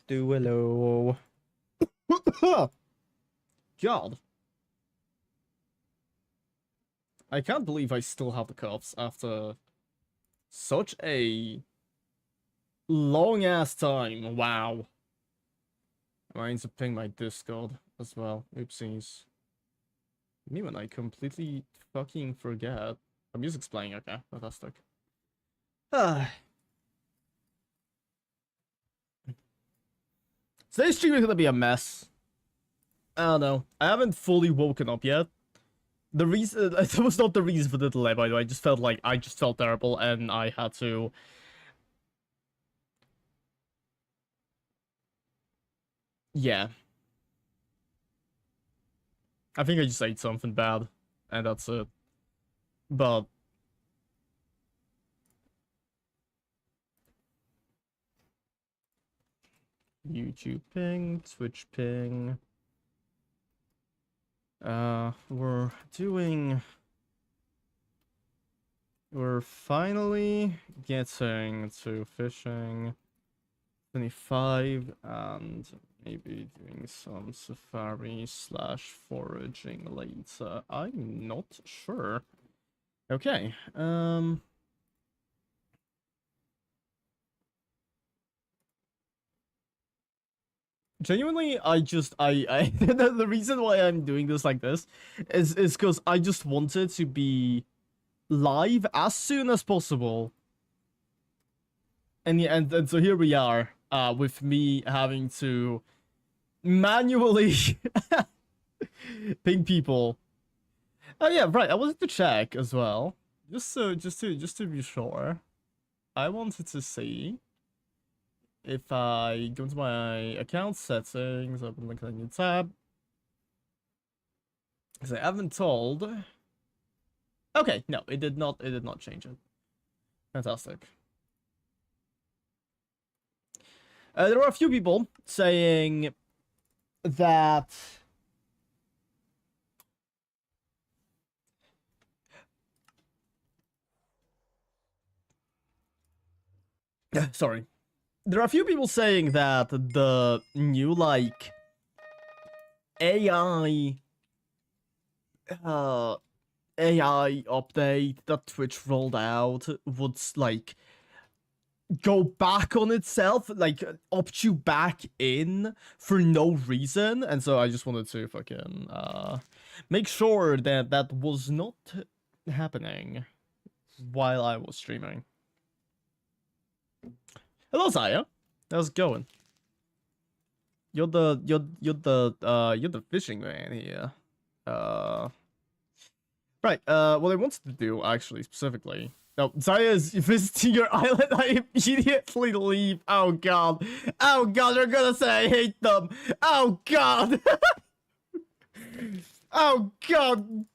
Hello. God. I can't believe I still have the cups after such a long ass time. Wow. I need to ping my Discord as well. Oopsies. Me when I completely fucking forget. The music's playing, okay. Fantastic. Today's stream is gonna be a mess. I don't know. I haven't fully woken up yet. The reason that was not the reason for the delay, by the way. I just felt terrible and I had to. Yeah. I think I just ate something bad, and that's it. But YouTube ping, Twitch ping. We're finally getting to fishing 25 and maybe doing some safari / foraging later. I'm not sure. Okay, genuinely, the reason why I'm doing this like this is because I just wanted to be live as soon as possible. And so here we are, with me having to manually ping people. Oh yeah, right. I wanted to check as well, just to be sure. I wanted to see if I go to my account settings, open the new tab, because I haven't told. Okay, no, it did not change it. Fantastic. There were a few people saying that sorry. There are a few people saying that the new, like, AI update that Twitch rolled out would, like, go back on itself, like, opt you back in for no reason. And so I just wanted to fucking make sure that that was not happening while I was streaming. Hello, Zaya. How's it going? You're the fishing man here. Right. What I wanted to do, actually, specifically. No, Zaya is visiting your island. I immediately leave. Oh god. Oh god, they're gonna say I hate them. Oh god. Oh god.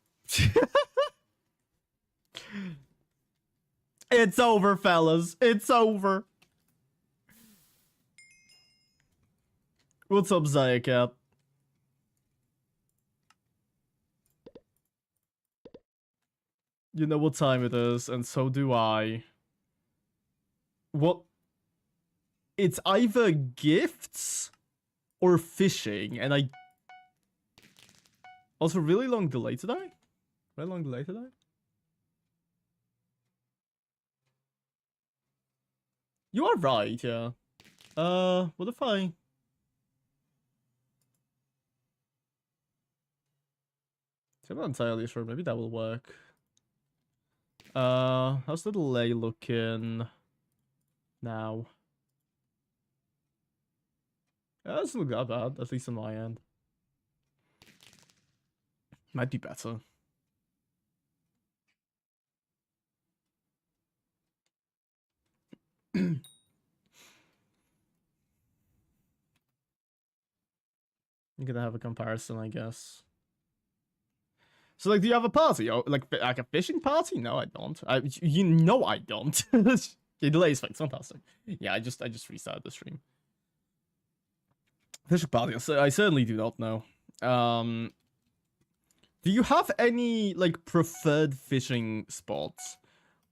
It's over, fellas. It's over. What's up, Zaya Cat? You know what time it is, and so do I. What? It's either gifts or fishing, and I... Also, really long delay today? Really long delay today? You are right, yeah. What if I... I'm not entirely sure, maybe that will work. How's the delay looking now? It doesn't look that bad, at least on my end. Might be better. I'm gonna have a comparison, I guess. So, like, do you have a party? Oh, like a fishing party? No, I don't. You know I don't. The delay is fixed. Fantastic. Yeah, I just restarted the stream. Fishing party? I certainly do not know. Do you have any, like, preferred fishing spots?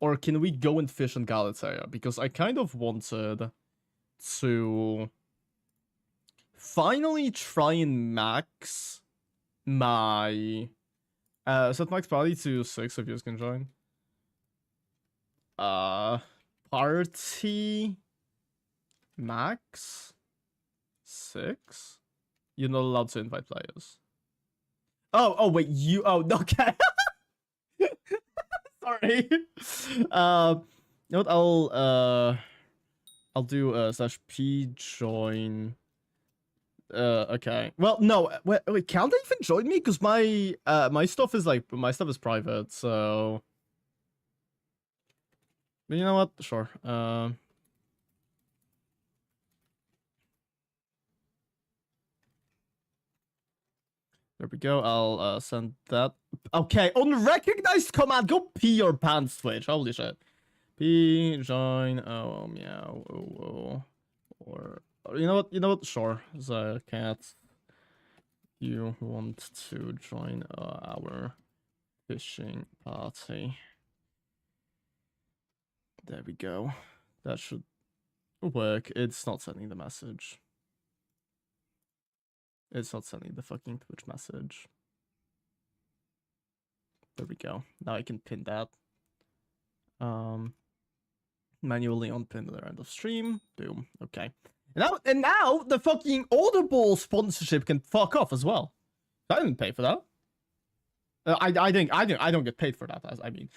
Or can we go and fish in Galatea? Because I kind of wanted to finally try and max my set max party to 6 if you can join. Party max 6. You're not allowed to invite players. Oh wait, okay. Sorry. You know what? I'll do /p join. Okay. Well, no. Wait, can't they even join me? Because my stuff is private. So, but you know what? Sure. There we go. I'll send that. Okay, unrecognized command. Go pee your pants, Twitch. Holy shit. P join. Oh meow. Oh. Or you know what? Sure. The cat. You want to join our fishing party? There we go. That should work. It's not sending the message. It's not sending the fucking Twitch message. There we go. Now I can pin that. Manually unpin the end of stream. Boom. Okay. And now the fucking Audible sponsorship can fuck off as well. I didn't pay for that. I don't get paid for that. I mean,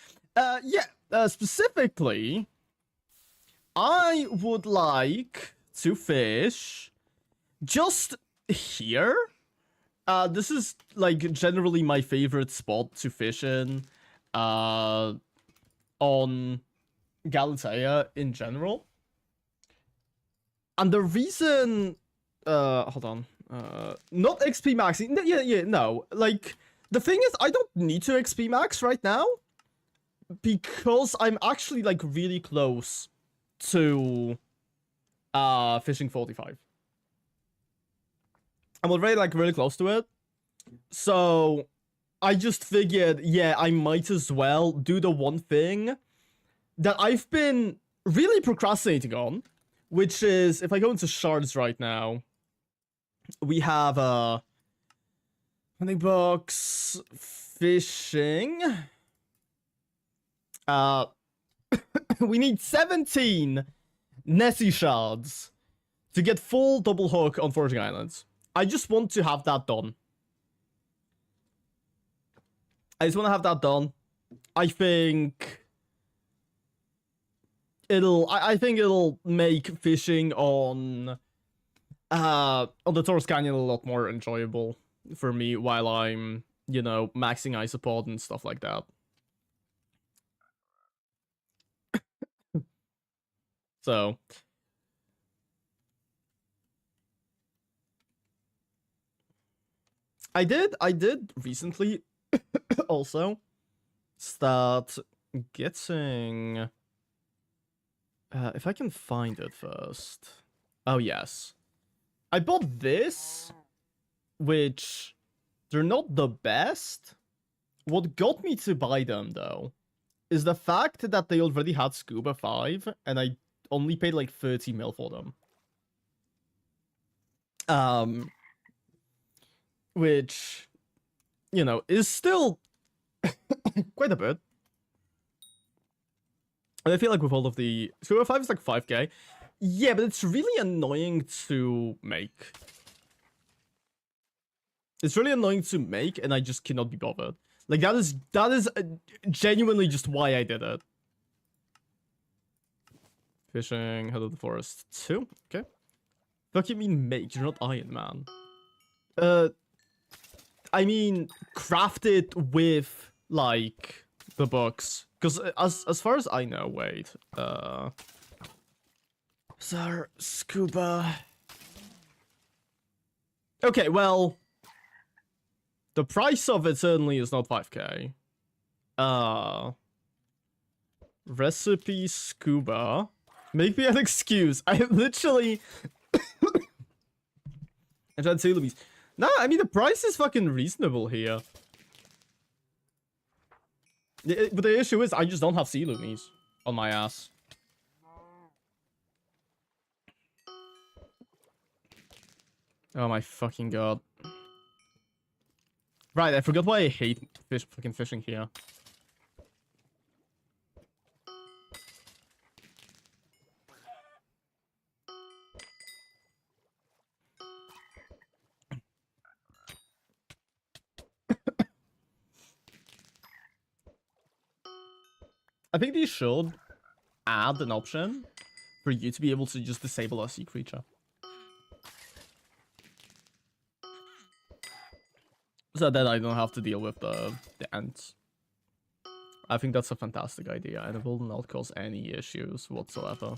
specifically, I would like to fish just here. This is like generally my favorite spot to fish in. On Galatea in general. And the reason, hold on, not XP maxing. Yeah, no. Like, the thing is, I don't need to XP max right now because I'm actually like really close to fishing 45. I'm already like really close to it. So I just figured, yeah, I might as well do the one thing that I've been really procrastinating on, which is, if I go into shards right now, we have hunting box, fishing. We need 17 Nessie shards to get full double hook on Foraging Islands. I just want to have that done. I think it'll make fishing on the Taurus Canyon a lot more enjoyable for me while I'm, you know, maxing isopod and stuff like that. So I did recently also start getting if I can find it first. Oh yes. I bought this, which they're not the best. What got me to buy them though is the fact that they already had Scuba 5 and I only paid like 30 mil for them. Which, you know, is still quite a bit. And I feel like with all of the Scuba 5 is like 5k. Yeah, but it's really annoying to make. It's really annoying to make, and I just cannot be bothered. Like, that is genuinely just why I did it. Fishing, Head of the Forest 2. Okay. Fuck you mean make? You're not Iron Man. I mean, craft it with, like, the books. Because as far as I know, wait. Sir, Scuba. Okay, well, the price of it certainly is not 5k. Recipe Scuba. Make me an excuse. I literally... I tried to say Louise. No, I mean, the price is fucking reasonable here. But the issue is, I just don't have sea loomies on my ass. Oh my fucking god. Right, I forgot why I hate fucking fishing here. I think they should add an option for you to be able to just disable a sea creature. So that I don't have to deal with the ants. I think that's a fantastic idea, and it will not cause any issues whatsoever.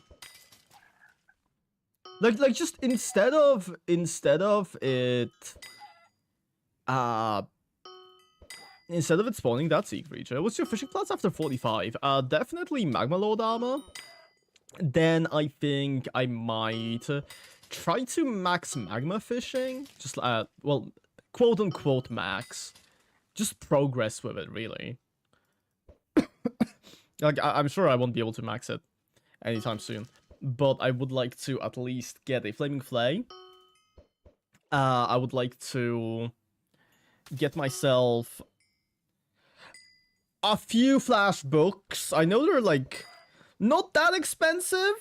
Like just instead of it instead of it spawning that sea creature, what's your fishing plans after 45? Definitely Magma Lord armor. Then I think I might try to max magma fishing. Just, well, quote unquote max. Just progress with it, really. Like, I'm sure I won't be able to max it anytime soon. But I would like to at least get a Flaming Flay. I would like to get myself a few flash books. I know they're like not that expensive,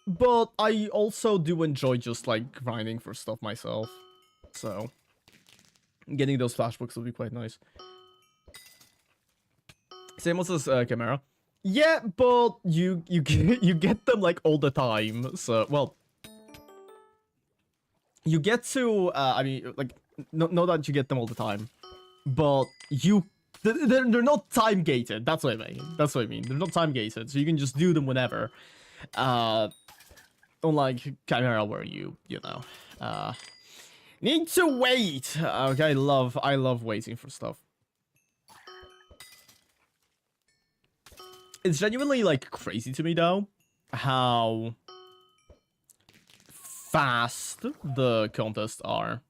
but I also do enjoy just like grinding for stuff myself. So getting those flash books will be quite nice. Same as this Chimera. Yeah, but you get them like all the time. So well, you get to I mean like not that you get them all the time, but they're not time gated. That's what I mean. That's what I mean. They're not time gated, so you can just do them whenever. Unlike Chimera, where you know need to wait. Okay, I love waiting for stuff. It's genuinely like crazy to me though how fast the contests are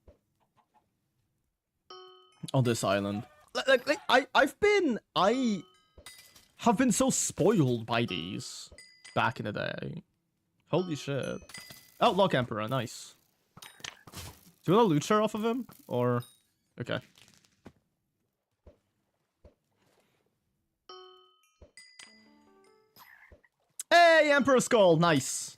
on this island. I have been so spoiled by these back in the day. Holy shit. Oh, Lock Emperor, nice. Do you want to loot share off of him? Or... Okay. Hey, Emperor Skull, nice.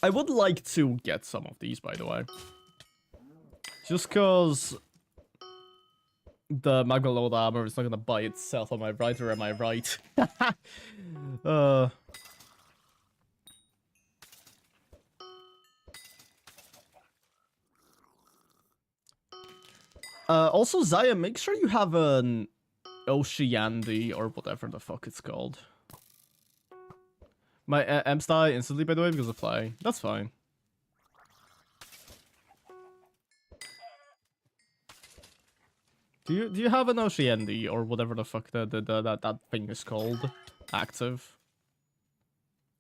I would like to get some of these, by the way. Just cause the Magma Lord armor is not gonna buy itself. Am I right or am I right? Also, Zaya, make sure you have an Oceandy or whatever the fuck it's called. My M's die instantly, by the way, because of fly. That's fine. Do you have an Oceandy or whatever the fuck that thing is called active?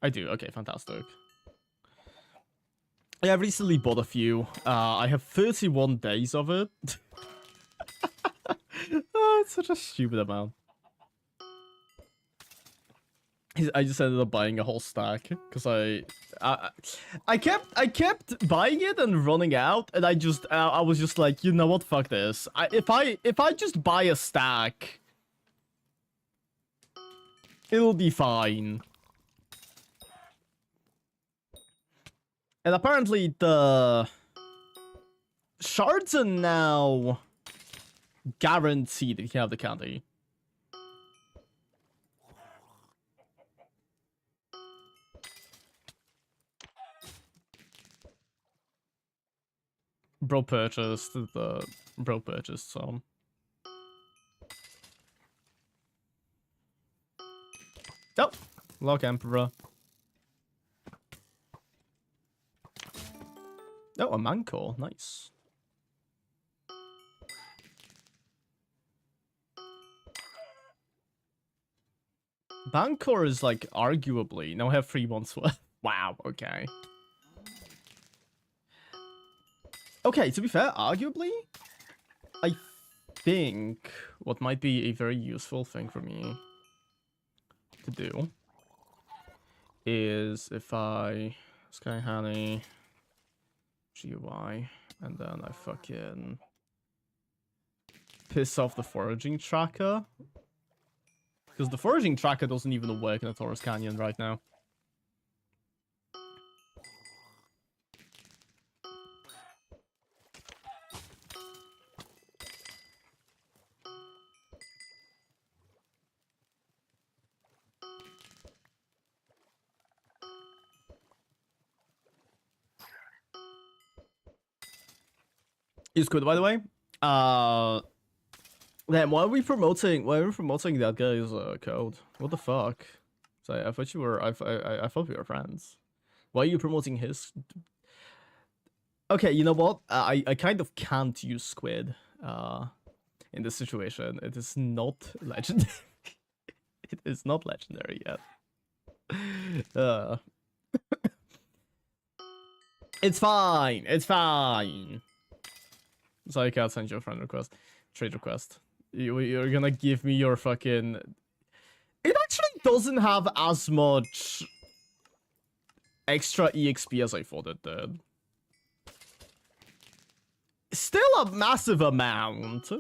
I do. Okay, fantastic. Yeah, I've recently bought a few. I have 31 days of it. Oh, it's such a stupid amount. I just ended up buying a whole stack because I kept buying it and running out, and I was just like, you know what, fuck this. If I just buy a stack, it'll be fine. And apparently the shards are now guaranteed if you have the candy. Bro purchased some. Oh, Lock Emperor. Oh, a Mancor, nice. Mancor is like arguably now I have 3 months worth. Wow, okay. Okay, to be fair, arguably, I think what might be a very useful thing for me to do is if I Sky Honey GUI, and then I fucking piss off the foraging tracker. Because the foraging tracker doesn't even work in the Taurus Canyon right now. It's good, by the way. Damn, why are we promoting that guy's code? What the fuck? So I thought you were I thought we were friends. Why are you promoting his? Okay, you know what? I kind of can't use squid in this situation. It is not legendary. It is not legendary yet. It's fine. It's fine. So I can't send you a friend request, trade request. You're gonna give me your fucking. It actually doesn't have as much extra EXP as I thought it did. Still a massive amount.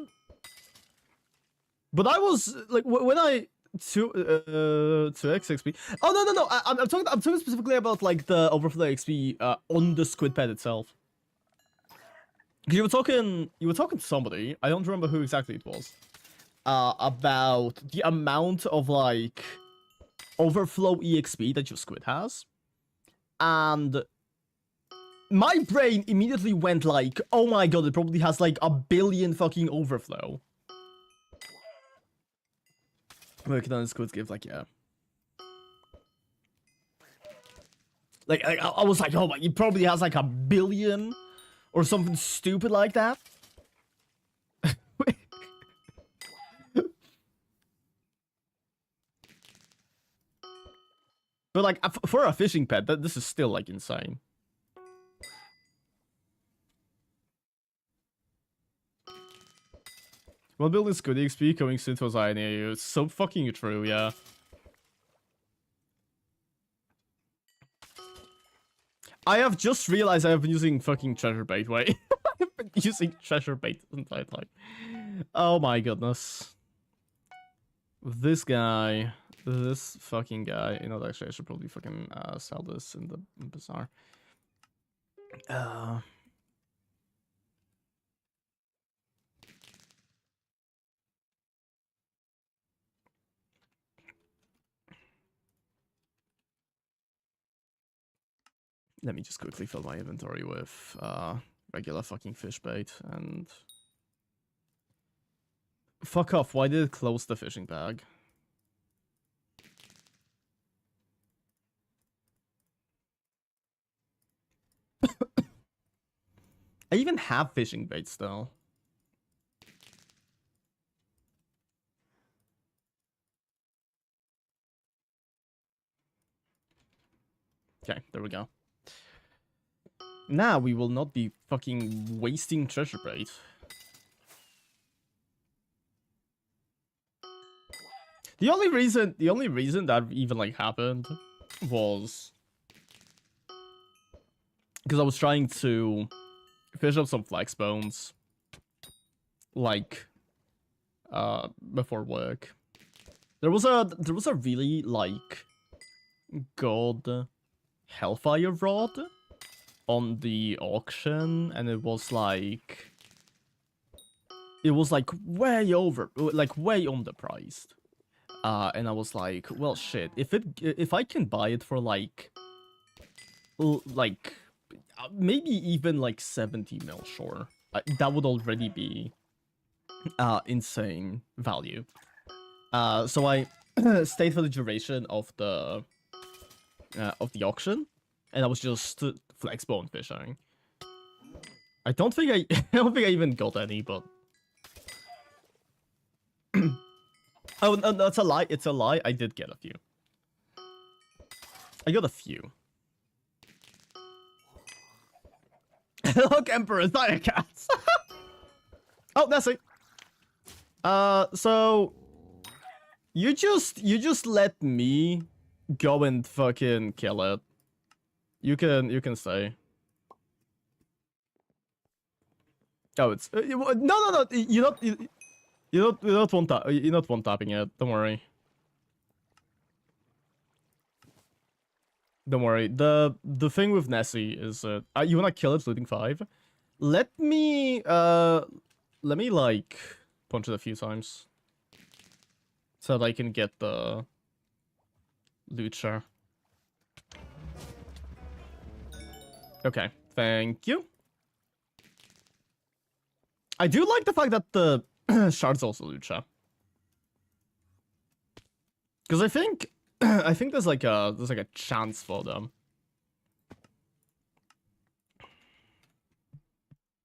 But I was like, when I 2x XP. Oh no. I'm talking specifically about like the overflow XP on the squid pet itself. You were talking to somebody, I don't remember who exactly it was, about the amount of like overflow EXP that your squid has, and my brain immediately went like, oh my god, it probably has like 1 billion fucking overflow. Working on the squid's give, like, yeah. Like I was like, oh my, it probably has like 1 billion. Or something stupid like that. But like, for a fishing pet, this is still like insane. Well, building good XP coming soon to I near you. It's so fucking true, yeah. I have just realized I have been using fucking treasure bait. Wait, I've been using treasure bait the entire time. Oh my goodness. This guy, this fucking guy. You know, actually, I should probably fucking sell this in the bazaar. Let me just quickly fill my inventory with regular fucking fish bait and... Fuck off, why did it close the fishing bag? I even have fishing bait still. Okay, there we go. Now we will not be fucking wasting treasure bait. The only reason that even like happened was because I was trying to fish up some flex bones like before work. There was a really like good hellfire rod on the auction, and it was like way underpriced. And I was like, well, shit. If I can buy it for like maybe even like 70 mil, sure, that would already be insane value. So I stayed for the duration of the auction, and I was just flex bone fishing. I don't think I even got any, but. Oh, no, that's a lie. It's a lie. I did get a few. I got a few. Look, Emperor, Thundercats. Oh, that's it. So you just let me go and fucking kill it. You can stay. Oh, it's no. You're not one tap. You're not one tapping it. Don't worry. Don't worry. The thing with Nessie is you wanna kill it looting 5. Let me like punch it a few times so that I can get the loot share. Okay, thank you. I do like the fact that the shards also loot share. Because I think there's like a chance for them.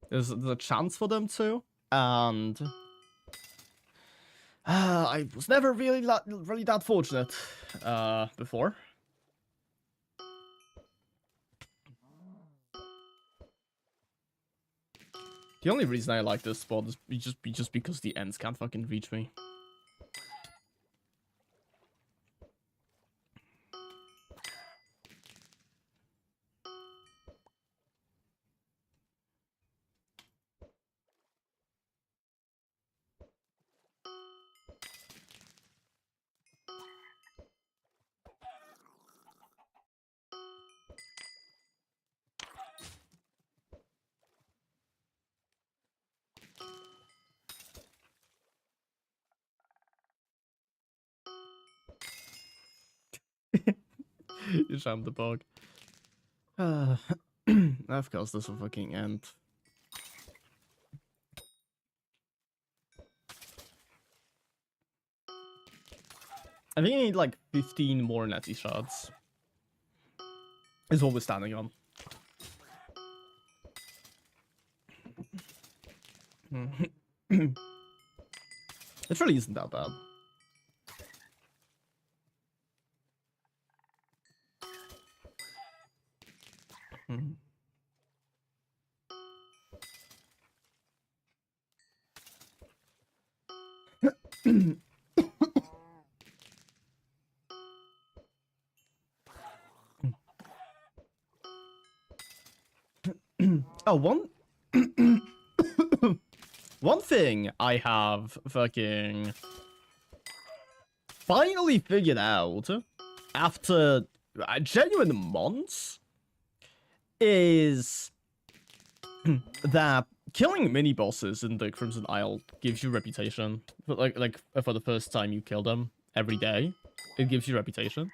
There's a chance for them too, and I was never really that fortunate before. The only reason I like this spot is just because the ends can't fucking reach me. You shammed the bug. Of course, this will fucking end. I think I need like 15 more Netty shards. Is what we're standing on. It really isn't that bad. Oh, one thing I have fucking finally figured out after genuine months is that killing mini bosses in the Crimson Isle gives you reputation. But like for the first time you kill them every day, it gives you reputation.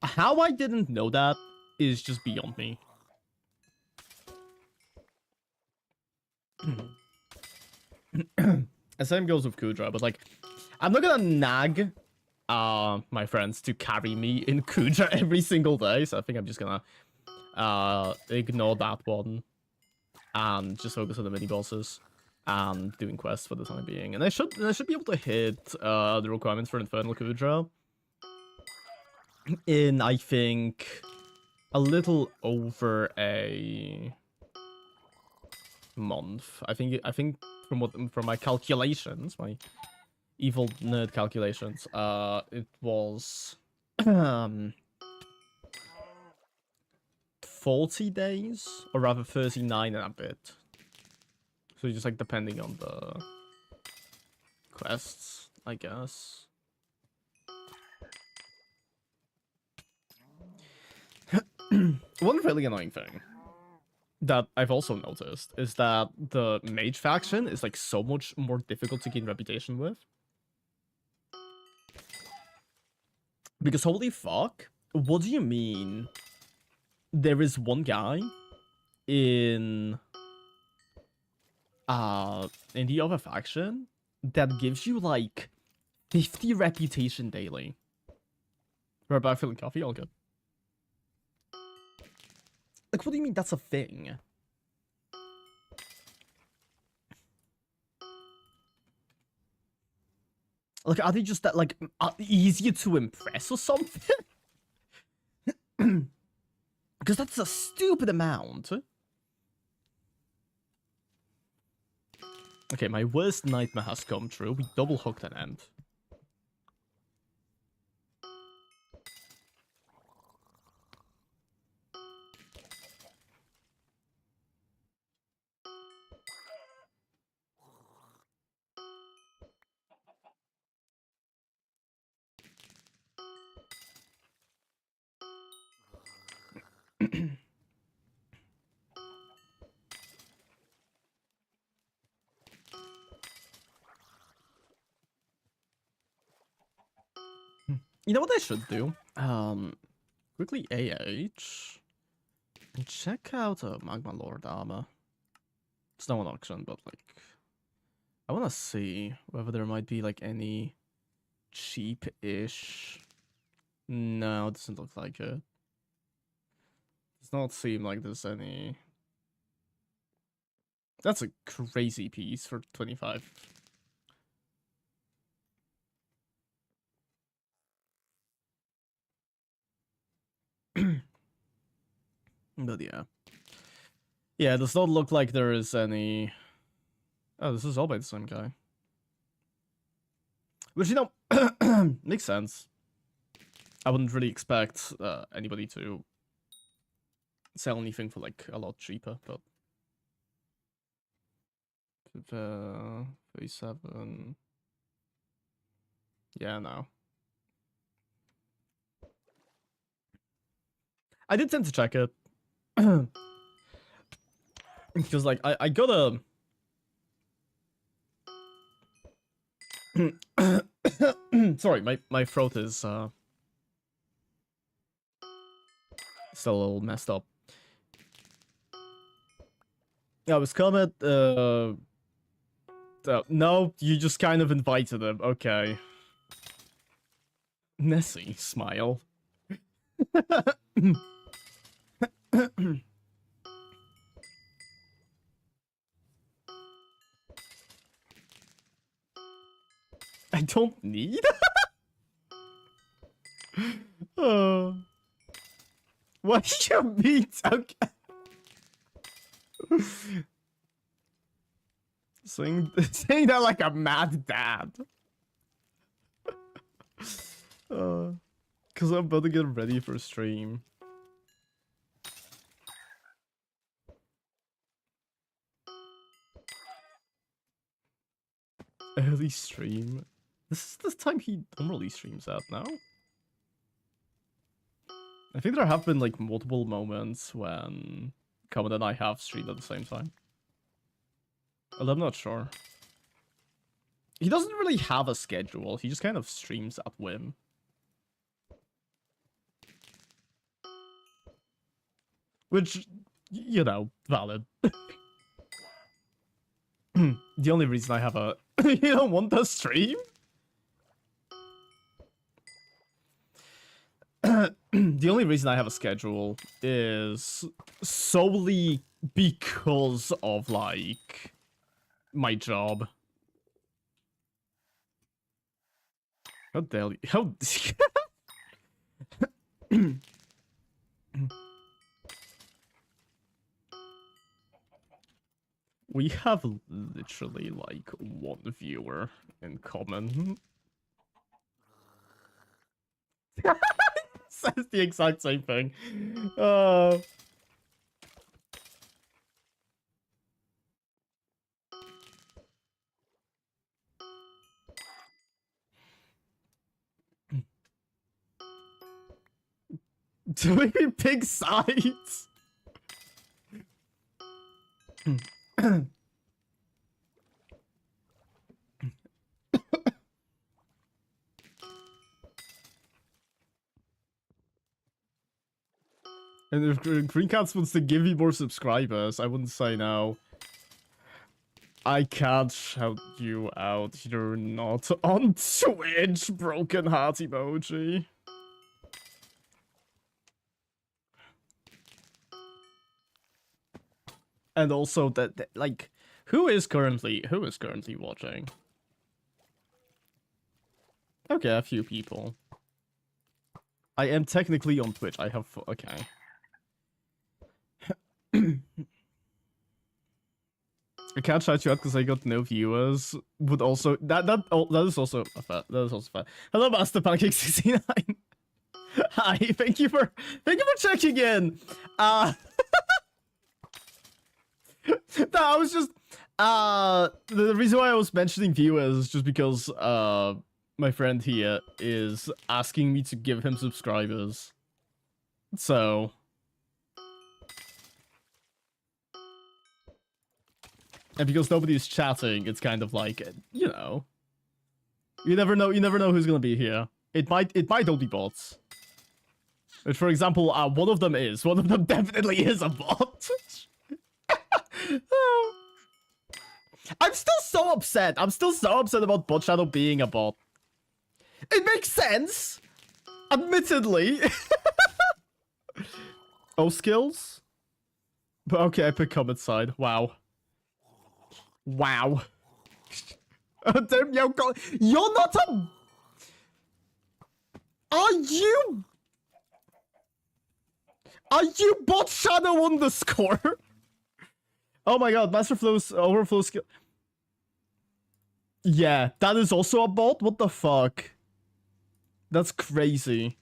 How I didn't know that is just beyond me. The same goes with Kudra, but like, I'm not gonna nag my friends to carry me in Kudra every single day, so I think I'm just gonna ignore that one and just focus on the mini bosses and doing quests for the time being. And I should be able to hit the requirements for Infernal Kudra in, I think, a little over a month. I think from my calculations, my evil nerd calculations, it was 40 days, or rather 39 and a bit. So just like depending on the quests, I guess. One really annoying thing that I've also noticed is that the mage faction is like so much more difficult to gain reputation with. Because holy fuck, what do you mean? There is one guy in the other faction that gives you like 50 reputation daily. We're about filling coffee, all good. Like, what do you mean that's a thing? Like, are they just that, like, easier to impress or something? Because that's a stupid amount. Okay, my worst nightmare has come true. We double hooked an end. You know what I should do? Quickly AH and check out Magma Lord armor. It's not an auction, but like, I want to see whether there might be like any cheap-ish. No, it doesn't look like it. Does not seem like there's any. That's a crazy piece for 25. But yeah. Yeah, it does not look like there is any... Oh, this is all by the same guy. Which, you know, makes sense. I wouldn't really expect anybody to sell anything for, like, a lot cheaper, but... 37... Yeah, no. I did tend to check it. Because, like, I gotta... Sorry, my throat is still a little messed up. Yeah, was Comet no, you just kind of invited him. Okay. Nessie, smile. I don't need. What do you mean? Okay. saying that like a mad dad. Cause I'm about to get ready for stream. Early stream. This is the time he normally streams at now. I think there have been like multiple moments when Comet and I have streamed at the same time. Well, I'm not sure. He doesn't really have a schedule. He just kind of streams at whim. Which, you know, valid. The only reason I have a... You don't want to stream? The only reason I have a schedule is solely because of, like, my job. How dare you? How... We have literally, like, one viewer in common. Says the exact same thing. Doing big sides. And if Greencats wants to give me more subscribers, I wouldn't say no. I can't shout you out. You're not on Twitch, broken heart emoji. And also that like, who is currently watching? Okay, a few people. I am technically on Twitch. I have okay. I can't shout you out because I got no viewers. Would also that is also fair. That is also fair. Hello, Master Pancake 69. Hi, thank you for checking in. No, I was just the reason why I was mentioning viewers is just because my friend here is asking me to give him subscribers. So And because nobody's chatting, it's kind of like, you know. You never know who's gonna be here. It might all be bots. Which, for example, one of them definitely is a bot. I'm still so upset. I'm still so upset about Bot Shadow being a bot. It makes sense. Admittedly. Oh, skills? But okay, I pick comment side. Wow. Wow. Damn, you're not a... Are you Bot Shadow underscore? Oh my god, Master Flow's overflow skill. Yeah, that is also a bot? What the fuck? That's crazy.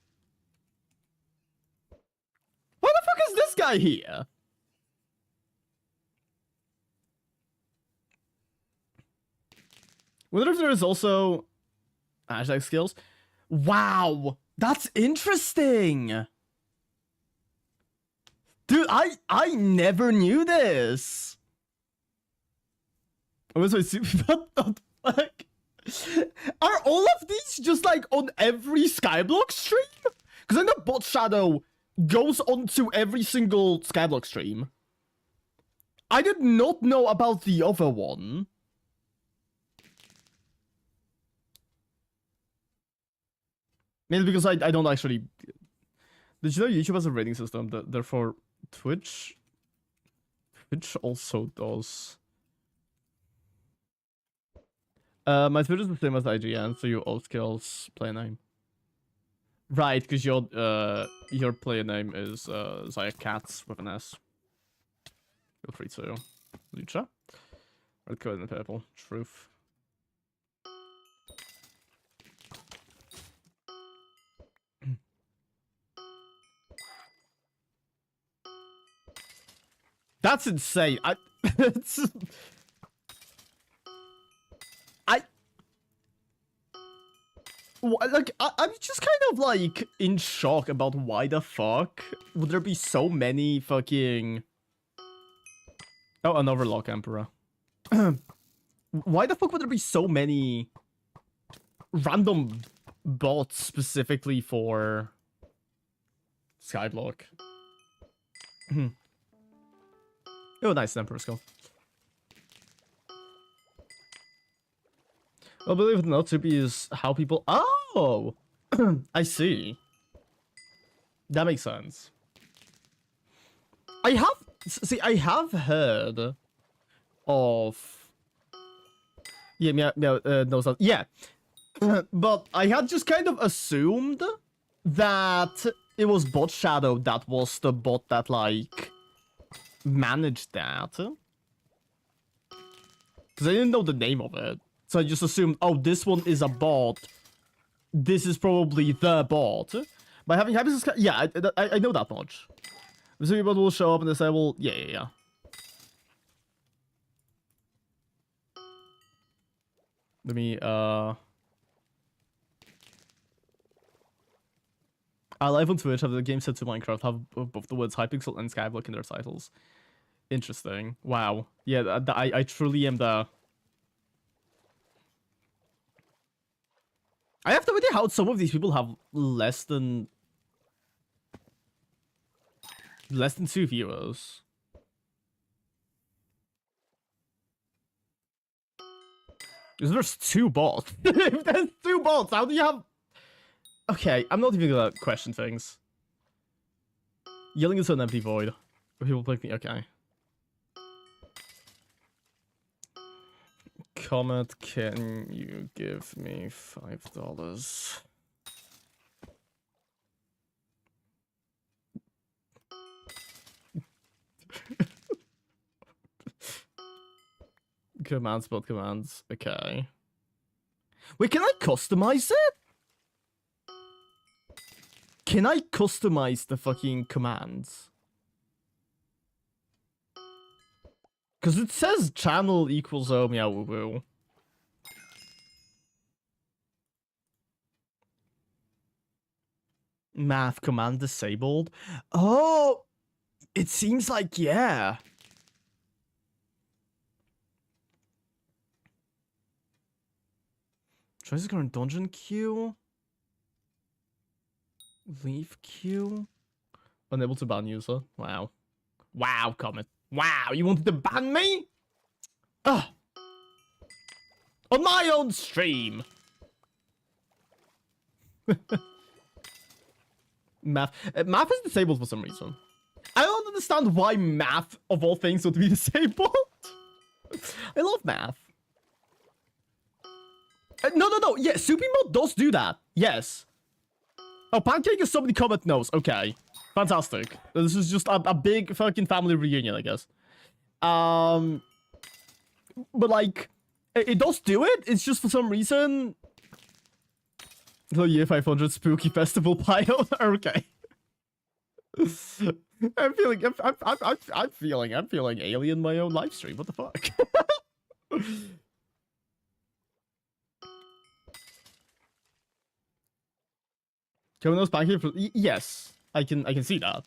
Why the fuck is this guy here? Wonder if there is also hashtag skills. Wow, that's interesting. Dude, I never knew this. What the fuck? Are all of these just like on every Skyblock stream? Because I know Bot Shadow goes onto every single Skyblock stream. I did not know about the other one. Maybe because I don't actually... Did you know YouTube has a rating system that therefore Twitch also does? My Twitch is the same as IGN, so you all skills player name. Right, because your player name is Zaya Cats with an S. Feel free to Lucha. Red code and purple. Truth. That's insane. I'm just kind of like in shock about why the fuck would there be so many fucking... Oh, an Overlock Emperor. Why the fuck would there be so many random bots specifically for Skyblock? Oh, nice Emperor Skull. Well, believe it or not, Tubi is how people... Oh! I see. That makes sense. I have heard of... Yeah, Meow, no, yeah. But I had just kind of assumed that it was Bot Shadow that was the bot that, like, managed that. Because I didn't know the name of it. So I just assumed, oh, this one is a bot. This is probably the bot. By having Hypixel Skyblock, yeah, I know that much. So people will show up and they say, well, yeah. Let me, I live on Twitch, have the game set to Minecraft, have both the words Hypixel and Skyblock in their titles. Interesting. Wow. Yeah, I truly am the... I have no idea how some of these people have less than 2 viewers. Because there's 2 bots. If there's 2 bots, how do you have... Okay, I'm not even gonna question things. Yelling into an empty void. People click me, okay. Comment, can you give me $5? Commands, build commands. Okay. Wait, can I customize it? Can I customize the fucking commands? Because it says channel equals meow woo woo. Math command disabled. Oh, it seems like, yeah. Choice the current dungeon queue. Leave queue. Unable to ban user. Wow. Wow, Comet. Wow, you wanted to ban me? Ugh. On my own stream. Math. Math is disabled for some reason. I don't understand why math, of all things, would be disabled. I love math. No. Yeah, Soupy Mode does do that. Yes. Oh, Pancake is somebody Comet knows. Okay. Fantastic. This is just a big fucking family reunion, I guess. But like, it does do it. It's just for some reason. The year 500 spooky festival pile. Okay. I'm feeling alien my own live stream. What the fuck? Kevin knows Pancake. Yes, I can see that.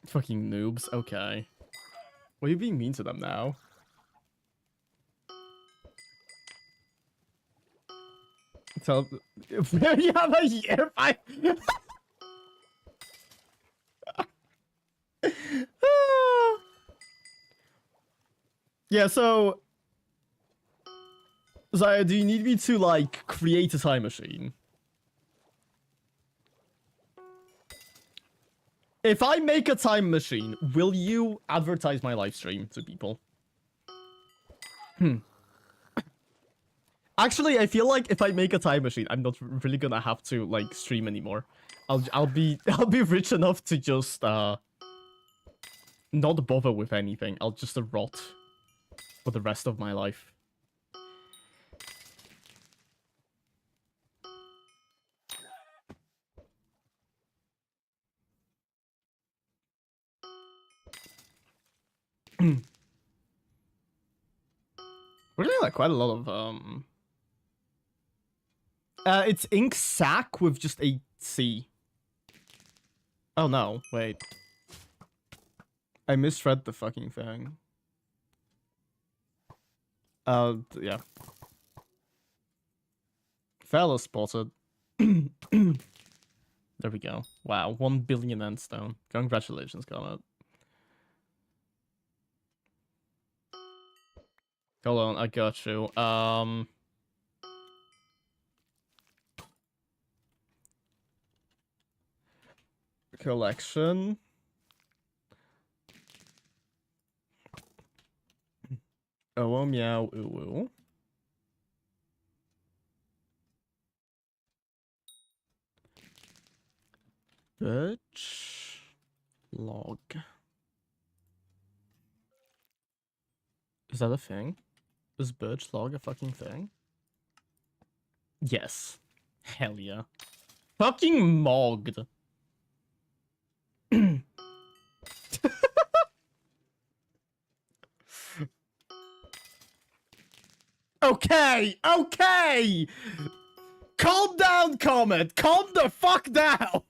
Fucking noobs. Okay. What are you being mean to them now? Tell you have a year 5. Yeah, so Zaya, do you need me to like create a time machine? If I make a time machine, will you advertise my live stream to people? Actually, I feel like if I make a time machine, I'm not really gonna have to like stream anymore. I'll be rich enough to just not bother with anything. I'll just rot for the rest of my life. We're getting like quite a lot of it's ink sack with just a C. Oh no, wait. I misread the fucking thing. Yeah. Fella spotted. There we go. Wow, 1 billion endstone. Congratulations, Comet. Hold on, I got you. Collection. Oh, meow, ooh. Birch log. Is that a thing? Is birch log a fucking thing? Yes. Hell yeah. Fucking mogged. Okay. Calm down, Comet. Calm the fuck down.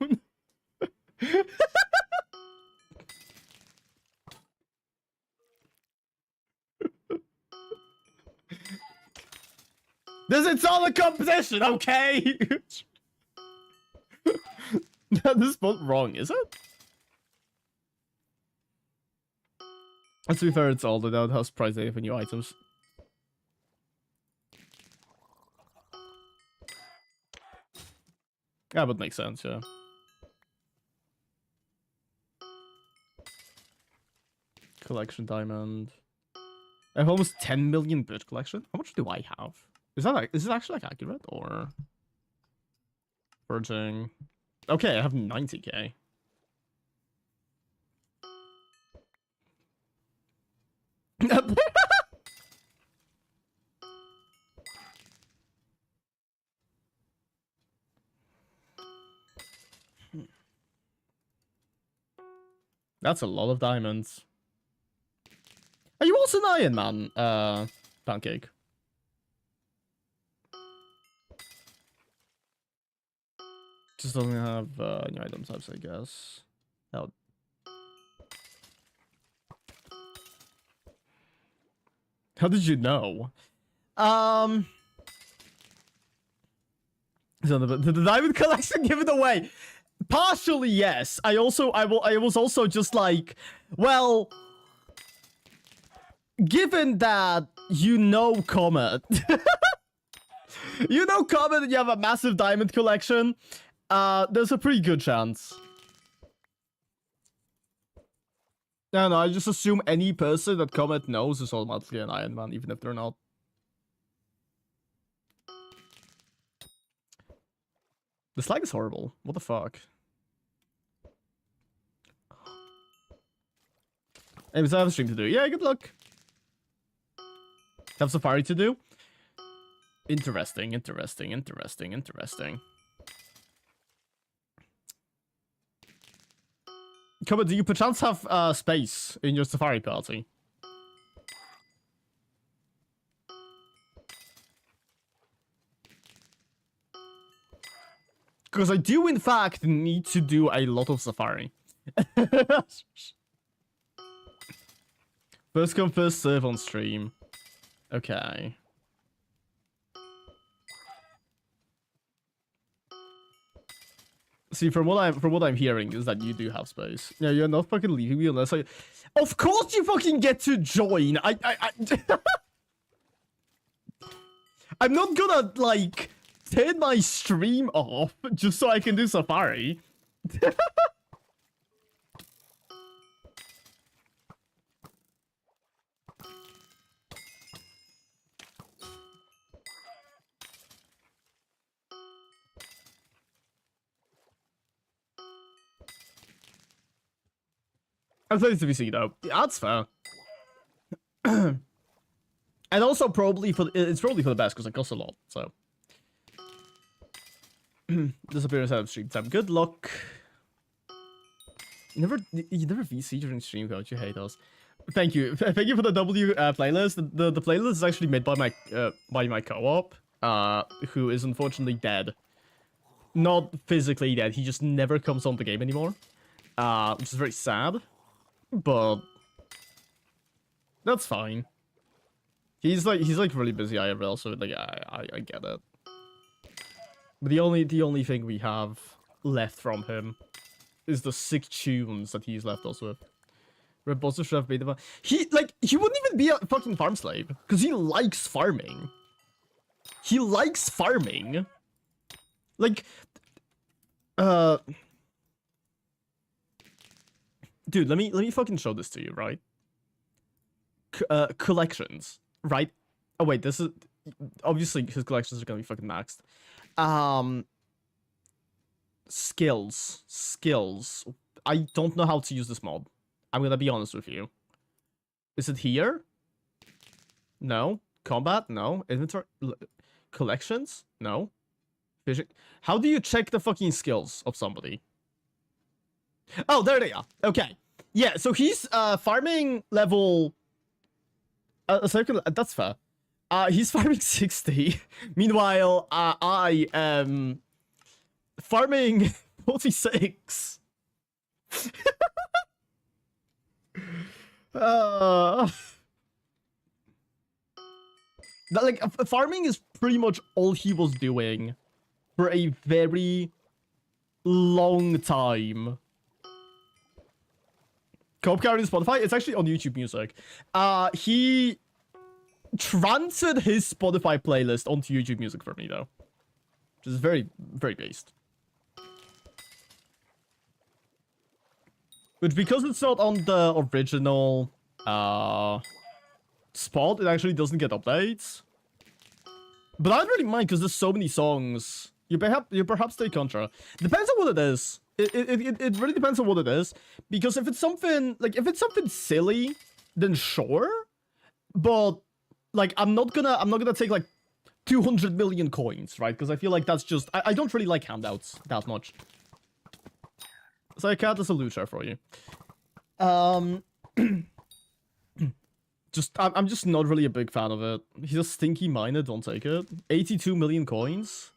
It's all a competition, okay? This is both wrong, is it? To be fair, it's all the outhouse price for new items. That would make sense, yeah. Collection diamond. I have almost 10 million birch collection. How much do I have? Is it actually like accurate or Foraging? Okay, I have 90k. That's a lot of diamonds. Are you also an Iron Man, Pancake? Just doesn't have new item types, I guess. Oh. How did you know? So the diamond collection given away. Partially, yes. I was also just like, well, given that you know Comet, you know Comet and you have a massive diamond collection, there's a pretty good chance. No, I just assume any person that Comet knows is automatically an Iron Man, even if they're not. This lag is horrible. What the fuck? Anyways, I have a stream to do. Yeah, good luck. Have Safari to do? Interesting. Comet, do you perchance have space in your Safari party? Because I do, in fact, need to do a lot of Safari. First come, first serve on stream. Okay. See, from what I'm hearing is that you do have space. Yeah, you're not fucking leaving me unless I. Of course you fucking get to join. I'm not gonna like turn my stream off just so I can do Safari. That's nice to be seen, though. Yeah, that's fair. And also, it's probably for the best because it costs a lot. So, disappearance out of stream time. Good luck. You never VC during stream, coach. You hate us. Thank you. Thank you for the W playlist. The playlist is actually made by my co-op, who is unfortunately dead. Not physically dead. He just never comes on the game anymore, which is very sad. But that's fine. He's like really busy IRL, so like I get it. But the only thing we have left from him is the sick tunes that he's left us with. Red Boss should have made him. He wouldn't even be a fucking farm slave because he likes farming. He likes farming. Like, dude, let me fucking show this to you, right? Collections, right? Oh wait, this is obviously his collections are gonna be fucking maxed. Skills. I don't know how to use this mod. I'm gonna be honest with you. Is it here? No. Combat? No. Inventory? Collections? No. Fishing? How do you check the fucking skills of somebody? Oh, there they are. Okay. Yeah, so he's farming level... that's fair. He's farming 60. Meanwhile, I am farming 46. Like, farming is pretty much all he was doing for a very long time. Co-op carrying Spotify? It's actually on YouTube Music. He transferred his Spotify playlist onto YouTube Music for me, though. Which is very, very based. Which, because it's not on the original spot, it actually doesn't get updates. But I don't really mind, because there's so many songs. You perhaps take Contra. Depends on what it is. It really depends on what it is. Because if it's something, like, if it's something silly, then sure. But, like, I'm not gonna take, like, 200 million coins, right? Because I feel like that's just... I don't really like handouts that much. So I can't as a loser for you. I'm just not really a big fan of it. He's a stinky miner, don't take it. 82 million coins?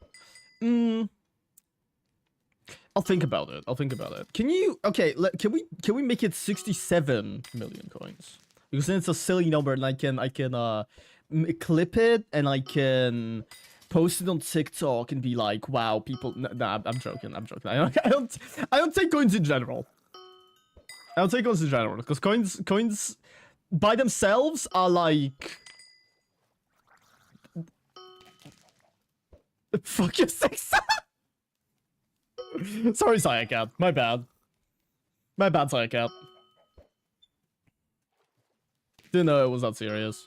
I'll think about it. I'll think about it. Can you... Okay, can we make it 67 million coins? Because then it's a silly number, and I can clip it, and I can post it on TikTok and be like, wow, people... Nah, I'm joking. I don't take coins in general. I don't take coins in general, because coins by themselves are like... Fuck your sex. Sorry, Cat. My bad. My bad, Cat. Didn't know it was that serious.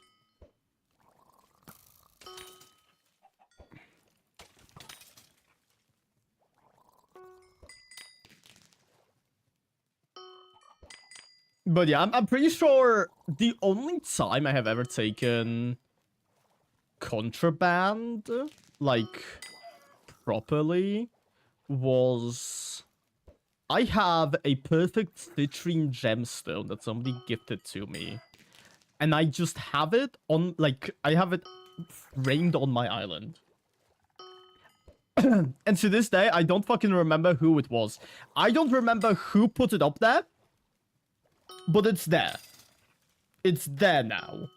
But yeah, I'm pretty sure the only time I have ever taken contraband, like, properly, was... I have a perfect citrine gemstone that somebody gifted to me. And I just have it on, like, I have it framed on my island. And to this day, I don't fucking remember who it was. I don't remember who put it up there. But it's there. It's there now.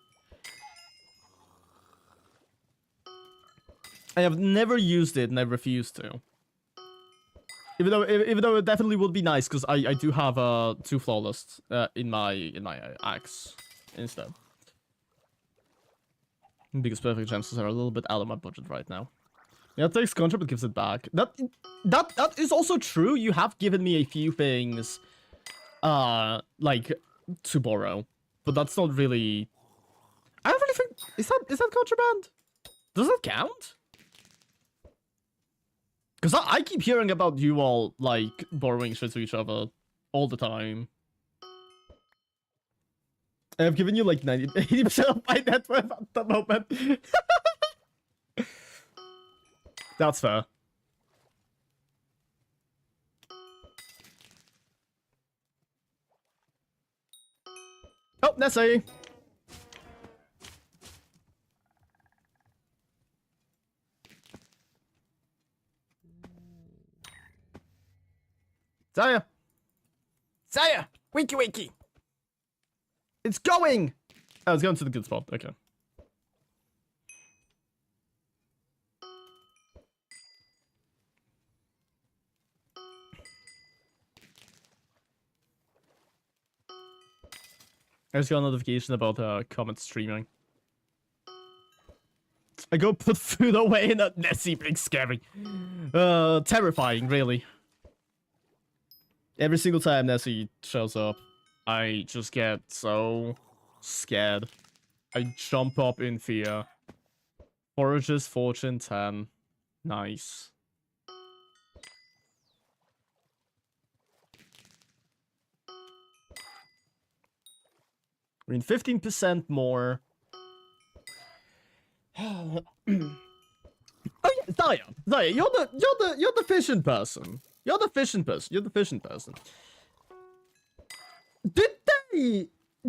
I have never used it and I refuse to. Even though it definitely would be nice, because I do have 2 flawless in my axe instead. Because perfect gemstones are a little bit out of my budget right now. Yeah, it takes contract but gives it back. That is also true. You have given me a few things like to borrow. But that's not really... I don't really think... Is that contraband? Does that count? Because I keep hearing about you all, like, borrowing shit to each other all the time. I have given you, like, 80% of my net worth at the moment. That's fair. Oh, Nessie! Saya! Saya! Winky winky! It's going! Oh, it's going to the good spot. Okay. I just got a notification about comment streaming. I go put food away in that Nessie being scary. Terrifying, really. Every single time Nessie shows up, I just get so scared. I jump up in fear. Forages, fortune 10. Nice. I mean, 15% more. Oh yeah, Zaya, you're the fishing person. You're the fishing person. Did they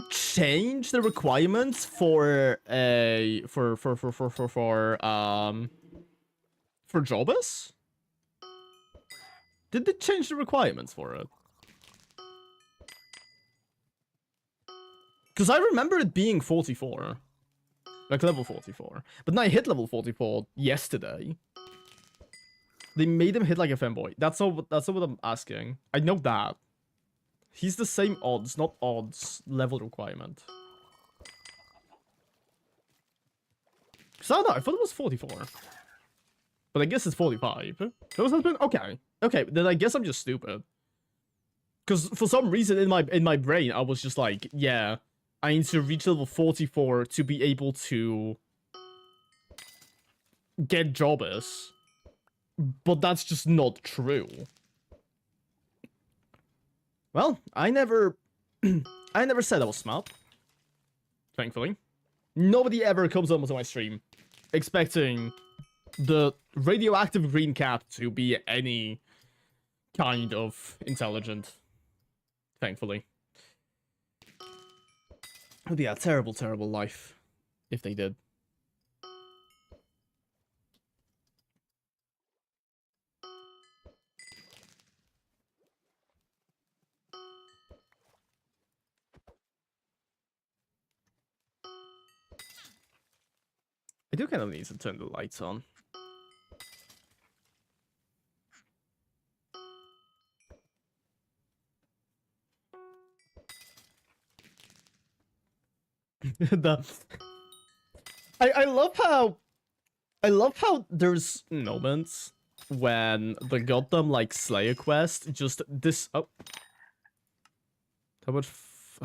change the requirements for jobbers? Did they change the requirements for it? Because I remember it being 44. Like level 44. But now I hit level 44 yesterday. They made him hit like a femboy. That's not what I'm asking. I know that. He's the same odds, not odds, level requirement. Because I don't know, I thought it was 44. But I guess it's 45. Okay. Okay, then I guess I'm just stupid. Because for some reason in my brain, I was just like, yeah, I need to reach level 44 to be able to get jobbers. But that's just not true. Well, I never said I was smart. Thankfully. Nobody ever comes onto my stream expecting the radioactive green cat to be any kind of intelligent. Thankfully. It would be a terrible, terrible life if they did. I do kind of need to turn the lights on. I love how there's moments when the goddamn like Slayer quest just this oh how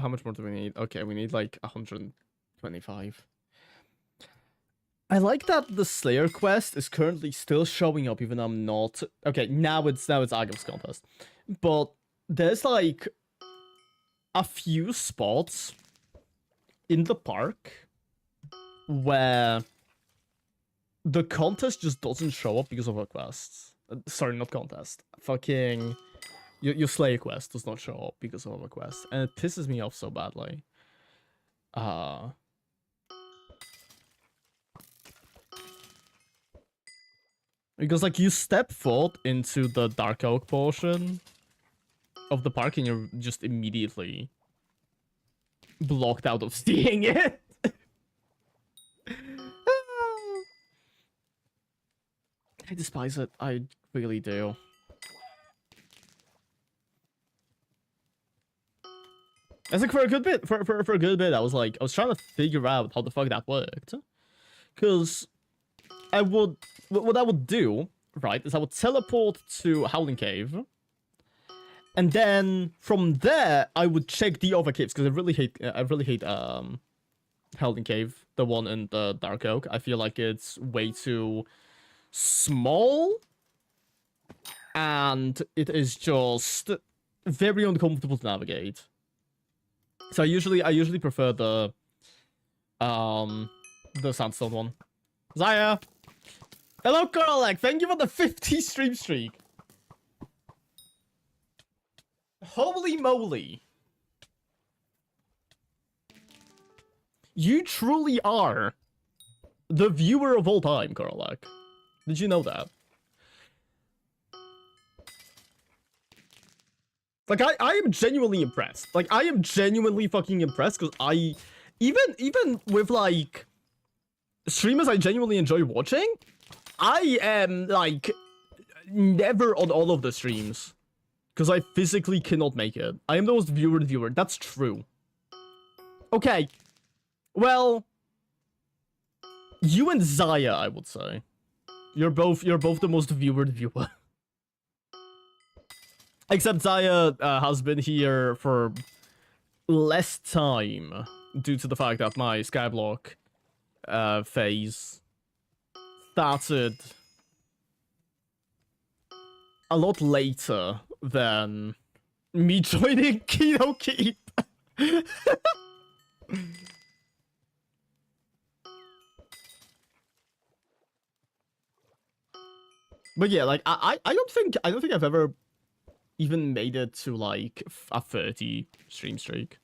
much more do we need? Okay, we need like 125. I like that the Slayer quest is currently still showing up even though I'm not. Okay, now it's Agams contest. But there's like a few spots in the park where the contest just doesn't show up because of our quests. Sorry, not contest. Fucking your Slayer quest does not show up because of our quest, and it pisses me off so badly. Because like you step foot into the Dark Oak portion of the park and you're just immediately blocked out of seeing it. I despise it. I really do. It's like for a good bit, for a good bit, I was trying to figure out how the fuck that worked. Cause what I would do, right, is I would teleport to Howling Cave. And then from there, I would check the other caves because I really hate Howling Cave, the one in the Dark Oak. I feel like it's way too small, and it is just very uncomfortable to navigate. So I usually prefer the sandstone one. Zaya, hello, Coralek. Thank you for the 50 stream streak. Holy moly. You truly are the viewer of all time, Coralek. Did you know that? Like, I am genuinely impressed. Like, I am genuinely fucking impressed, because I... Even with, like, streamers I genuinely enjoy watching, I am, like, never on all of the streams. Because I physically cannot make it. I am the most viewer. That's true. Okay. Well... You and Zaya, I would say. You're both the most viewer. Except Zaya has been here for less time due to the fact that my Skyblock phase started a lot later than me joining Kino Keep. But yeah, like I don't think I've ever even made it to like a 30 stream streak.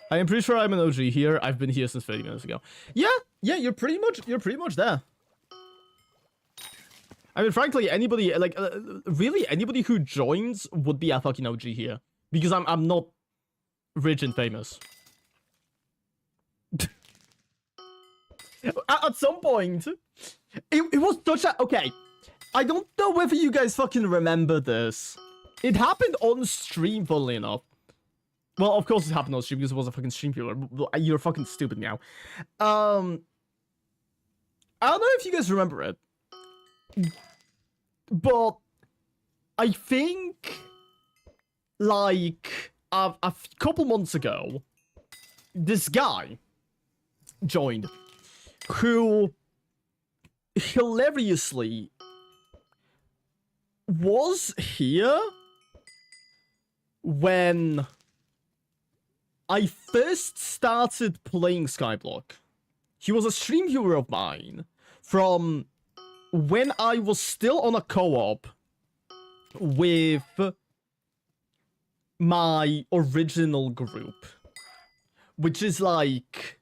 I am pretty sure I'm an OG here. I've been here since 30 minutes ago. Yeah, you're pretty much there. I mean, frankly, anybody like really anybody who joins would be a fucking OG here because I'm not rich and famous. At some point, it was such a... Okay, I don't know whether you guys fucking remember this. It happened on stream, funnily enough. Well, of course it happened on stream because it was a fucking stream viewer. You're fucking stupid now. I don't know if you guys remember it. But I think, like, a couple months ago, this guy joined who hilariously was here when I first started playing Skyblock. He was a stream viewer of mine from when I was still on a co-op with my original group, which is like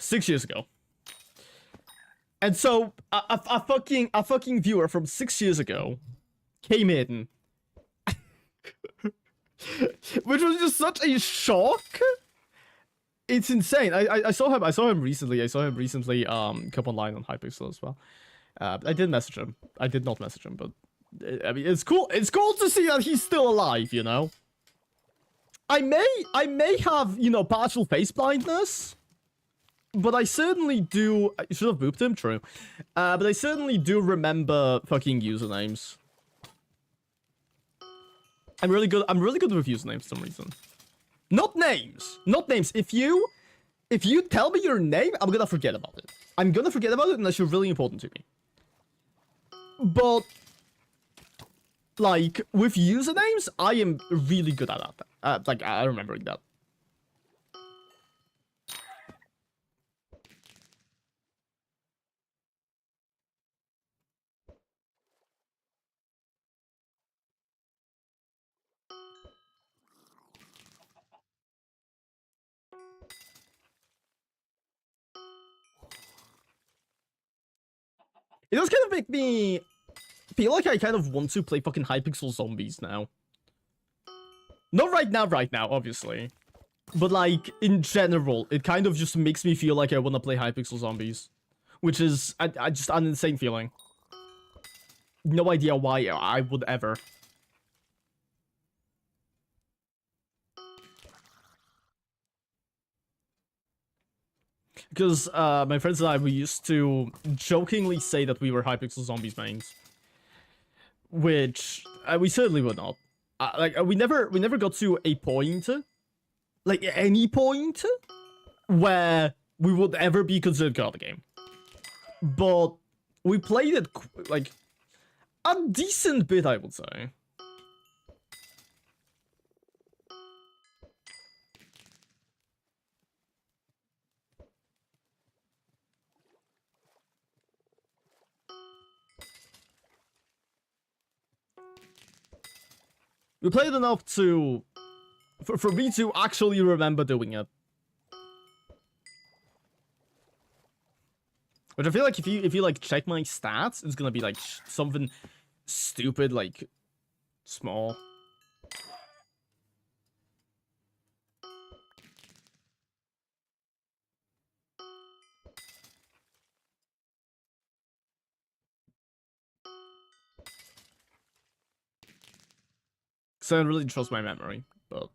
6 years ago. And so a fucking viewer from 6 years ago came in, which was just such a shock. It's insane. I saw him. I saw him recently. Come online on Hypixel as well. I did message him. I did not message him, but I mean, it's cool. It's cool to see that he's still alive. You know. I may have, you know, partial face blindness, but I certainly do. I should have booped him. True. But I certainly do remember fucking usernames. I'm really good with usernames for some reason. Not names. Not names. If you tell me your name, I'm gonna forget about it. I'm gonna forget about it unless you're really important to me. But like with usernames, I am really good at that. Like I remembering that. It does kind of make me feel like I kind of want to play fucking Hypixel Zombies now. Not right now, obviously. But like, in general, it kind of just makes me feel like I want to play Hypixel Zombies. Which is just an insane feeling. No idea why I would ever. Because my friends and I, we used to jokingly say that we were Hypixel Zombies mains. Which we certainly would not. Like we never got to a point, like any point, where we would ever be considered good at the game. But we played it like a decent bit, I would say. We played enough to for me to actually remember doing it. Which I feel like if you like check my stats, it's gonna be like something stupid, like small. So I don't really trust my memory, but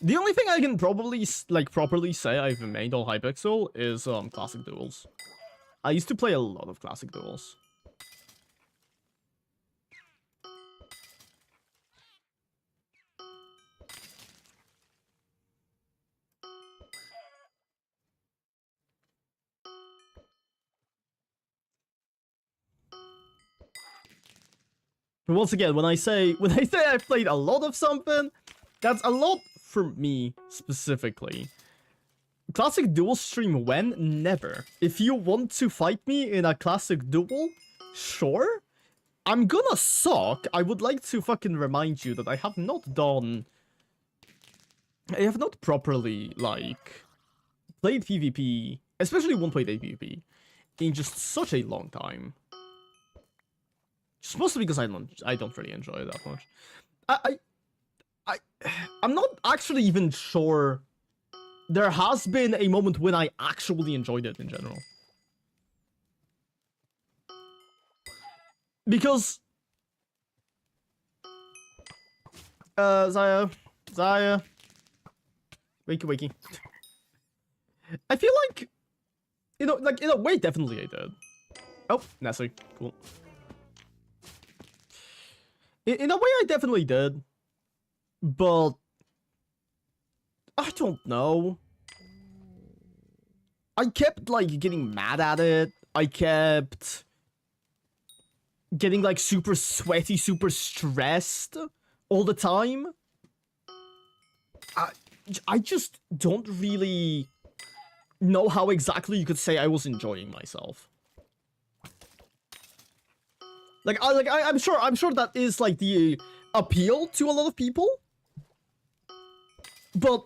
the only thing I can probably like properly say I've made on Hypixel is classic duels. I used to play a lot of classic duels. But once again, when I say I've played a lot of something, that's a lot for me specifically. Classic duel stream when? Never. If you want to fight me in a classic duel, sure. I'm gonna suck. I would like to fucking remind you that I have not properly, like, played PvP, especially 1.8 PvP, in just such a long time. Just mostly because I don't really enjoy it that much. I'm not actually even sure there has been a moment when I actually enjoyed it in general. Because Zaya, wakey. I feel like, you know, like in a way, definitely I did. Oh, Nessie, cool. In a way, I definitely did, but I don't know. I kept like getting mad at it. I kept getting like super sweaty, super stressed all the time. I just don't really know how exactly you could say I was enjoying myself. I'm sure that is like the appeal to a lot of people. But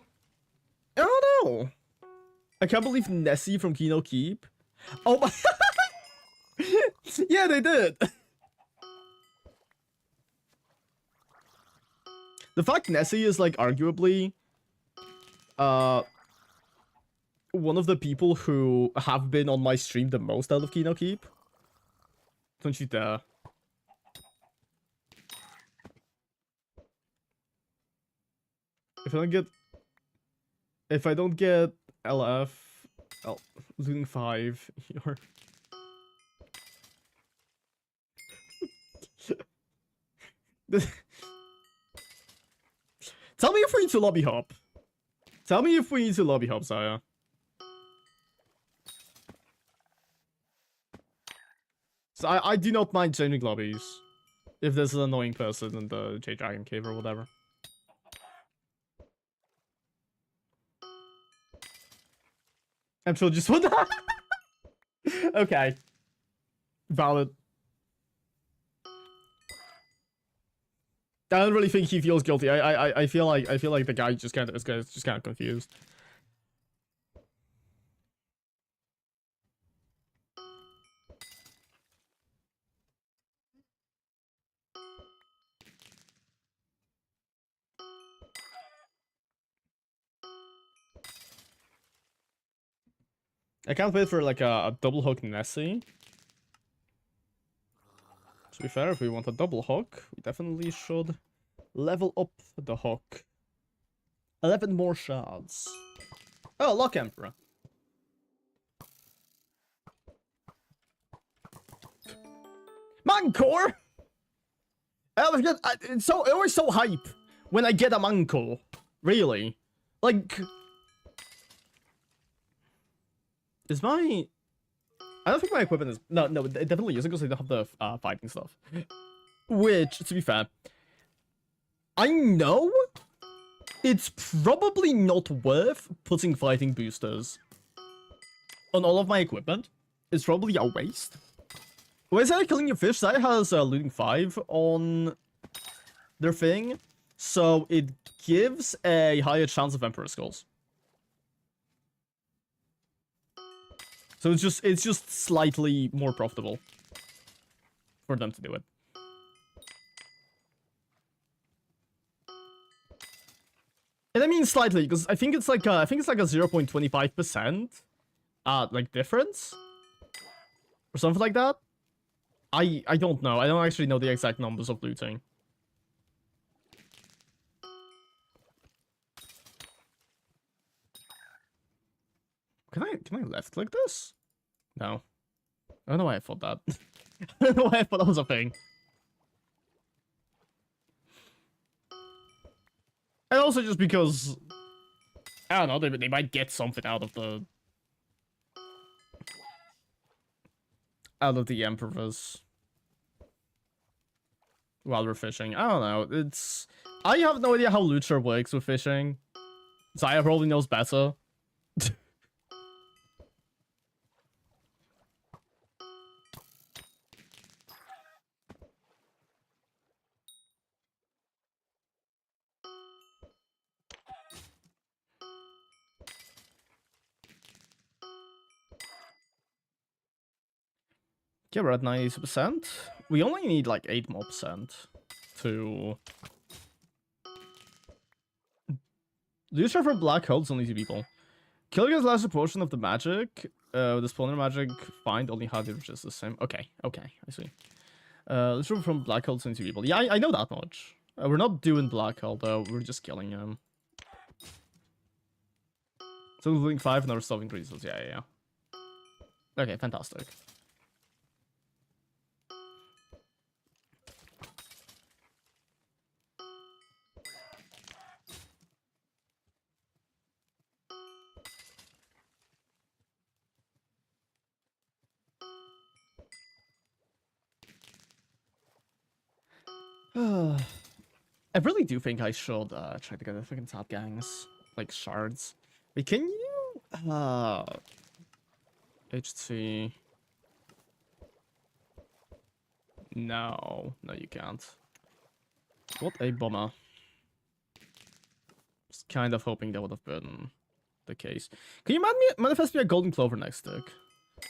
I don't know. I can't believe Nessie from Kino Keep. Oh my yeah, they did. The fact Nessie is like arguably one of the people who have been on my stream the most out of Kino Keep. Don't you dare. If I don't get LF, losing 5, you're... Tell me if we need to lobby hop. Tell me if we need to lobby hop, Saya. So I do not mind changing lobbies. If there's an annoying person in the J-Dragon cave or whatever. I'm sure just want that. Okay. Valid. I don't really think he feels guilty. I feel like the guy is just kind of confused. I can't wait for like a double hook Nessie. To be fair, if we want a double hook, we definitely should level up the hook. 11 more shards. Oh, Lock Emperor. Mancor! It's always so hype when I get a Mancor. Really. Like... Is my... I don't think my equipment is... No, it definitely isn't because I don't have the fighting stuff. Which, to be fair, I know it's probably not worth putting fighting boosters on all of my equipment. It's probably a waste. When I say killing your fish, that has looting 5 on their thing, so it gives a higher chance of Emperor Skulls. So it's just slightly more profitable for them to do it. And I mean slightly, because I think it's like a 0.25% like difference or something like that. I don't know. I don't actually know the exact numbers of looting. Can I left click this? No. I don't know why I thought that. I don't know why I thought that was a thing. And also just because I don't know, they might get something out of the Emperors while we're fishing. I don't know. I have no idea how Lucher works with fishing. Zaya probably knows better. Yeah, we're at 90%. We only need like 8 more percent to... Lucia for black holes only 2 people. Kill gets last portion of the magic. The spawner magic find only how they're just the same. Okay, I see. Lucia from black holes only 2 people. Yeah, I know that much. We're not doing black hole though, we're just killing him. So looting 5 and our stuff increases. Yeah. Okay, fantastic. I really do think I should try to get the freaking top gangs, like shards. Wait, can you HT? No, you can't. What a bummer. Just kind of hoping that would have been the case. Can you manifest me a golden clover next tick?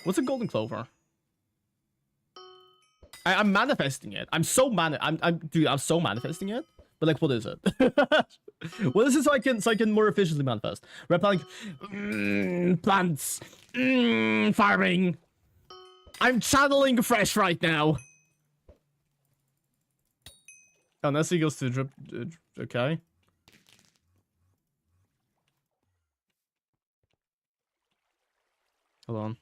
What's a golden clover? I'm manifesting it. I'm so manifesting it. But like, what is it? Well, this is so I can more efficiently manifest. Red plank, plants, farming. I'm channeling fresh right now. Unless he goes to drip, okay. Hold on.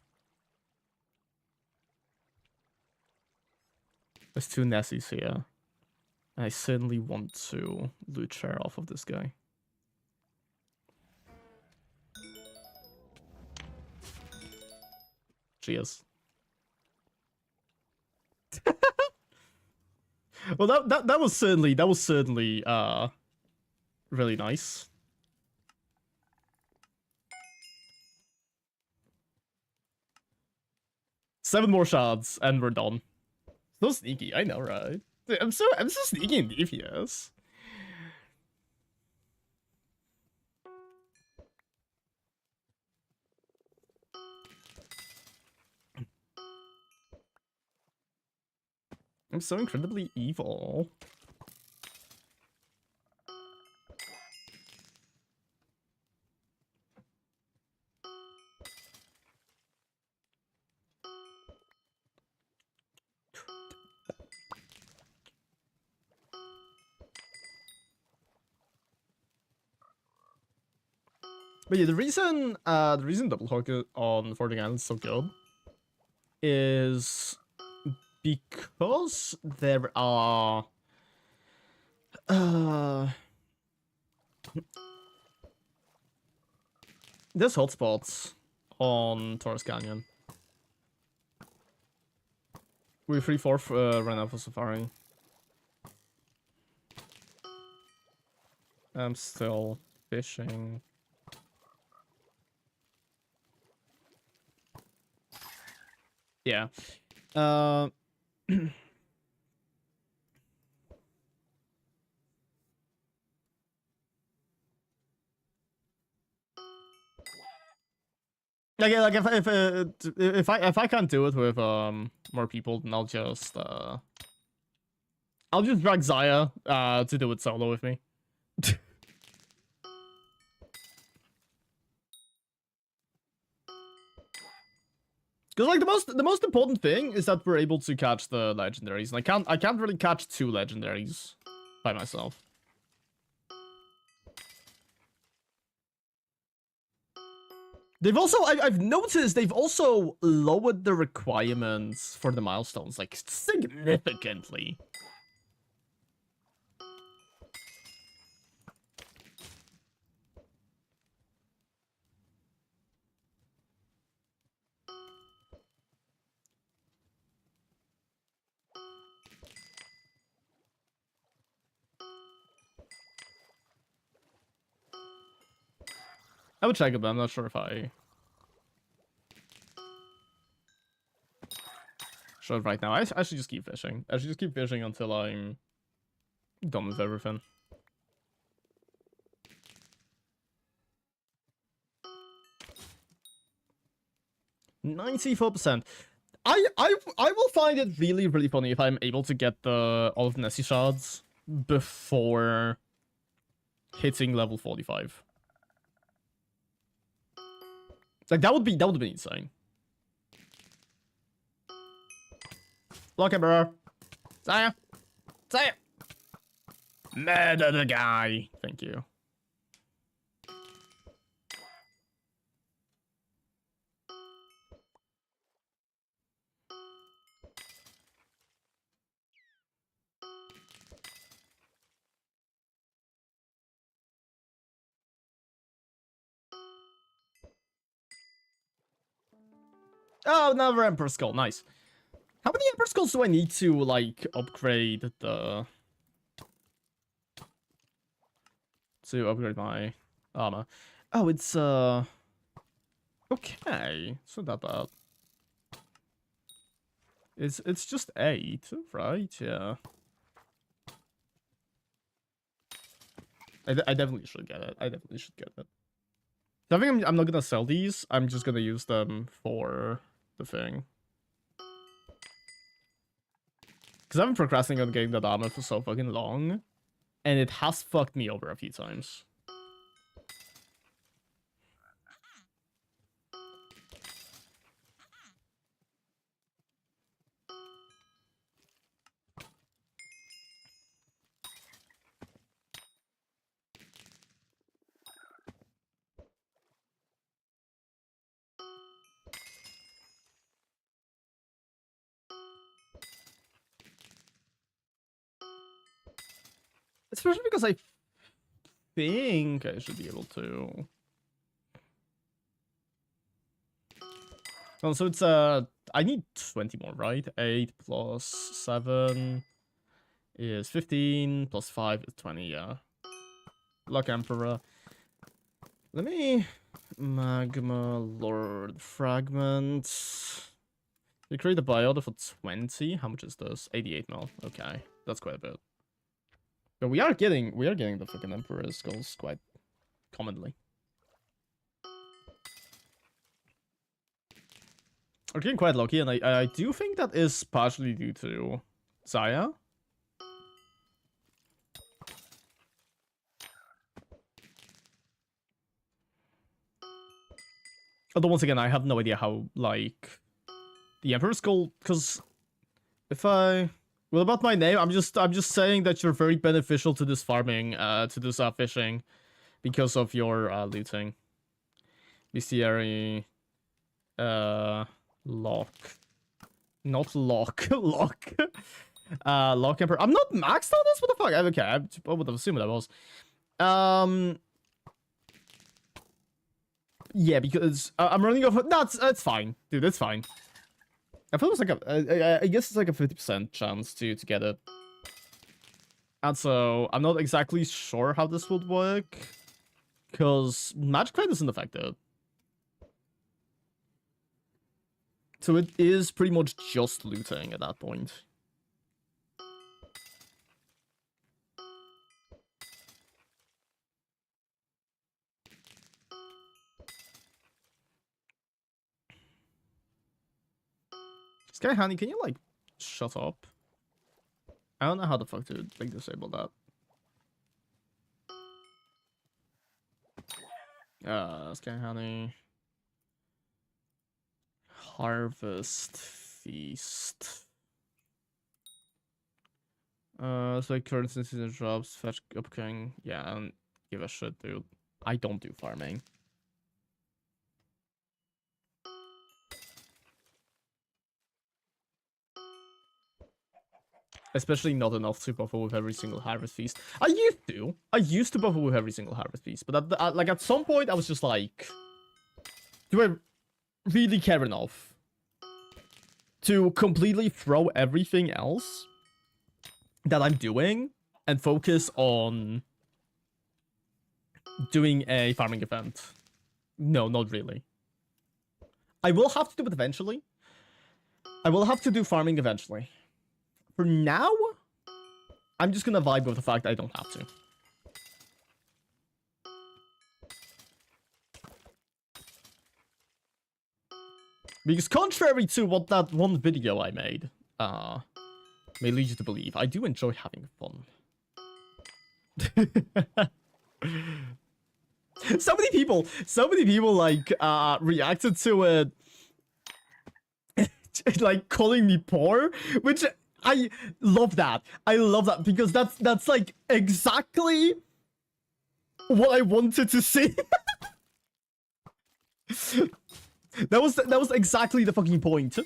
There's 2 Nessies here. I certainly want to loot share off of this guy. Cheers. Well, that was certainly really nice. Seven more shards and we're done. So sneaky, I know, right? I'm so sneaky and devious. I'm so incredibly evil. But yeah, the reason double hook on Foraging Island is so good is because there are there's hotspots on Taurus Canyon. We're 3/4 right now for Safari. I'm still fishing. Yeah. Like if I can't do it with more people, then I'll just drag Zaya to do it solo with me. Because like the most important thing is that we're able to catch the legendaries, and I can't really catch 2 legendaries by myself. They've also I've noticed they've also lowered the requirements for the milestones like significantly. I would check it, but I'm not sure if I should right now. I should just keep fishing. I should just keep fishing until I'm done with everything. $94%. I will find it really, really funny if I'm able to get all of the Nessie shards before hitting level 45. Like that would be insane. Look at her. Zaya. Murder the guy. Thank you. Oh, another Emperor Skull. Nice. How many Emperor Skulls do I need to, like, upgrade the... to upgrade my armor? Oh, it's, okay. It's not that bad. It's just 8, right? Yeah. I definitely should get it. I definitely should get it. I think I'm not gonna sell these. I'm just gonna use them for the thing. Because I've been procrastinating on getting that armor for so fucking long. and it has fucked me over a few times. Especially because I think I should be able to. Oh, so it's I need 20 more, right? 8 plus 7 is 15 plus 5 is 20, yeah. Luck Emperor. Let me Magma Lord Fragment. You create a biota for 20. How much is this? 88 mil. Okay. That's quite a bit. But we are getting the fucking Emperor's skulls quite commonly. We're getting quite lucky, and I do think that is partially due to Zaya. Although once again, I have no idea how, like, the Emperor's Skull, because if I... Well, about my name, I'm just saying that you're very beneficial to this farming, to this fishing, because of your looting. Bestiary, lock, not lock, lock, lock Emperor. I'm not maxed on this. What the fuck? Okay, I would have assumed that was. Yeah, because I'm running off. No, it's fine, dude. It's fine. I thought it was like I guess it's like a 50% chance to get it. And so I'm not exactly sure how this would work, because Magic Plane isn't affected. So it is pretty much just looting at that point. Sky Honey, can you, like, shut up? I don't know how the fuck to, like, disable that. Sky Honey. Harvest Feast. So like currency season drops, fetch upcoming. Yeah, I don't give a shit, dude. I don't do farming. Especially not enough to buffer with every single harvest feast. I used to buffer with every single harvest feast, but like at some point I was just like, do I really care enough to completely throw everything else that I'm doing and focus on doing a farming event? No, not really. I will have to do it eventually. I will have to do farming eventually. For now, I'm just gonna vibe with the fact I don't have to. Because contrary to what that one video I made may lead you to believe, I do enjoy having fun. So many people like reacted to it like calling me poor, which I love that. I love that because that's like exactly what I wanted to see. That was exactly the fucking point.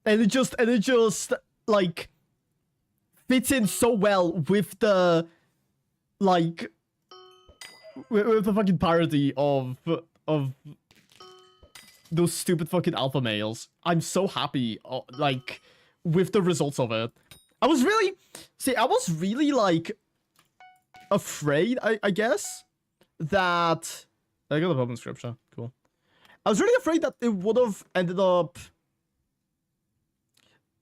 And it just like fits in so well with the like with the fucking parody of those stupid fucking alpha males. I'm so happy like with the results of it. I was really like afraid, I guess, that I got a problem scripture. Cool. I was really afraid that it would have ended up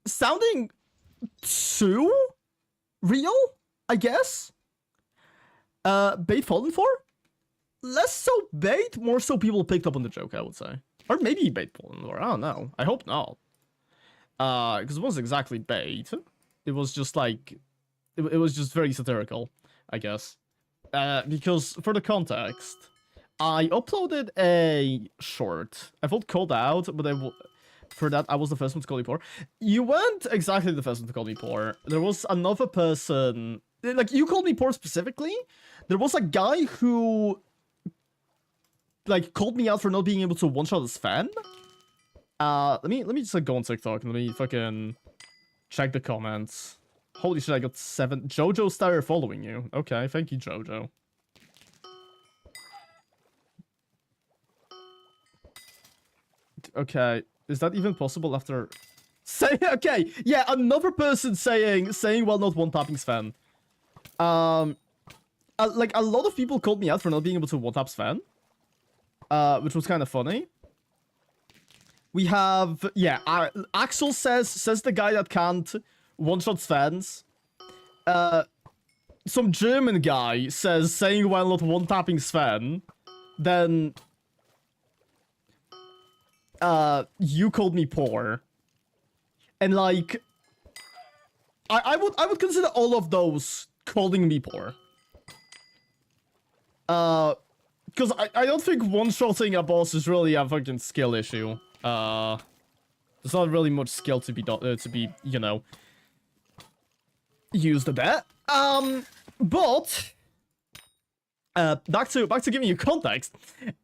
sounding too real, I guess. Bait fallen for? Less so bait, more so people picked up on the joke, I would say. Or maybe bait fallen for, I don't know. I hope not. Because it wasn't exactly bait. It was just like it was just very satirical, I guess. Because for the context, I uploaded a short. I felt called out, but for that, I was the first one to call you poor. You weren't exactly the first one to call me poor. There was another person... Like, you called me poor specifically. There was a guy who... like, called me out for not being able to one-shot his fan. Let me just, like, go on TikTok and let me fucking check the comments. Holy shit, I got 7... Jojo started following you. Okay, thank you, Jojo. Okay, is that even possible after... Okay, yeah, another person saying while not one-tapping Sven. Like, a lot of people called me out for not being able to one-tap Sven. Which was kind of funny. We have... Yeah, Axel says the guy that can't one-shot Svens. Some German guy says saying while not one-tapping Sven. Then... you called me poor. And like... I would consider all of those calling me poor. Because I don't think one-shotting a boss is really a fucking skill issue. There's not really much skill to be, you know, used there. But back to giving you context.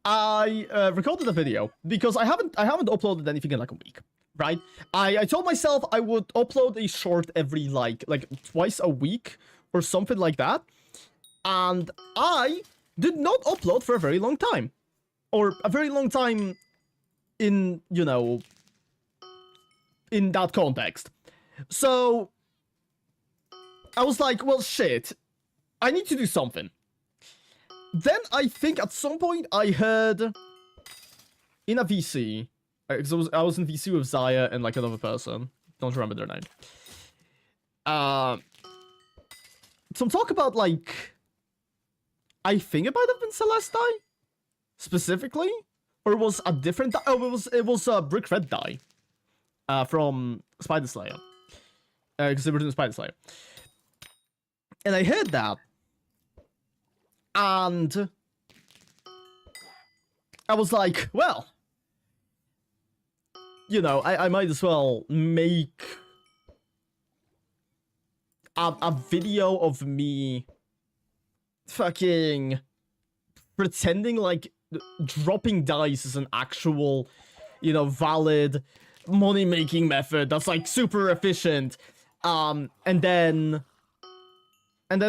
I recorded a video because I haven't uploaded anything in like a week, right? I told myself I would upload a short every like twice a week or something like that, and I did not upload for a very long time, or a very long time in, you know, in that context. So I was like, well, shit, I need to do something. Then I think at some point I heard in a VC, because I was in VC with Zaya and like another person, don't remember their name. Some talk about like, I think it might have been Celestai, specifically, or it was a different. Oh, it was a Brick Red die, from Spider Slayer, because they were doing Spider Slayer, and I heard that, and I was like, well, you know, I might as well make a video of me fucking pretending like dropping dice is an actual, you know, valid money-making method that's like super efficient. And then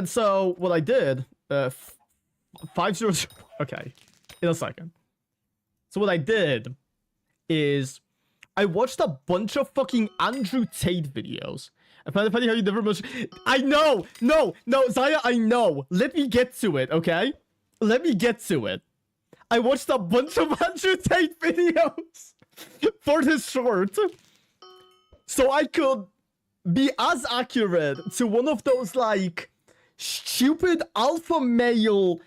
so what I did, 5-0, okay, in a second. So what I did is I watched a bunch of fucking Andrew Tate videos. Depending how you never much. I know! No, Zaya, I know. Let me get to it, okay? Let me get to it. I watched a bunch of Andrew Tate videos for this short, so I could be as accurate to one of those, like, stupid alpha male,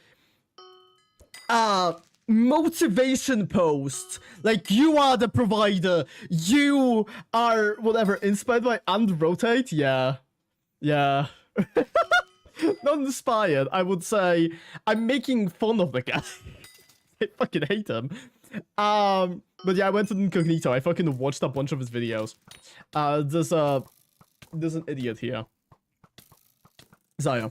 motivation posts, like, you are the provider, you are whatever, inspired by and rotate. Yeah Not inspired, I would say. I'm making fun of the guy. I fucking hate him. But yeah, I went to Incognito. I fucking watched a bunch of his videos. There's an idiot here, Zaya.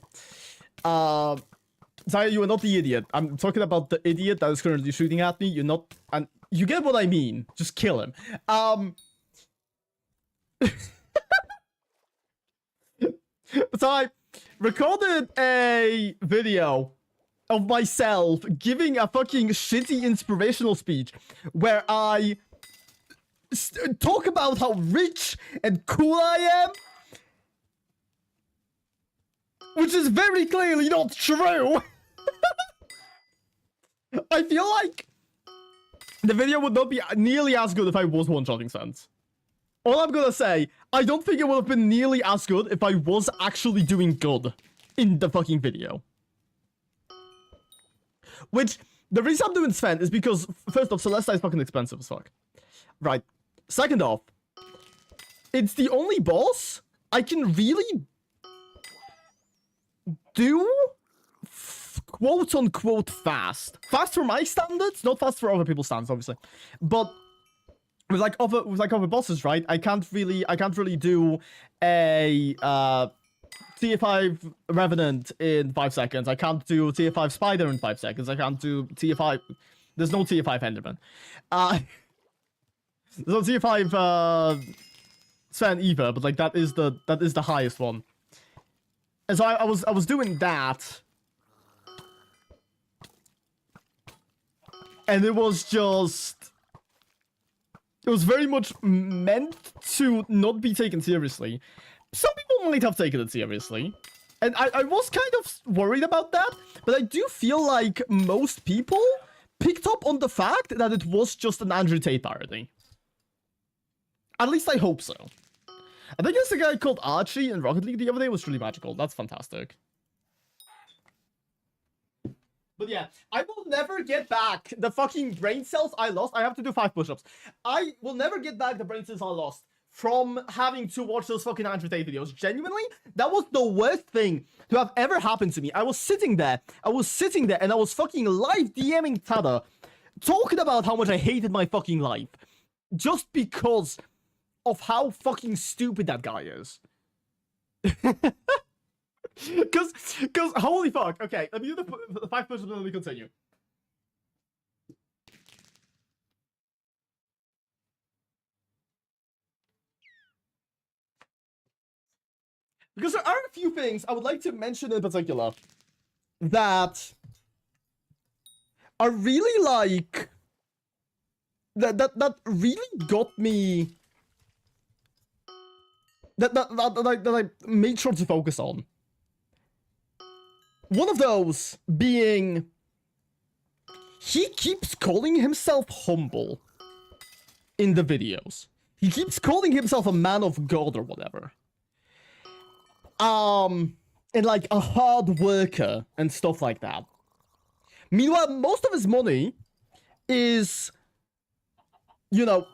Zaya, you are not the idiot. I'm talking about the idiot that is currently shooting at me. You're not... And you get what I mean. Just kill him. So I recorded a video of myself giving a fucking shitty inspirational speech where I talk about how rich and cool I am, which is very clearly not true. I feel like the video would not be nearly as good if I was one-shotting Sans. All I'm gonna say, I don't think it would have been nearly as good if I was actually doing good in the fucking video. Which, the reason I'm doing Sven is because, first off, Celestia is fucking expensive as fuck. Right. Second off, it's the only boss I can really do quote-unquote fast. Fast for my standards, not fast for other people's standards, obviously. But with like other bosses, right? I can't really do a tier 5 Revenant in 5 seconds. I can't do tier 5 Spider in 5 seconds. I can't do tier 5. There's no tier 5 Enderman. There's no tier 5 Sven either, but like that is the highest one. And so I was doing that. And it was very much meant to not be taken seriously. Some people might have taken it seriously. And I was kind of worried about that. But I do feel like most people picked up on the fact that it was just an Andrew Tate parody. At least I hope so. I think there's a guy called Archie in Rocket League the other day. It was really magical. That's fantastic. But yeah, I will never get back the fucking brain cells I lost. I have to do 5 push-ups. I will never get back the brain cells I lost from having to watch those fucking Andrew Tate videos. Genuinely, that was the worst thing to have ever happened to me. I was sitting there and I was fucking live DMing Tada, talking about how much I hated my fucking life. Just because of how fucking stupid that guy is. Because holy fuck. Okay, let me do the 5 push-ups and then we continue. Because there are a few things I would like to mention in particular that are really like that really got me that I made sure to focus on. One of those being he keeps calling himself humble in the videos. He keeps calling himself a man of God or whatever. And like a hard worker and stuff like that. Meanwhile, most of his money is, you know,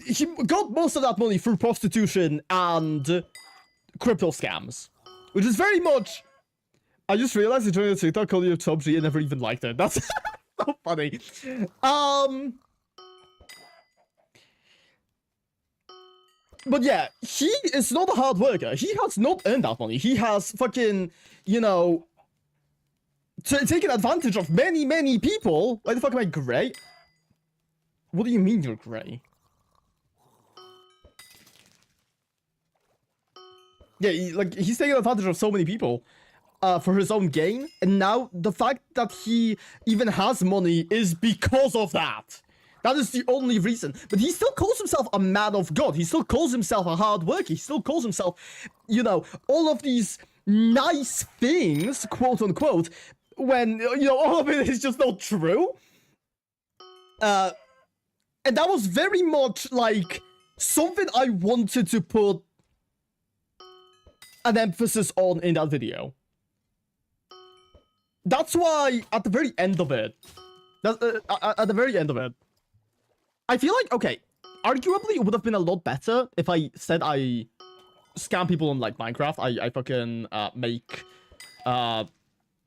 he got most of that money through prostitution and crypto scams, which is very much. I just realized I joined a TikTok called you Tubji and never even liked it. That's so funny. But yeah, he is not a hard worker. He has not earned that money. He has fucking, you know, taken advantage of many people. Why the fuck am I gray? What do you mean you're gray? Yeah, he's taking advantage of so many people for his own gain. And now the fact that he even has money is because of that. That is the only reason. But he still calls himself a man of God. He still calls himself a hard worker. He still calls himself, you know, all of these nice things, quote unquote, when, you know, all of it is just not true. And that was very much like something I wanted to put an emphasis on in that video. That's why at the very end of it, I feel like, okay, arguably it would have been a lot better if I said I scam people on, like, Minecraft. I fucking, make,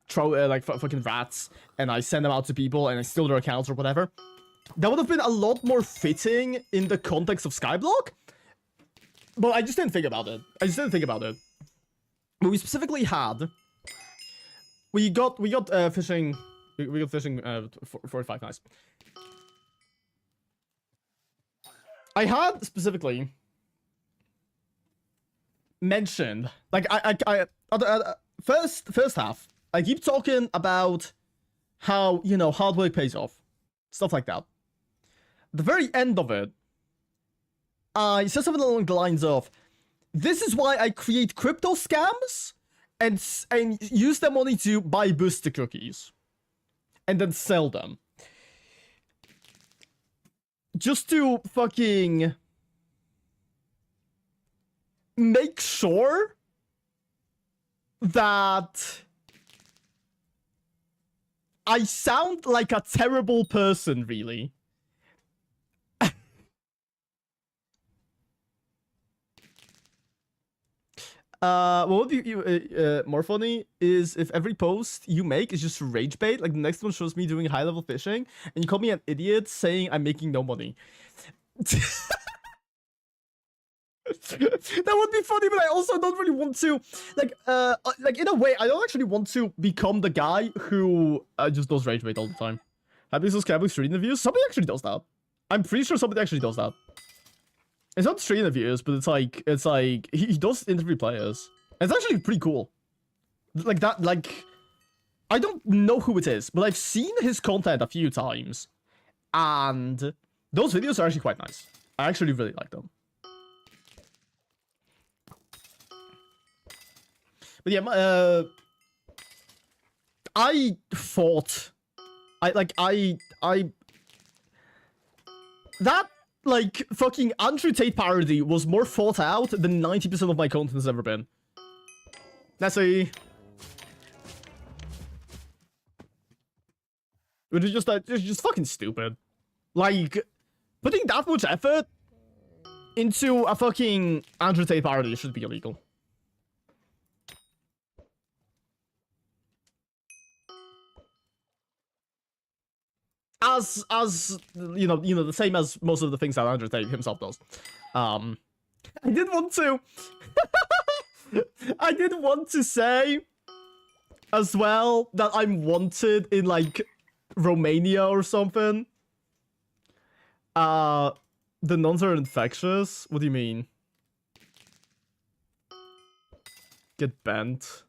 fucking rats, and I send them out to people, and I steal their accounts or whatever. That would have been a lot more fitting in the context of Skyblock. But I just didn't think about it. But we specifically had... We got fishing... We got fishing, 45 nice. I had specifically mentioned, like, first half, I keep talking about how, you know, hard work pays off. Stuff like that. The very end of it, I said something along the lines of, this is why I create crypto scams and use their money to buy booster cookies and then sell them. Just to fucking make sure that I sound like a terrible person, really. What would be more funny is if every post you make is just rage bait. Like the next one shows me doing high level fishing, and you call me an idiot saying I'm making no money. That would be funny, but I also don't really want to, like in a way, I don't actually want to become the guy who just does rage bait all the time. Hypixel Skyblock street interviews. Somebody actually does that. I'm pretty sure somebody actually does that. It's not street interviews, but it's like he does interview players. It's actually pretty cool. Like that, like I don't know who it is, but I've seen his content a few times, and those videos are actually quite nice. I actually really like them. But yeah, I thought, that, like, fucking Andrew Tate parody was more thought out than 90% of my content has ever been. Let's see. Which is just fucking stupid. Like, putting that much effort into a fucking Andrew Tate parody should be illegal. As you know, the same as most of the things that Andrew Tate himself does. I did want to I did want to say as well that I'm wanted in like Romania or something. The nuns are infectious. What do you mean? Get bent.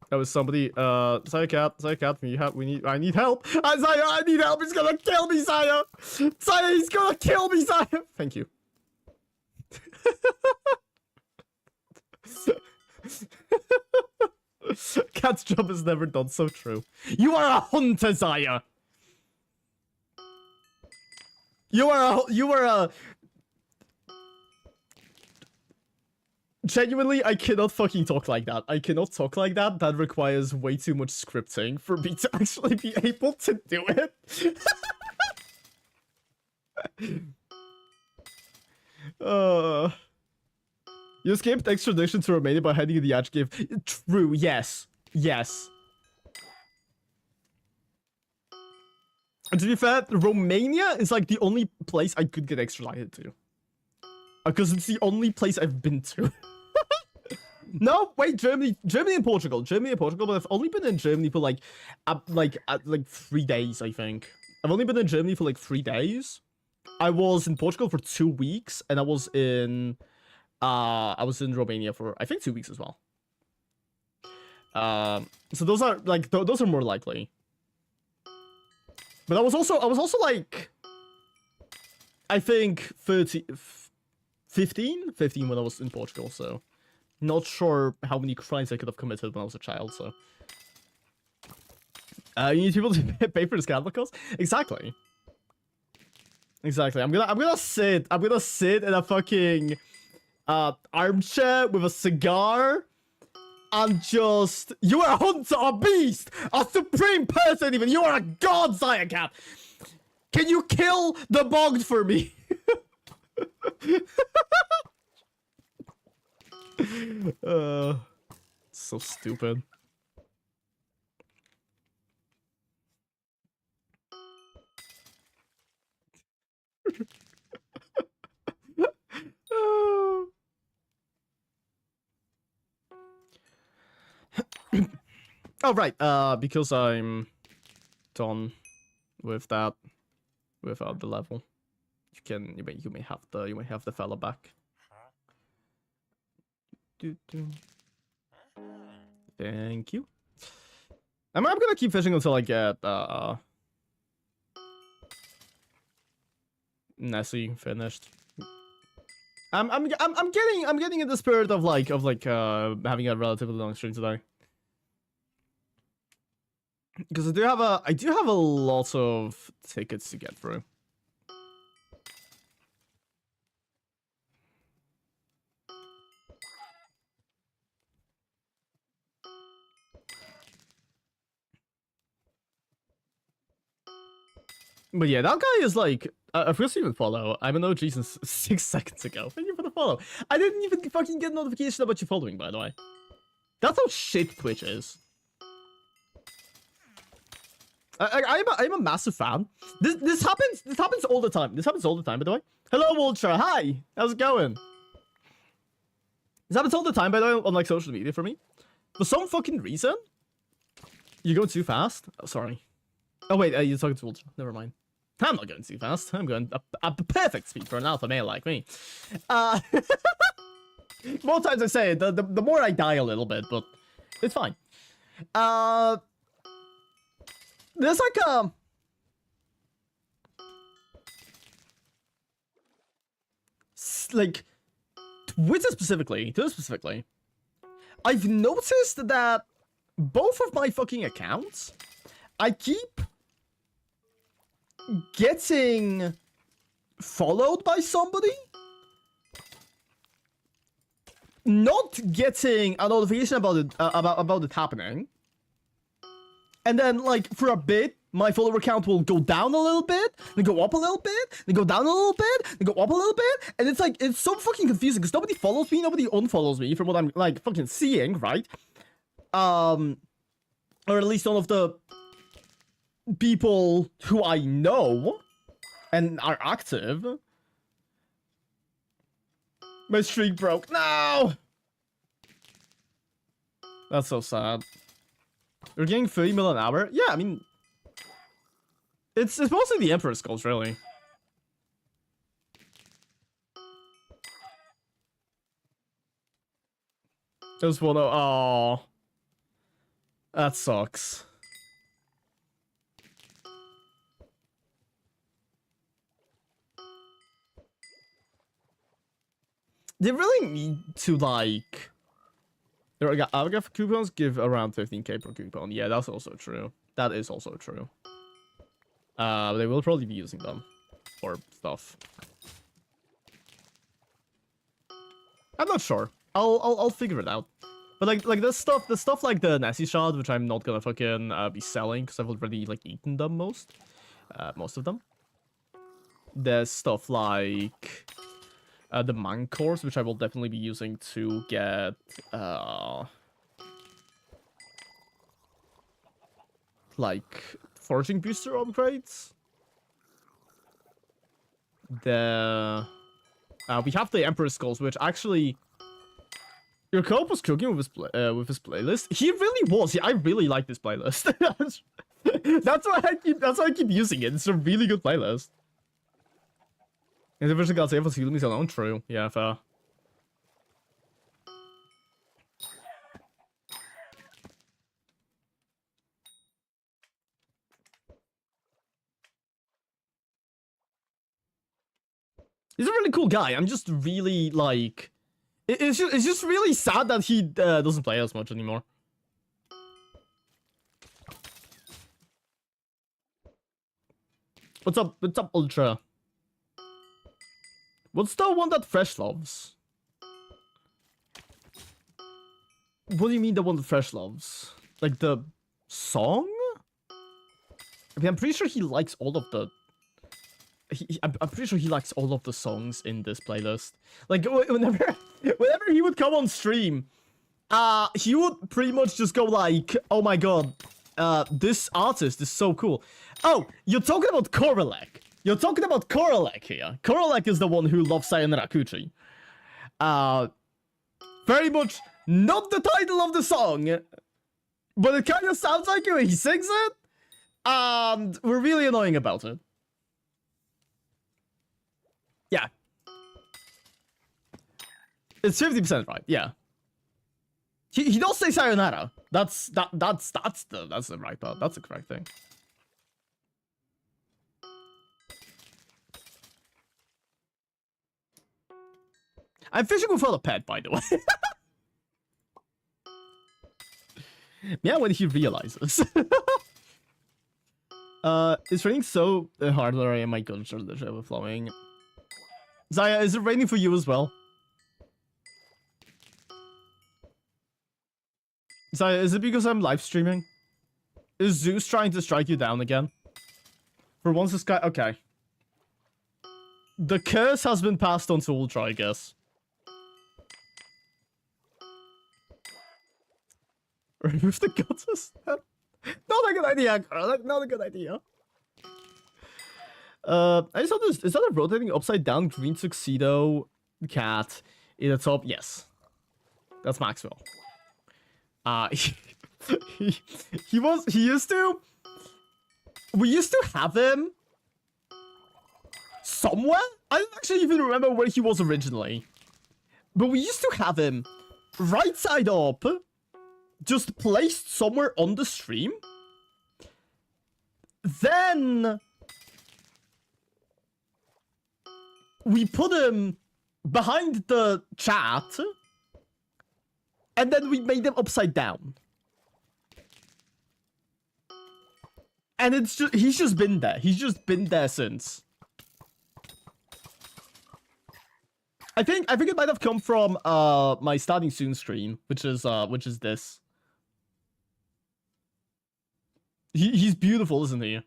That was somebody, Saya Cat, I need help. Saya, I need help. He's gonna kill me, Saya. Saya, he's gonna kill me, Saya. Thank you. Cat's job is never done. So true. You are a hunter, Saya. You are a... Genuinely, I cannot fucking talk like that. I cannot talk like that. That requires way too much scripting for me to actually be able to do it. You escaped extradition to Romania by hiding in the Yacht Cave. True, yes. Yes. And to be fair, Romania is like the only place I could get extradited to. Because it's the only place I've been to. No, wait, Germany and Portugal. Germany and Portugal, but I've only been in Germany for like 3 days, I think. I've only been in Germany for like 3 days. I was in Portugal for 2 weeks, and I was in Romania for I think 2 weeks as well. So those are like those are more likely. But I was also like, I think 15 when I was in Portugal, so not sure how many crimes I could have committed when I was a child, so. You need people to pay for the Skyblock cost? Exactly. Exactly. I'm gonna sit in a fucking armchair with a cigar and just, you are a hunter, a beast, a supreme person even, you are a god, Saya Cat. Can you kill the bogged for me? So stupid. Oh right, because I'm done with that, without the level, you may have the fella back. Thank you. I'm gonna keep fishing until I get Nessie finished. I'm getting in the spirit of having a relatively long stream today. Because I do have a lot of tickets to get through. But yeah, that guy is like, I've received a follow. I'm an OG since 6 seconds ago. Thank you for the follow. I didn't even fucking get a notification about you following, by the way. That's how shit Twitch is. I'm a massive fan. This happens all the time. This happens all the time, by the way. Hello, Ultra. Hi. How's it going? This happens all the time, by the way, on like social media for me. For some fucking reason, you go too fast. Oh, sorry. Oh wait, you're talking to Ultra. Never mind. I'm not going too fast. I'm going at the perfect speed for an alpha male like me. More times I say it, the more I die a little bit, but it's fine. There's like Twitter specifically, I've noticed that both of my fucking accounts, I keep getting followed by somebody, not getting a notification about it about it happening, and then like for a bit my follower count will go down a little bit, then go up a little bit, then go down a little bit, then go up a little bit, and it's like it's so fucking confusing because nobody follows me, nobody unfollows me from what I'm like fucking seeing, right? Or at least none of the people who I know and are active. My streak broke. No! That's so sad. You're getting 30 mil an hour? Yeah, I mean... It's mostly the Emperor's Skulls, really. There's one... Oh... That sucks. They really need to, like... Autograph coupons give around 15k per coupon. Yeah, that's also true. That is also true. They will probably be using them for stuff. I'm not sure. I'll figure it out. But like the stuff like the Nessie shot, which I'm not gonna fucking be selling because I've already like eaten them most of them. There's stuff like the Mancores, which I will definitely be using to get like foraging booster upgrades. We have the Emperor's Skulls, which actually. Your co-op was cooking with his playlist. He really was. Yeah, I really like this playlist. that's why I keep using it. It's a really good playlist. And the version got safe for me alone. True. Yeah, fair. He's a really cool guy. I'm just really like. It's just really sad that he doesn't play as much anymore. What's up, Ultra? What's the one that Fresh loves? What do you mean the one that Fresh loves? Like the song? I mean, I'm pretty sure he likes all of the... I'm pretty sure he likes all of the songs in this playlist. Like, whenever he would come on stream, he would pretty much just go like, oh my god, this artist is so cool. Oh, you're talking about Korelek. You're talking about Korelek here. Korelek is the one who loves Sayonara Kuchi. Very much not the title of the song, but it kind of sounds like it when he sings it, and we're really annoying about it. Yeah. It's 50% right, yeah. He does say sayonara. That's the right part. That's the correct thing. I'm fishing without a pet, by the way. Yeah, when he realizes. It's raining so hard that I am my guns are literally overflowing. Zaya, is it raining for you as well? Zaya, is it because I'm live streaming? Is Zeus trying to strike you down again? For once this guy... Okay. The curse has been passed on to Ultra, I guess. Remove the gutters. Not a good idea, Carl. Not a good idea. I saw this. Is that a rotating upside down green tuxedo cat in the top? Yes. That's Maxwell. He used to. We used to have him somewhere. I don't actually even remember where he was originally. But we used to have him right side up, just placed somewhere on the stream. Then we put him behind the chat, and then we made him upside down. And it's just, he's just been there. He's just been there since. I think it might have come from my starting soon stream, which is this. He's beautiful, isn't he?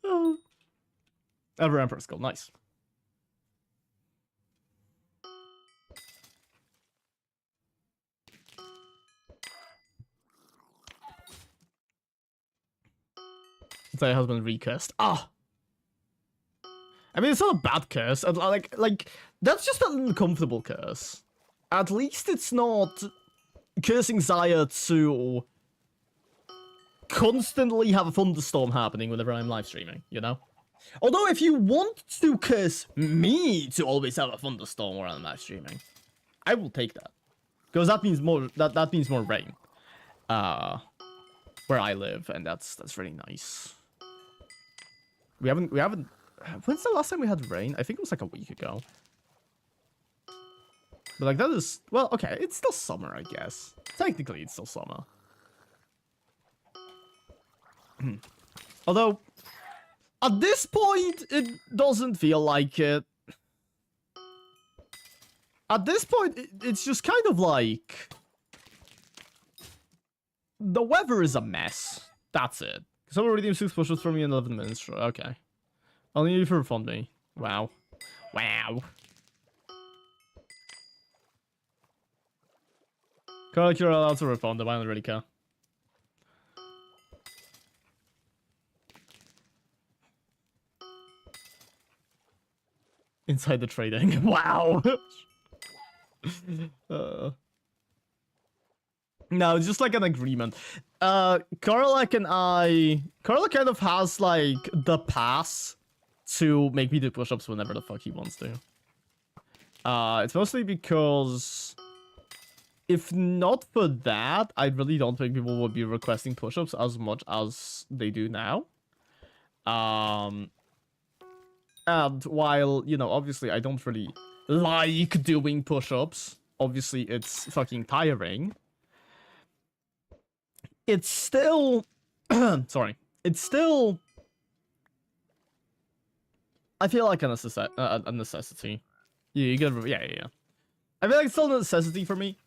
Oh. Ever Emperor Skull, nice. Their husband recursed. Ah. I mean, it's not a bad curse. Like that's just an uncomfortable curse. At least it's not cursing Zaya to constantly have a thunderstorm happening whenever I'm live streaming, you know? Although if you want to curse me to always have a thunderstorm while I'm live streaming, I will take that. Because that means more that means more rain. Where I live, and that's really nice. We haven't when's the last time we had rain? I think it was like a week ago. But like that is, well, okay, it's still summer, I guess. Technically it's still summer. Although at this point it doesn't feel like it. At this point it's just kind of like the weather is a mess. That's it. Someone redeemed 6 push-ups for me in 11 minutes. Okay. I'll need you to refund me. Wow. Wow. Carl, you're allowed to refund them. I don't really care. Inside the trading. Wow. No, it's just like an agreement. Carla kind of has like the pass to make me do push-ups whenever the fuck he wants to. It's mostly because if not for that, I really don't think people would be requesting push-ups as much as they do now. And while, you know, obviously I don't really like doing push-ups, obviously it's fucking tiring. It's still, sorry, it's still, I feel like a necessity. Yeah, you gotta, yeah. I feel like it's still a necessity for me,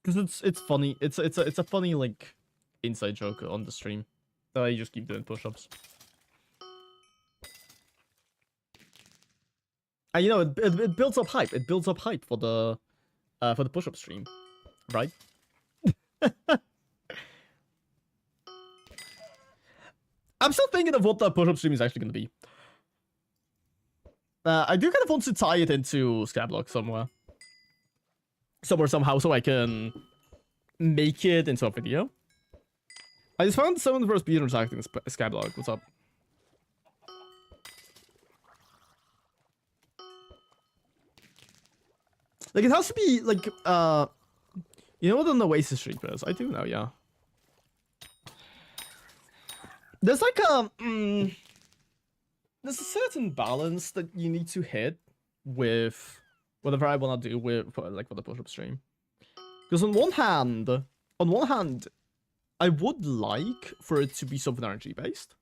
because it's funny. It's a funny like inside joke on the stream that I just keep doing push-ups. And you know, it builds up hype. It builds up hype for the push-up stream, right? I'm still thinking of what the push-up stream is actually going to be. I do kind of want to tie it into Skyblock somewhere. Somehow, so I can make it into a video. I just found someone the first beginner acting Skyblock. What's up? Like, it has to be, like, you know what an Oasis stream is? I do know, yeah. There's like there's a certain balance that you need to hit with whatever I want to do with like for the push-up stream. Because on one hand, I would like for it to be something RNG based.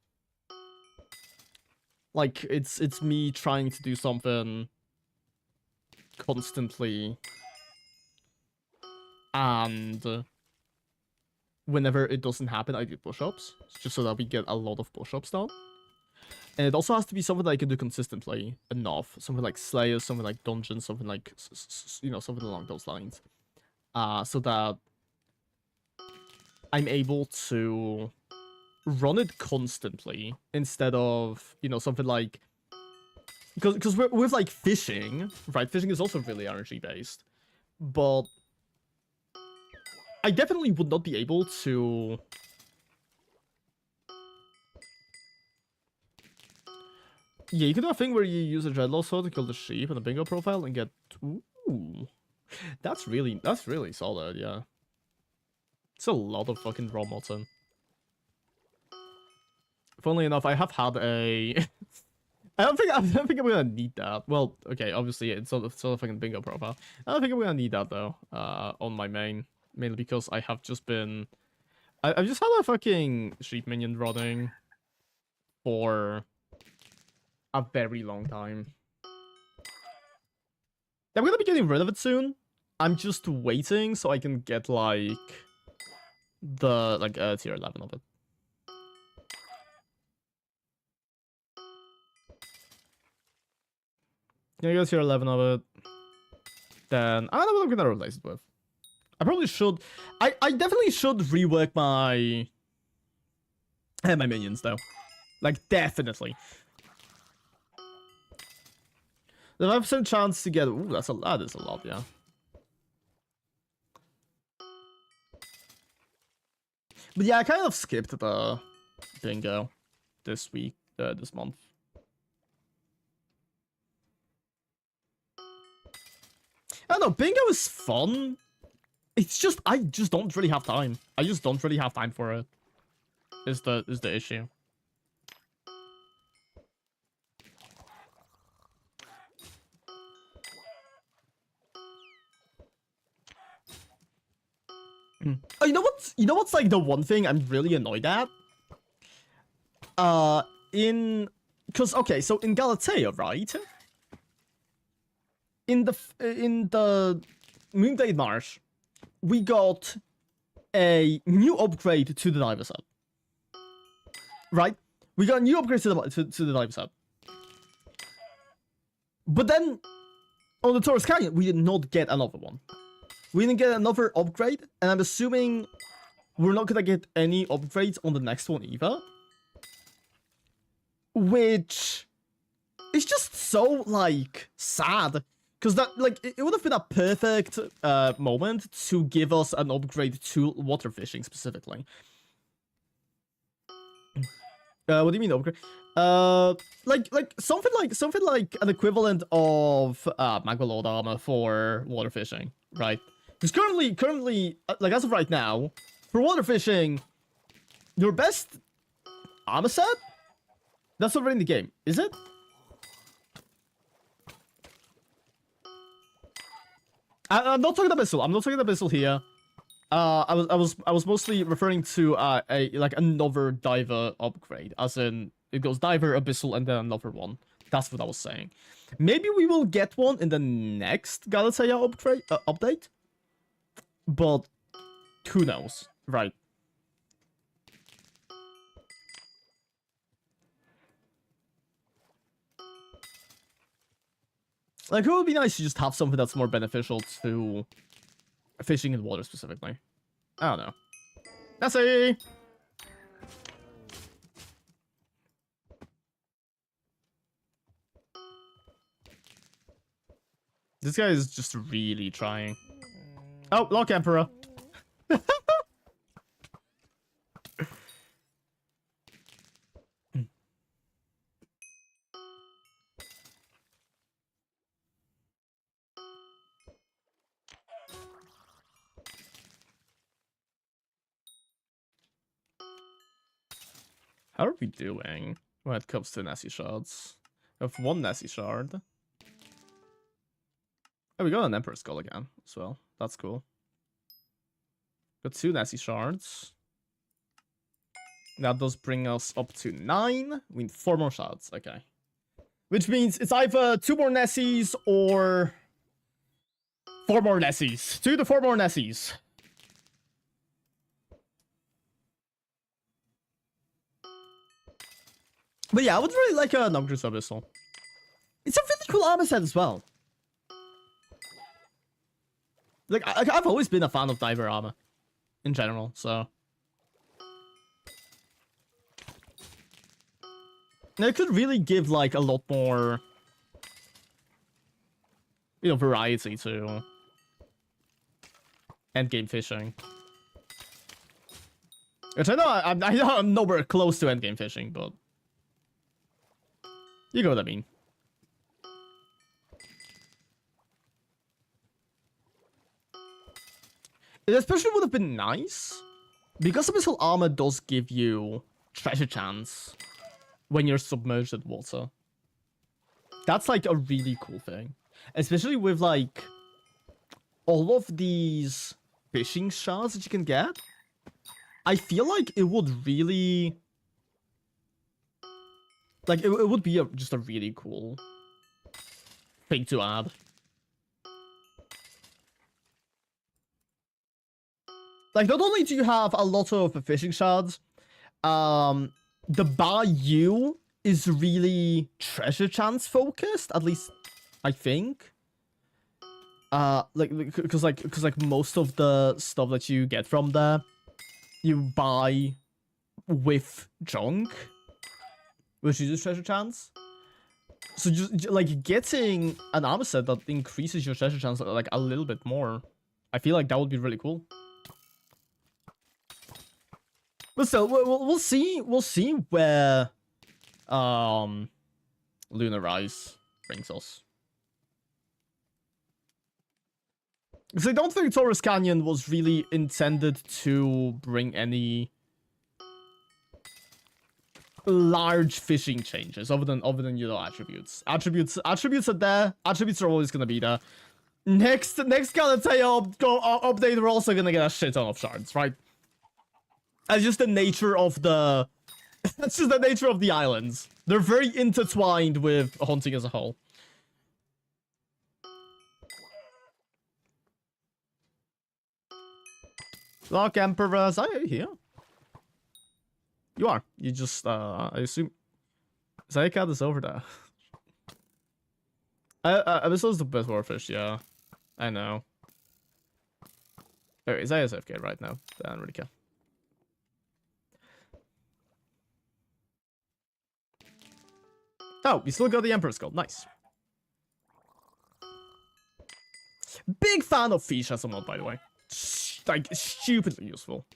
Like it's me trying to do something constantly, and whenever it doesn't happen, I do push-ups, just so that we get a lot of push-ups done. And it also has to be something that I can do consistently enough. Something like Slayer, something like Dungeon, something like, you know, something along those lines. so that I'm able to run it constantly instead of, you know, something like, because with like fishing, right? Fishing is also really energy based, but I definitely would not be able to. Yeah, you can do a thing where you use a dreadlock sword to kill the sheep in a bingo profile and get. Ooh, that's really solid. Yeah, it's a lot of fucking raw mutton. Funnily enough, I have had a. I don't think I'm gonna need that. Well, okay, obviously it's sort of fucking bingo profile. I don't think I'm gonna need that though. On my main, mainly because I have just been. I've just had a fucking sheep minion running for a very long time. I'm gonna be getting rid of it soon. I'm just waiting so I can get like the tier 11 of it. Gonna go tier 11 of it. Then I don't know what I'm gonna replace it with. I probably should. I definitely should rework my minions though. Like definitely. The 5% chance to get. Ooh, that is a lot, yeah. But yeah, I kind of skipped the bingo this week, this month. I don't know, bingo is fun. It's just I just don't really have time. I just don't really have time for it. Is the issue. Oh, you know what? You know what's like the one thing I'm really annoyed at? Okay, so in Galatea, right? In the Moonday Marsh, we got a new upgrade to the diver set. Right? We got a new upgrade to the diver set. But then on the Taurus Canyon, we did not get another one. We didn't get another upgrade, and I'm assuming we're not gonna get any upgrades on the next one either. Which is just so, like, sad. Because that, like, it would have been a perfect moment to give us an upgrade to water fishing specifically. What do you mean upgrade? Something like an equivalent of Magolord armor for water fishing, right? Because currently, like as of right now, for water fishing, your best armor set? That's already in the game, is it? I'm not talking about Abyssal. I'm not talking about Abyssal here. I was mostly referring to another diver upgrade, as in it goes diver, Abyssal, and then another one. That's what I was saying. Maybe we will get one in the next Galatea update, but who knows, right? Like, it would be nice to just have something that's more beneficial to fishing in water specifically. I don't know. Nessie! This guy is just really trying. Oh, Lock Emperor. How are we doing when it comes to Nessie shards? We have one Nessie shard. Oh, we got an Emperor Skull again as well. That's cool. Got 2 Nessie shards. That does bring us up to 9. We need 4 more shards. Okay. Which means it's either 2 more Nessies or 4 more Nessies. 2 to 4 more Nessies. But yeah, I would really like a Noctis Abyssal. It's a really cool armor set as well. Like, I've always been a fan of diver armor in general, so. And it could really give, like, a lot more, you know, variety to endgame fishing. Which I know I'm nowhere close to endgame fishing, but you know what I mean. It especially would have been nice because Abyssal Armor does give you treasure chance when you're submerged in water. That's like a really cool thing, especially with like all of these fishing shards that you can get. I feel like it would really, like, it would be just a really cool thing to add. Like, not only do you have a lot of fishing shards, the bayou is really treasure chance focused, at least I think. Because most of the stuff that you get from there, you buy with junk, which uses treasure chance. So just like getting an armor set that increases your treasure chance like a little bit more, I feel like that would be really cool. But still, we'll see. We'll see where Lunar Rise brings us. Because I don't think Taurus Canyon was really intended to bring any large fishing changes, other than you know, attributes. Attributes are there. Attributes are always gonna be there. Next Galataea update, we're also gonna get a shit ton of shards, right? That's just the nature of the. That's just the nature of the islands. They're very intertwined with hunting as a whole. Lock Emperor, are you here? You are. You just, I assume... Zayaka is over there. Abyssal the best warfish, yeah. I know. Oh, is ISFK right now? I don't really care. Oh, you still got the Emperor's Gold. Nice. Big fan of fish as a mod, by the way. Like, stupidly useful.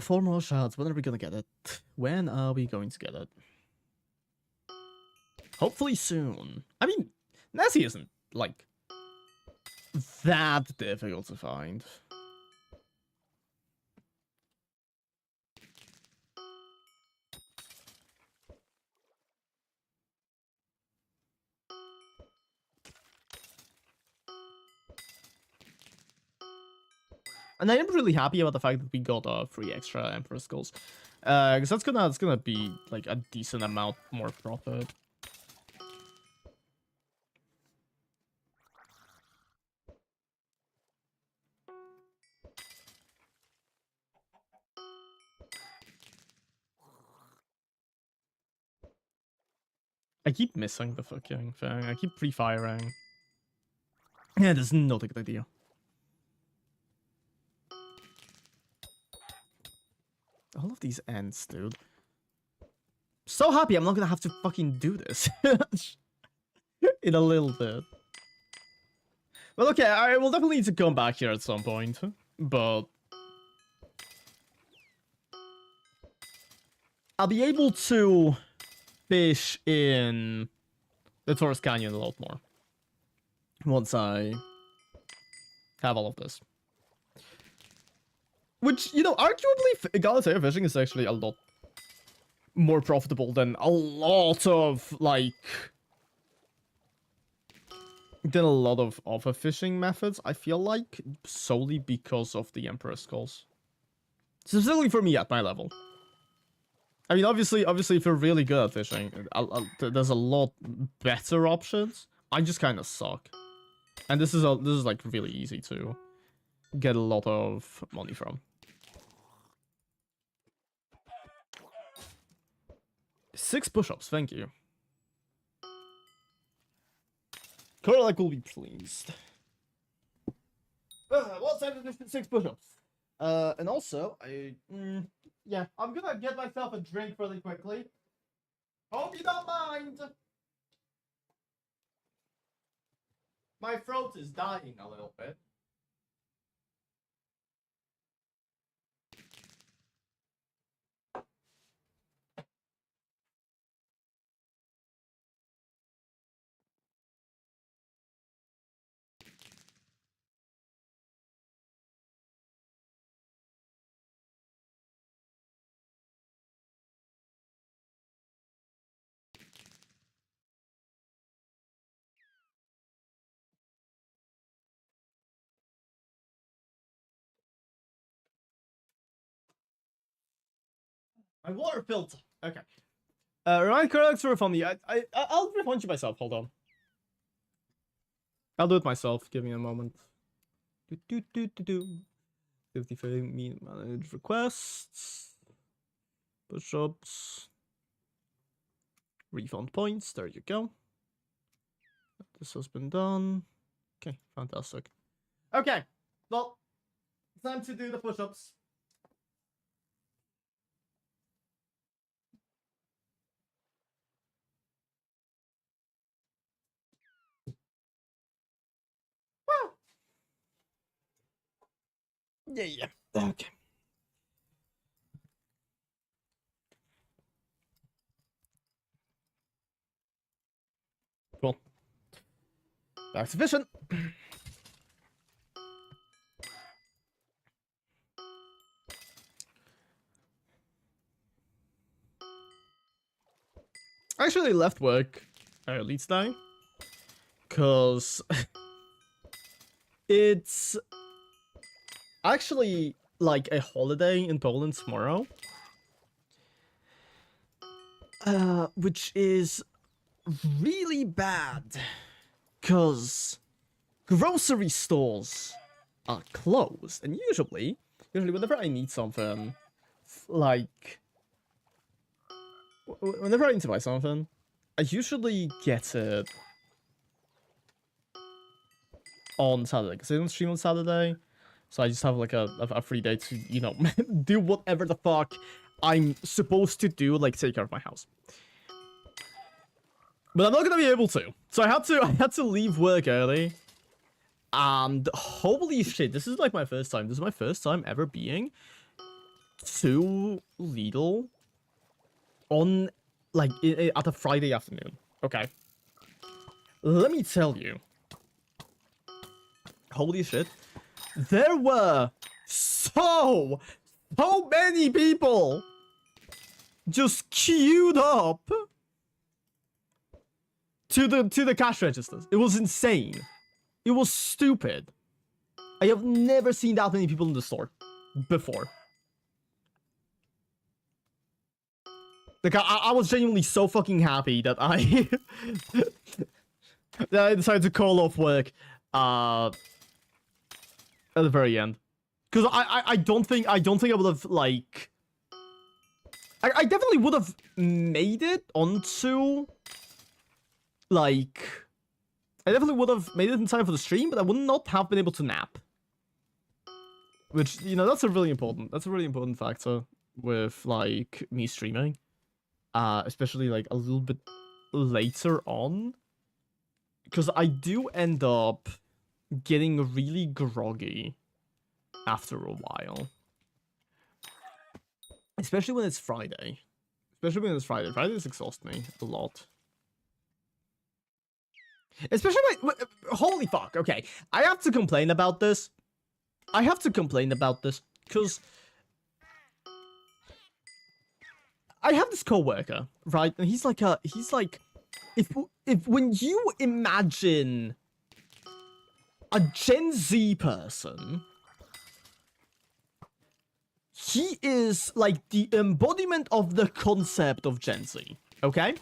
Four more shards. When are we gonna get it? When are we going to get it? Hopefully soon. I mean, Nessie isn't, like, that difficult to find. And I am really happy about the fact that we got 3 extra Emperor Skulls. Because that's gonna be, like, a decent amount more profit. I keep missing the fucking thing. I keep pre-firing. Yeah, this is not a good idea. All of these ends, dude. So happy I'm not gonna have to fucking do this. In a little bit. Well, okay, I will definitely need to come back here at some point. But I'll be able to fish in the Taurus Canyon a lot more once I have all of this. Which, you know, arguably Galataea fishing is actually a lot more profitable than a lot of, like, than a lot of other fishing methods, I feel like, solely because of the Emperor Skulls. Specifically for me at my level. I mean, obviously, if you're really good at fishing, there's a lot better options. I just kind of suck, and this is like really easy to get a lot of money from. 6 push-ups, thank you. Coralec will be pleased. What's that? 6 push-ups. And also, yeah, I'm gonna get myself a drink really quickly. Hope you don't mind. My throat is dying a little bit. My water filter. Okay. Remind Coralec to refund me. I'll refund you myself. Hold on. I'll do it myself. Give me a moment. 53 manage requests. Push-ups. Refund points. There you go. This has been done. Okay, fantastic. Okay, well, time to do the push-ups. Yeah. Okay. Cool. Back to fishing. I actually left work early today. Because it's actually like a holiday in Poland tomorrow. Which is really bad. Because grocery stores are closed. And usually whenever I need something, like... Whenever I need to buy something, I usually get it on Saturday. Because I don't stream on Saturday. So I just have like a free day to, you know, do whatever the fuck I'm supposed to do, like take care of my house. But I'm not gonna be able to. So I had to leave work early. And holy shit, this is like my first time. This is my first time ever being to Lidl on like at a Friday afternoon. Okay. Let me tell you. Holy shit. There were so many people just queued up to the cash registers. It was insane. It was stupid. I have never seen that many people in the store before. Like, I was genuinely so fucking happy that I that I decided to call off work at the very end. Because I don't think I would have, like... I definitely would have made it onto, like... I definitely would have made it in time for the stream, but I would not have been able to nap. Which, you know, that's a really important factor with, like, me streaming. Especially, like, a little bit later on. Because I do end up getting really groggy after a while. Especially when it's Friday. Fridays exhaust me a lot. Especially holy fuck, okay. I have to complain about this. Because I have this coworker, right? And he's like, if when you imagine a Gen Z person he is like the embodiment of the concept of Gen Z, okay?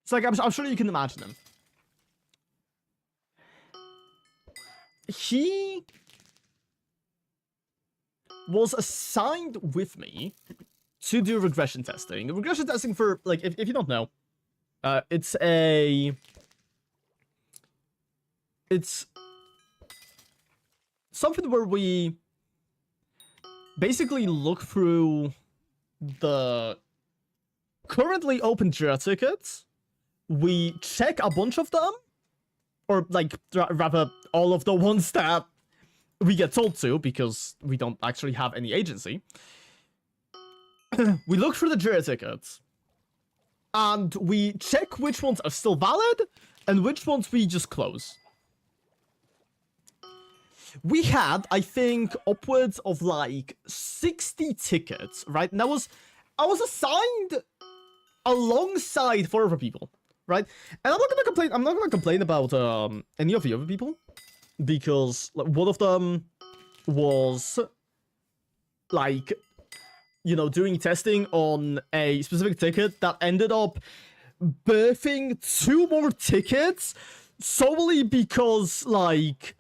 It's like, I'm sure you can imagine him. He was assigned with me to do regression testing. Regression testing, for, like, if you don't know, it's something where we basically look through the currently open Jira tickets. We check a bunch of them, or like rather all of the ones that we get told to, because we don't actually have any agency. We look through the Jira tickets, and we check which ones are still valid, and which ones we just close. We had, I think, upwards of like 60 tickets, right? And I was assigned alongside 4 other people, right? And I'm not gonna complain. I'm not gonna complain about any of the other people, because like, one of them was like, you know, doing testing on a specific ticket that ended up birthing 2 more tickets solely because like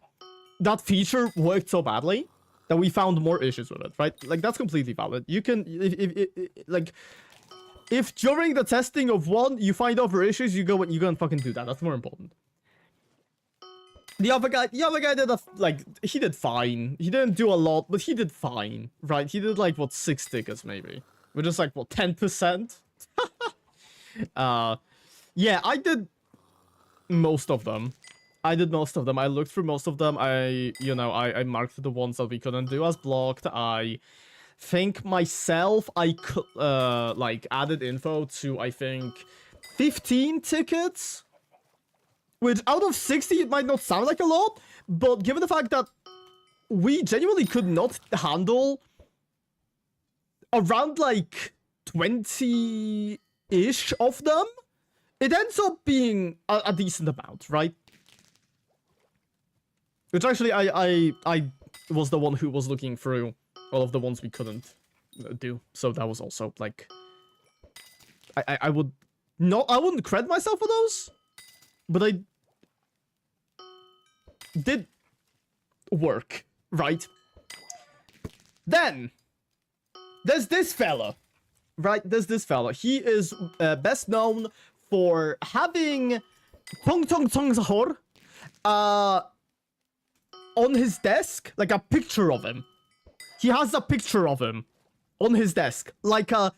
that feature worked so badly that we found more issues with it, right? Like, that's completely valid. You can, if during the testing of one you find other issues, you go and fucking do that. That's more important. The other guy did he did fine. He didn't do a lot, but he did fine, right? He did like, what, 6 tickets maybe, which is like, what, 10%? Yeah, I did most of them. I looked through most of them. I marked the ones that we couldn't do as blocked. I think myself, I added info to, I think, 15 tickets, which out of 60, it might not sound like a lot, but given the fact that we genuinely could not handle around like 20-ish of them, it ends up being a decent amount, right? Which actually, I was the one who was looking through all of the ones we couldn't do. So that was also, like... I wouldn't cred myself for those, but I did work, right? Then, there's this fella, right? He is best known for having Tong Tong Tong Sahor, on his desk, like a picture of him. He has a picture of him on his desk, like a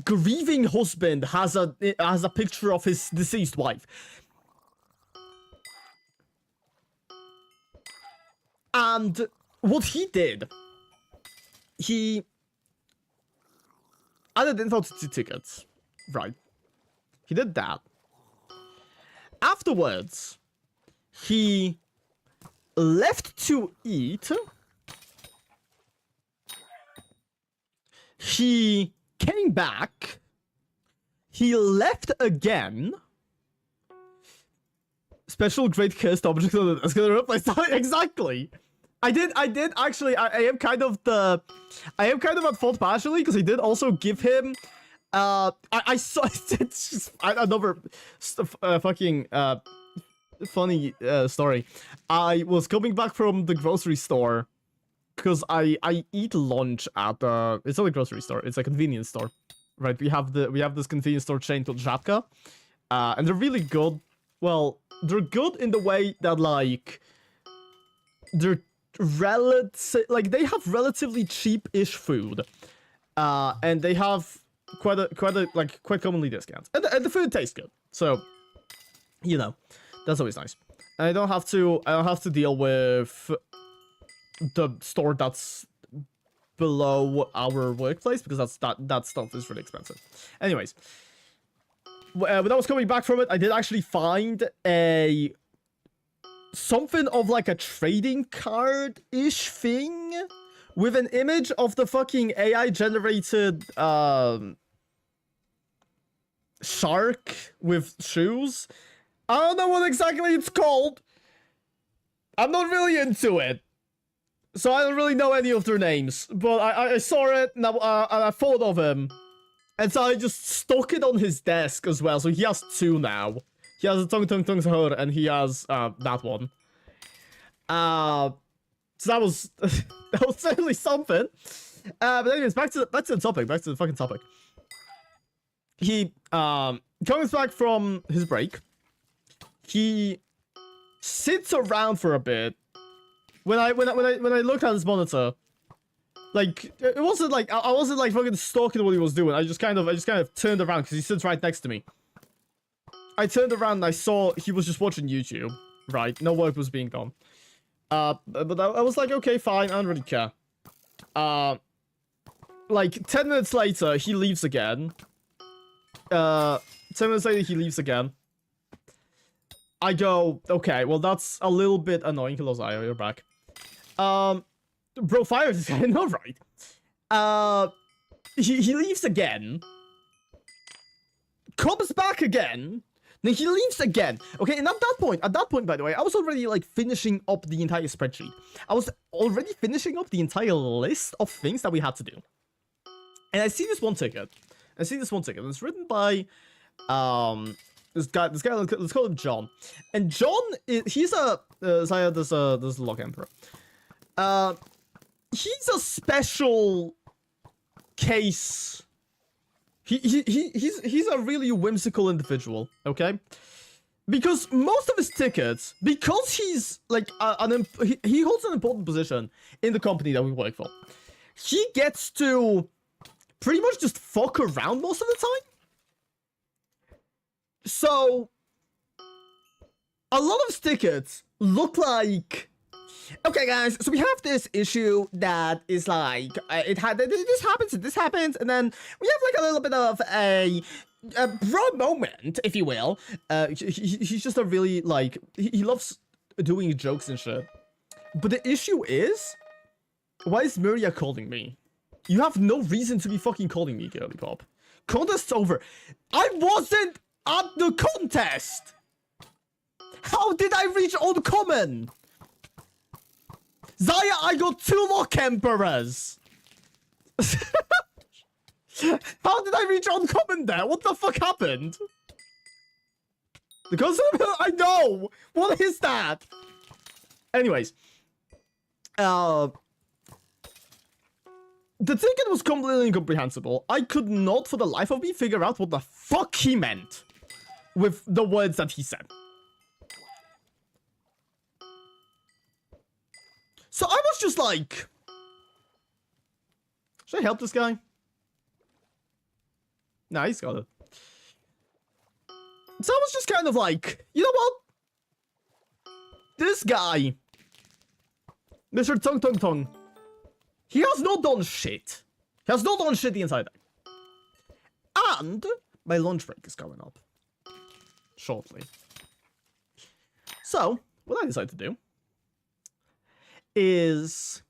grieving husband has a picture of his deceased wife. And what he did, he added info to 2 tickets, right? He did that. Afterwards, he left to eat. He came back. He left again. Special great cursed object on the desk gonna replace that. Exactly. I did actually. I am kind of at fault partially, because I did also give him. I saw it's just another fucking funny story. I was coming back from the grocery store, because I eat lunch at it's not a grocery store, it's a convenience store, right? We have this convenience store chain called Żabka, and they're really good. Well, they're good in the way that like they're they have relatively cheap-ish food, and they have quite commonly discounts, and the food tastes good. So, you know, that's always nice. And I don't have to deal with the store that's below our workplace, because that stuff is really expensive. Anyways, when I was coming back from it, I did actually find something of like a trading card-ish thing with an image of the fucking AI-generated shark with shoes. I don't know what exactly it's called, I'm not really into it. So I don't really know any of their names. But I saw it, and I thought of him. And so I just stuck it on his desk as well. So he has two now. He has a tongue her, and he has that one. So that was that was certainly something. But anyways, back to the topic. Back to the fucking topic. He comes back from his break. He sits around for a bit. When I looked at his monitor, like it wasn't like I wasn't like fucking stalking what he was doing. I just kind of turned around because he sits right next to me. I turned around and I saw he was just watching YouTube. Right, no work was being done. But I was like, okay, fine, I don't really care. Like 10 minutes later, he leaves again. 10 minutes later, he leaves again. I go, okay, well that's a little bit annoying. Hello, Zaya, you're back. Bro, fire this guy, no, right. He leaves again. Comes back again. Then he leaves again. Okay, and at that point, by the way, I was already like finishing up the entire spreadsheet. I was already finishing up the entire list of things that we had to do. And I see this one ticket. It's written by this guy, let's call him John. And John, he's a this Lock Emperor. He's a special case. He's a really whimsical individual, okay? Because most of his tickets, because he's like he holds an important position in the company that we work for, he gets to pretty much just fuck around most of the time. So a lot of his tickets look like, okay guys, so we have this issue that is like this happens, and then we have like a little bit of a bro moment, if you will. He's just a really like he loves doing jokes and shit. But the issue is, why is Maria calling me? You have no reason to be fucking calling me, girly pop. Contest's over. I wasn't at the contest. How did I reach uncommon? Zaya, I got 2 Lock Emperors! How did I reach uncommon there? What the fuck happened? Because I know! What is that? Anyways. The ticket was completely incomprehensible. I could not for the life of me figure out what the fuck he meant with the words that he said. So I was just like, should I help this guy? Nah, he's got it. So I was just kind of like, you know what? This guy, Mr. Tongue, he has not done shit. He has not done shit the entire day. And my lunch break is coming up shortly. So what I decided to do is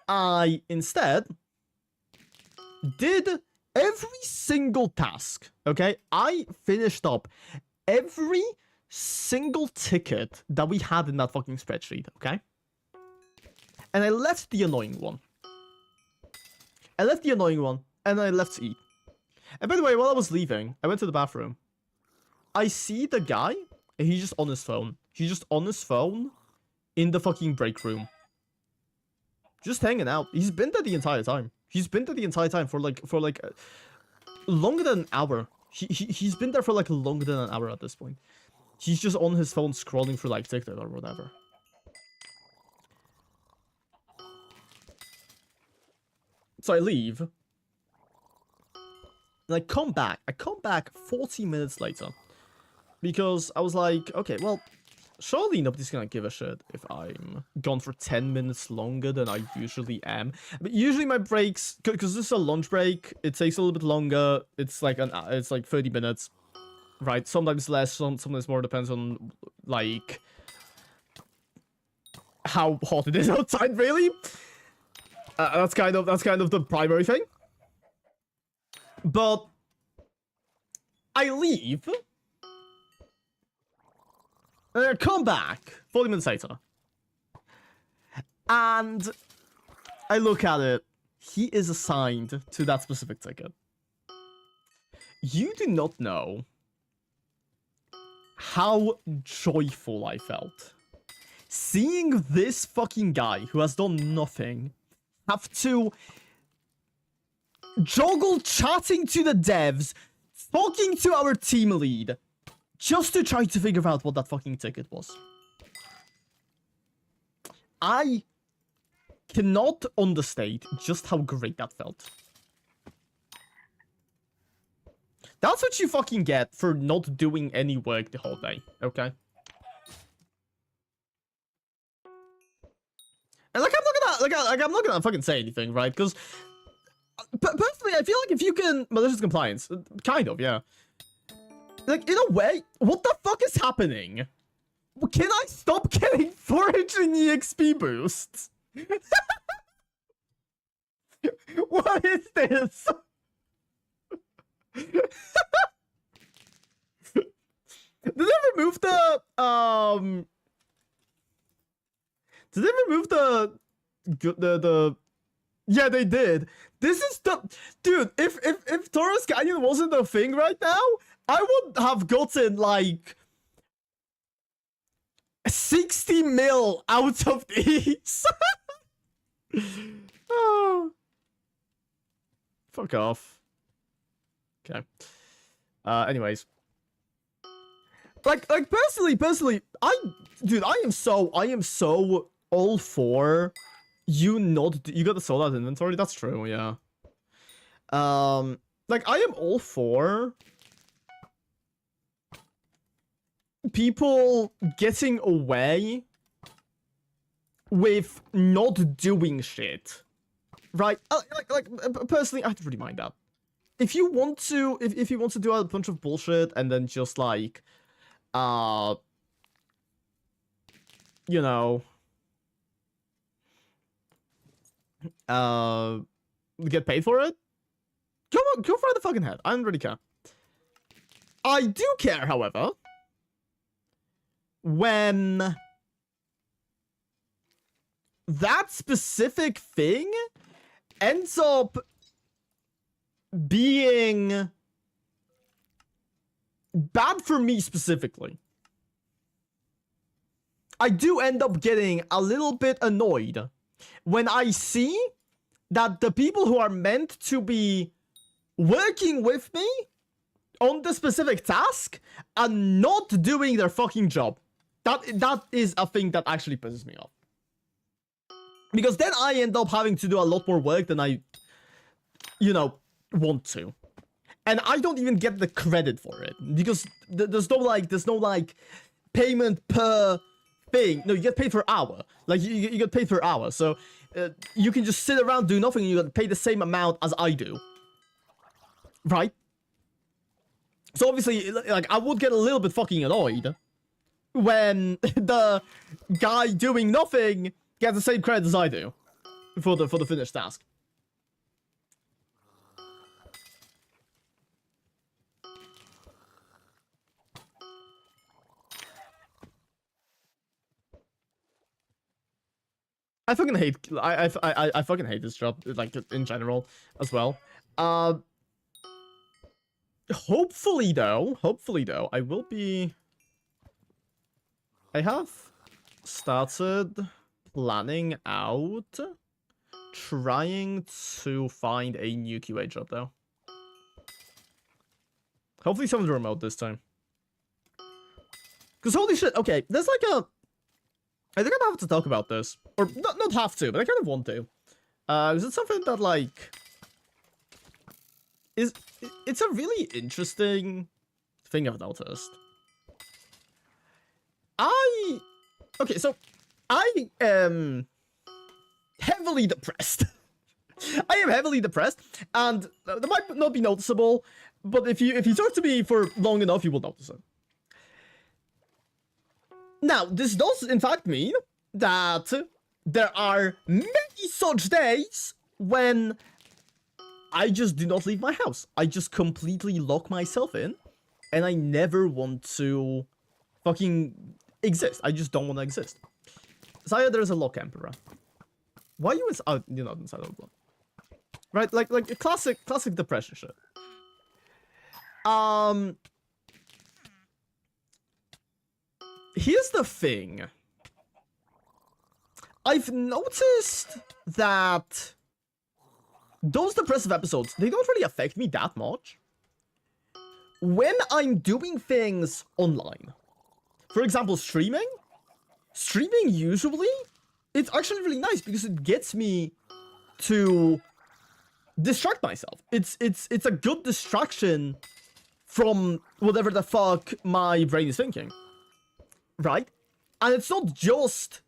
I instead did every single task, okay? I finished up every single ticket that we had in that fucking spreadsheet, okay? And I left the annoying one. And I left to eat. And by the way, while I was leaving, I went to the bathroom. I see the guy, and he's just on his phone. He's just on his phone in the fucking break room. Just hanging out. He's been there the entire time. For like longer than an hour. He's been there for like longer than an hour at this point. He's just on his phone scrolling through like TikTok or whatever. So I leave. And I come back. 40 minutes later. Because I was like, okay, well, surely nobody's gonna give a shit if I'm gone for 10 minutes longer than I usually am. But usually my breaks, because this is a lunch break, it takes a little bit longer. It's like 30 minutes, right? Sometimes less, sometimes more. Depends on like how hot it is outside, really. That's kind of the primary thing. But I leave. Come back 40 minutes later. And I look at it. He is assigned to that specific ticket. You do not know how joyful I felt seeing this fucking guy who has done nothing have to juggle chatting to the devs, talking to our team lead, just to try to figure out what that fucking ticket was. I cannot understate just how great that felt. That's what you fucking get for not doing any work the whole day, okay? And like, I'm not gonna fucking say anything, right? Because personally, I feel like if you can malicious compliance, kind of, yeah. Like, in a way, what the fuck is happening? Can I stop getting foraging EXP boosts? What is this? Did they remove the Did they remove the yeah, they did. This is the dude, if Taurus Canyon wasn't a thing right now, I would have gotten like 60 mil out of these. Oh. Fuck off. Okay. Anyways. Like personally, I am so all for you not, you got the sold out inventory, that's true, yeah. Like, I am all for people getting away with not doing shit, right? Like personally, I don't really mind that. If you want to, if you want to do a bunch of bullshit and then just like, you know, get paid for it, go for the fucking head. I don't really care. I do care, however, when that specific thing ends up being bad for me specifically. I do end up getting a little bit annoyed when I see that the people who are meant to be working with me on the specific task are not doing their fucking job. That is a thing that actually pisses me off. Because then I end up having to do a lot more work than I, you know, want to. And I don't even get the credit for it. Because there's no like payment per thing. No, you get paid per hour. Like, you get paid per hour. So, you can just sit around, do nothing, and you get paid the same amount as I do. Right? So obviously, like, I would get a little bit fucking annoyed when the guy doing nothing gets the same credit as I do for the finished task. I fucking hate I fucking hate this job, like, in general as well. Hopefully though, I will be... I have started planning out trying to find a new QA job though. Hopefully someone's remote this time. Because holy shit, okay, there's like a... I think I have to talk about this. Or, not have to, but I kind of want to. Is it something that, like... It's a really interesting thing I've noticed. Okay, so... I am... heavily depressed. I am heavily depressed, and that might not be noticeable, but if you talk to me for long enough, you will notice it. Now, this does in fact mean that there are many such days when I just do not leave my house. I just completely lock myself in, and I never want to fucking exist. I just don't want to exist. Saya, there's a lock emperor. Why are you inside? You're not inside of the block. Right, like a classic depression shit. Here's the thing. I've noticed that those depressive episodes, they don't really affect me that much when I'm doing things online. For example, streaming usually, it's actually really nice because it gets me to distract myself. It's a good distraction from whatever the fuck my brain is thinking, right? And it's not just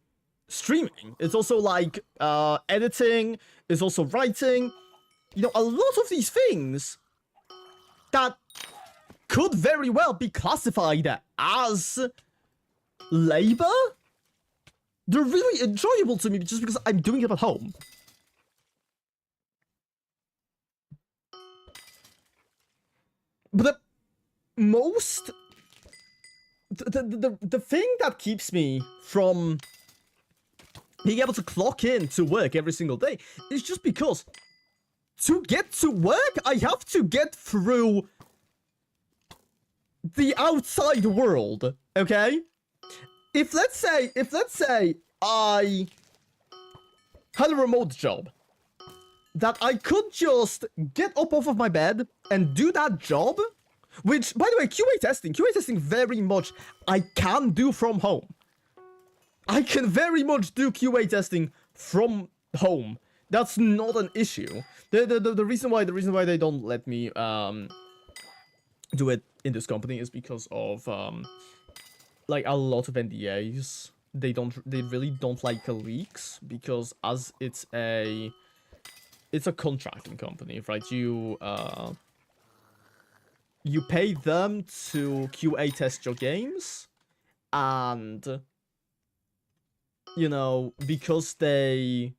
streaming. It's also like editing. It's also writing. You know, a lot of these things that could very well be classified as labor, they're really enjoyable to me just because I'm doing it at home. But the thing that keeps me from being able to clock in to work every single day is just because to get to work, I have to get through the outside world, okay? If let's say I had a remote job that I could just get up off of my bed and do that job, which, by the way, QA testing very much I can do from home. I can very much do QA testing from home. That's not an issue. The reason why they don't let me do it in this company is because of like a lot of NDAs. They really don't like leaks because as it's a contracting company, right? You pay them to QA test your games, and you know, because the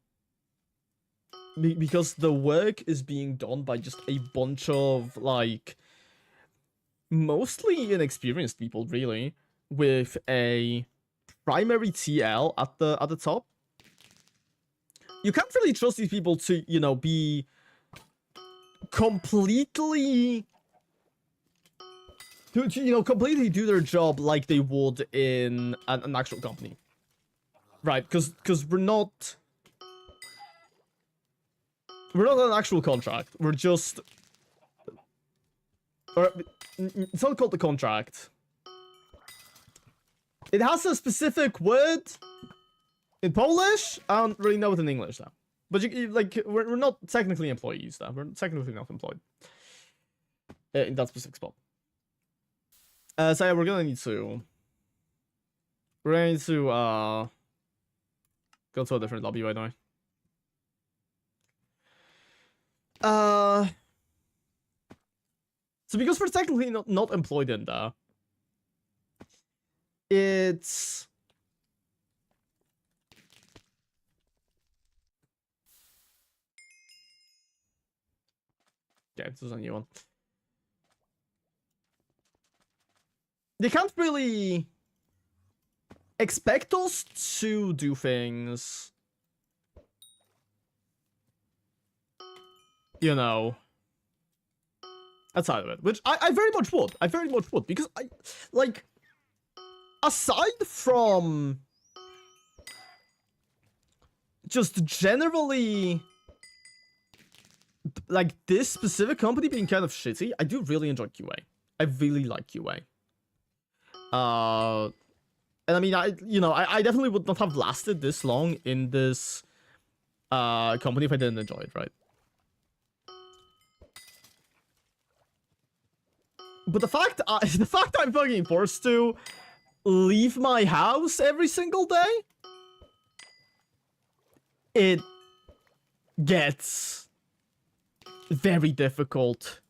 work is being done by just a bunch of like mostly inexperienced people, really, with a primary TL at the top. You can't really trust these people to, you know, be completely completely do their job like they would in an actual company, right? Because we're not an actual contract. We're just, or it's not called the contract. It has a specific word in Polish. I don't really know it in English though. But we're not technically employees though. We're technically not employed in that specific spot. So yeah, we're gonna need to go to a different lobby right now. So because we're technically not employed in there, it's okay, this is a new one. They can't really expect us to do things, you know, outside of it, which I very much would. I very much would, because I, like, aside from just generally, like, this specific company being kind of shitty, I do really enjoy QA. I really like QA. And I mean, I definitely would not have lasted this long in this company if I didn't enjoy it, right? But the fact I'm fucking forced to leave my house every single day, it gets very difficult.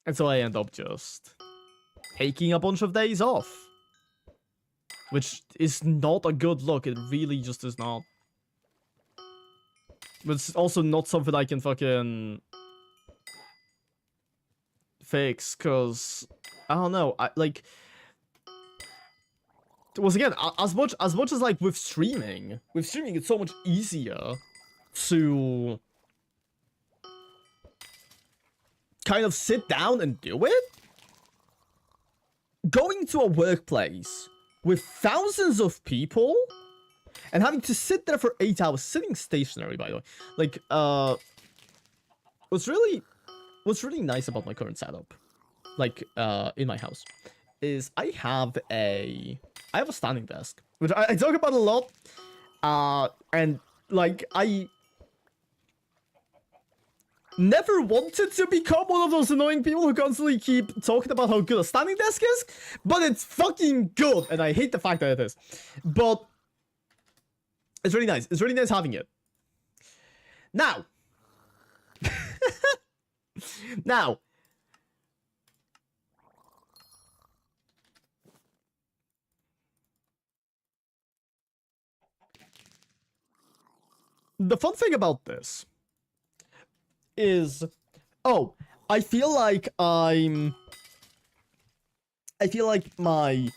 And so I end up just taking a bunch of days off, which is not a good look. It really just is not. But it's also not something I can fucking fix, because I don't know. Once again, as much as like with streaming it's so much easier to kind of sit down and do it. Going to a workplace with thousands of people and having to sit there for 8 hours, sitting stationary, by the way. Like, what's really nice about my current setup, like, in my house, is I have a standing desk, which I talk about a lot, and, like, I never wanted to become one of those annoying people who constantly keep talking about how good a standing desk is, but it's fucking good, and I hate the fact that it is. But it's really nice. It's really nice having it. Now, now, the fun thing about this is, oh, I feel like my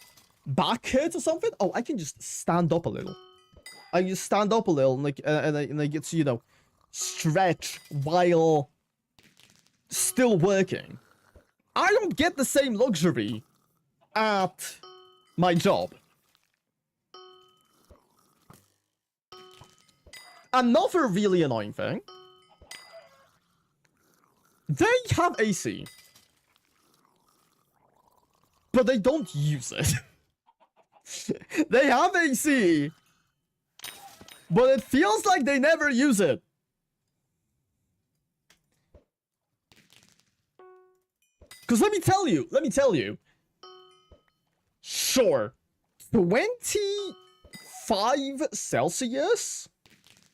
back hurts or something. Oh, I can just stand up a little. I just stand up a little and like and I get to, you know, stretch while still working. I don't get the same luxury at my job. Another really annoying thing. They have AC, but they don't use it. They have AC, but it feels like they never use it. Because let me tell you, sure, 25 Celsius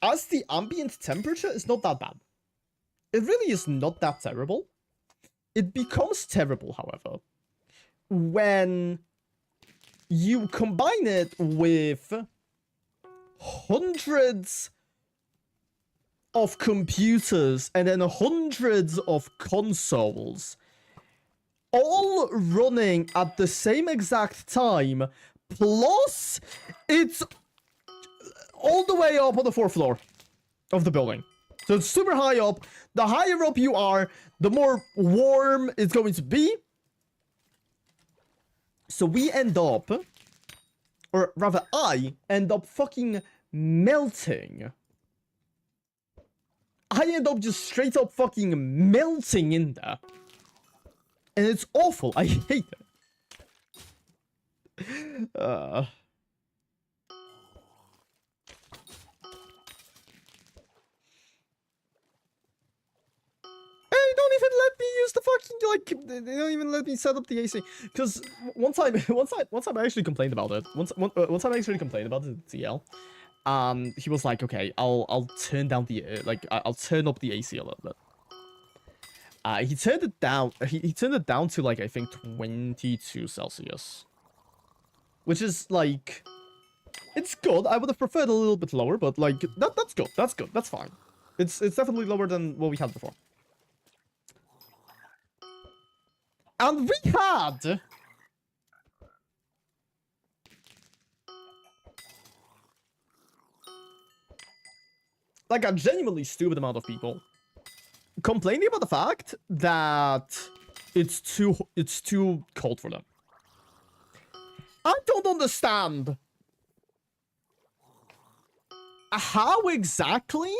as the ambient temperature is not that bad. It really is not that terrible. It becomes terrible, however, when you combine it with hundreds of computers and then hundreds of consoles all running at the same exact time, plus it's all the way up on the 4th floor of the building. So it's super high up. The higher up you are, the more warm it's going to be. So we end up, or rather I end up fucking melting. I end up just straight up fucking melting in there. And it's awful. I hate it. They don't even let me use the fucking, like, they don't even let me set up the AC. Because one time I actually complained about it. One time I actually complained about it to TL. He was like, okay, I'll turn down the, I'll turn up the AC a little bit. He turned it down, he turned it down to, like, I think 22 Celsius. Which is, like, it's good. I would have preferred a little bit lower, but, like, that's good. That's good. That's fine. It's definitely lower than what we had before. And we had like a genuinely stupid amount of people complaining about the fact that it's too cold for them. I don't understand how exactly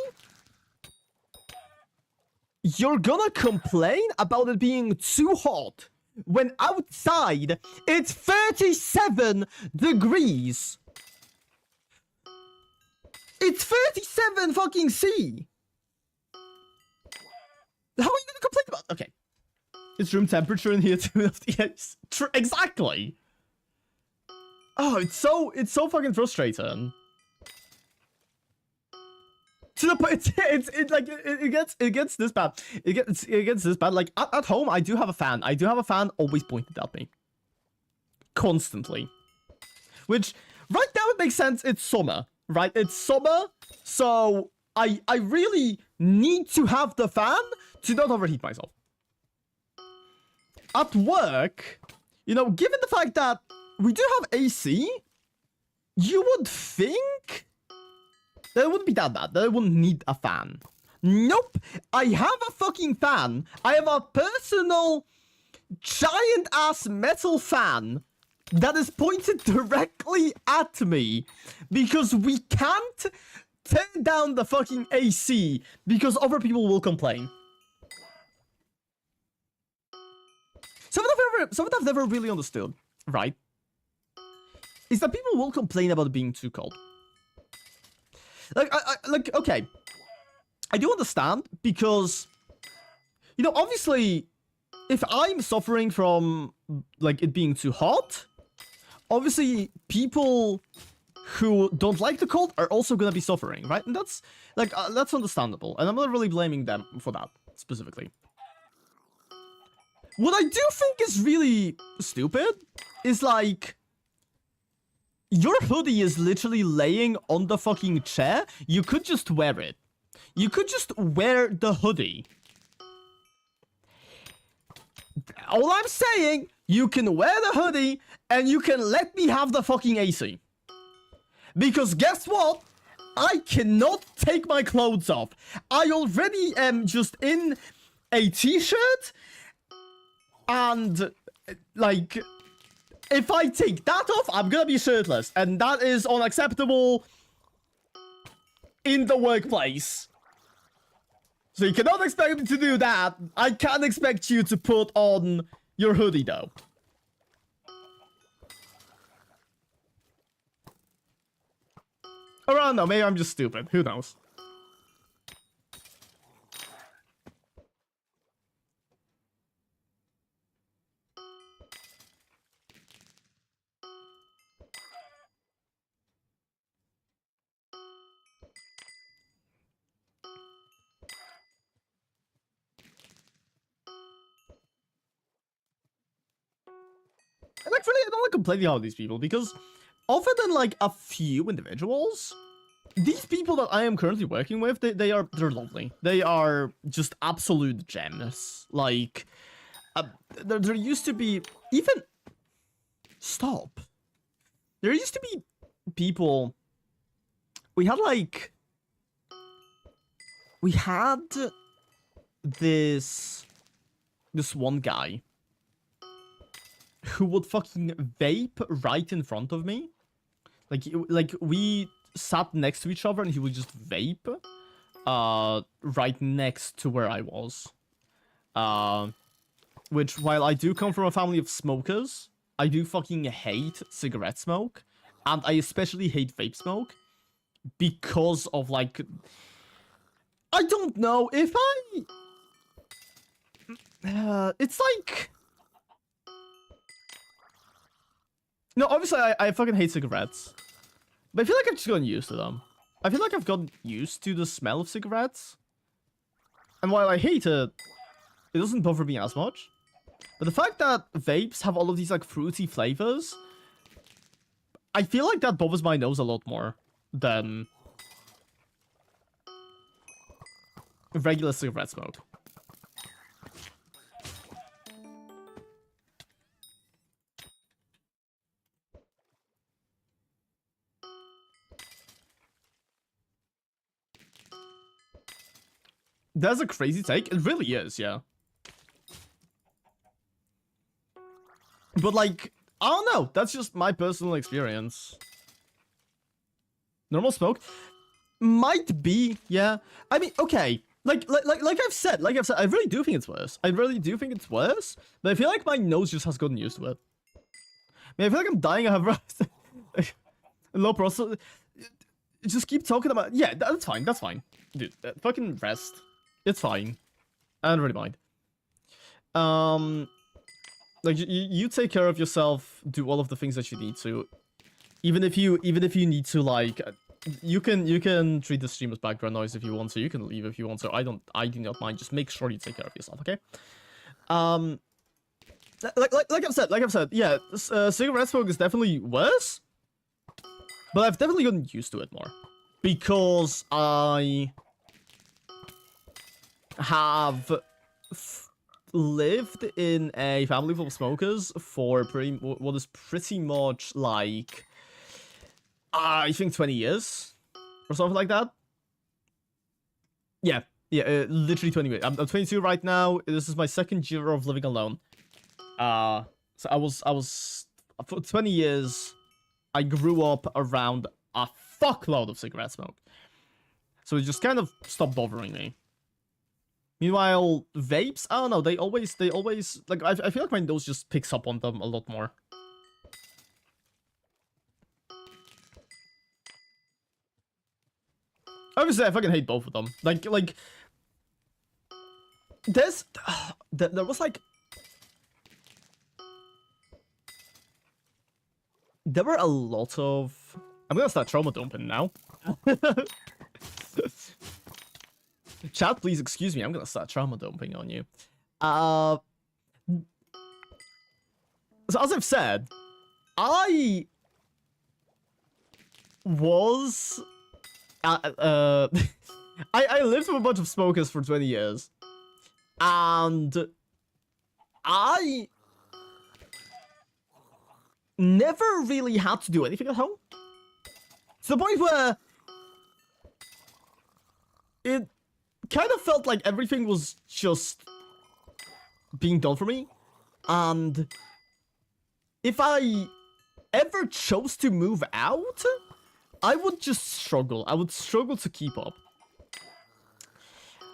you're gonna complain about it being too hot when outside it's 37 degrees. It's 37 fucking C. How are you gonna complain about? Okay, it's room temperature in here too. Exactly. Oh, it's so fucking frustrating. To the point, it gets this bad. It gets this bad. Like at home, I do have a fan. I do have a fan always pointed at me, constantly. Which right now it makes sense. It's summer, right? It's summer, so I really need to have the fan to not overheat myself. at work, you know, given the fact that we do have AC, you would think that it wouldn't be that bad, that I wouldn't need a fan. Nope, I have a fucking fan. I have a personal giant-ass metal fan that is pointed directly at me because we can't turn down the fucking AC because other people will complain. Something I've never really understood, right, is that people will complain about it being too cold. Like, okay, I do understand because, you know, obviously, if I'm suffering from, like, it being too hot, obviously, people who don't like the cold are also gonna be suffering, right? And that's, like, that's understandable, and I'm not really blaming them for that, specifically. What I do think is really stupid is, like, your hoodie is literally laying on the fucking chair. You could just wear it. You could just wear the hoodie. All I'm saying, you can wear the hoodie and you can let me have the fucking AC. Because guess what? I cannot take my clothes off. I already am just in a t-shirt. And, like, if I take that off, I'm gonna be shirtless. And that is unacceptable in the workplace. So you cannot expect me to do that. I can't expect you to put on your hoodie, though. Or I don't know, maybe I'm just stupid. Who knows? And actually, I don't like complaining about these people because other than like a few individuals, these people that I am currently working with, they're lovely. They are just absolute gems. Like, there used to be even stop. There used to be people. We had this one guy who would fucking vape right in front of me. Like we sat next to each other and he would just vape right next to where I was. Which, while I do come from a family of smokers, I do fucking hate cigarette smoke. And I especially hate vape smoke because of, like, I don't know, if it's like, no, obviously I fucking hate cigarettes, but I feel like I've just gotten used to them. I feel like I've gotten used to the smell of cigarettes, and while I hate it, it doesn't bother me as much. But the fact that vapes have all of these, like, fruity flavors, I feel like that bothers my nose a lot more than regular cigarette smoke. That's a crazy take. It really is, yeah. But, like, I don't know. That's just my personal experience. Normal smoke might be, yeah. I mean, okay. Like I've said, I really do think it's worse. I really do think it's worse. But I feel like my nose just has gotten used to it. I mean, I feel like I'm dying. I have low process. Just keep talking about. Yeah, that's fine. That's fine, dude. Fucking rest. It's fine. I don't really mind. Like, you take care of yourself, do all of the things that you need to. Even if you need to, like, you can treat the stream as background noise if you want to. You can leave if you want to. I do not mind. Just make sure you take care of yourself, okay? Like I've said, yeah, cigarette smoke is definitely worse. But I've definitely gotten used to it more. Because I have lived in a family full of smokers for what is pretty much like, I think 20 years or something like that. Yeah, literally 20 years. I'm 22 right now. This is my second year of living alone. So I was for 20 years. I grew up around a fuckload of cigarette smoke, so it just kind of stopped bothering me. Meanwhile, vapes, I don't know, they always, like, I feel like my nose just picks up on them a lot more. Obviously, I fucking hate both of them. Like, there was like, there were a lot of, I'm gonna start trauma dumping now. Chat, please excuse me. I'm gonna start trauma dumping on you. So as I've said, I was I lived with a bunch of smokers for 20 years, and I never really had to do anything at home. To the point where it kind of felt like everything was just being done for me. And if I ever chose to move out, I would just struggle. I would struggle to keep up.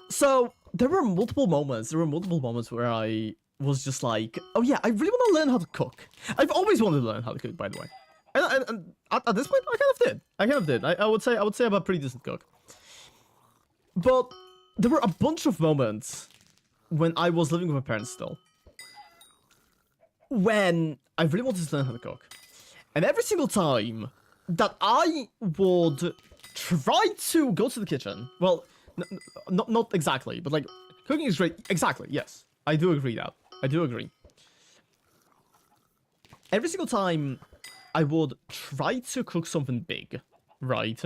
So there were multiple moments. Where I was just like, oh yeah, I really want to learn how to cook. I've always wanted to learn how to cook, by the way. And at this point, I kind of did. I would say I'm a pretty decent cook. But there were a bunch of moments when I was living with my parents still, when I really wanted to learn how to cook. And every single time that I would try to go to the kitchen, well, not exactly, but like, cooking is great. Exactly, yes. I do agree that. I do agree. Every single time I would try to cook something big, right?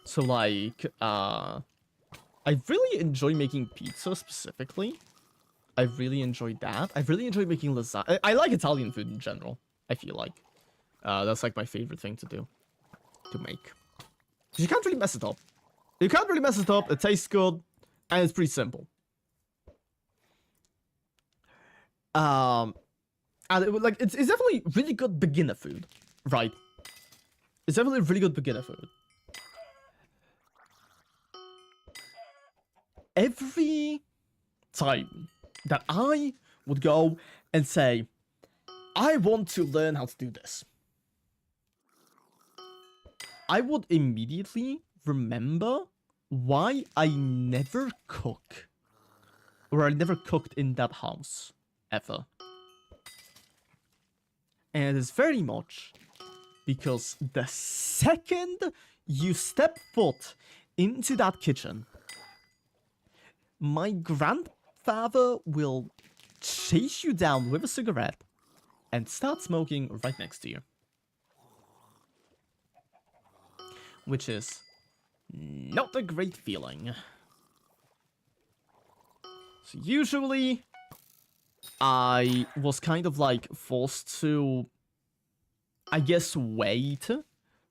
So like, I really enjoy making pizza specifically. I really enjoyed that. I really enjoy making lasagna. I like Italian food in general, I feel like. That's like my favorite thing to do. To make. You can't really mess it up. You can't really mess it up. It tastes good. And it's pretty simple. And it's definitely really good beginner food. Right. It's definitely really good beginner food. Every time that I would go and say, I want to learn how to do this, I would immediately remember why I never cook. Or I never cooked in that house. Ever. And it is very much because the second you step foot into that kitchen, my grandfather will chase you down with a cigarette and start smoking right next to you. Which is not a great feeling. So usually, I was kind of like forced to, I guess, wait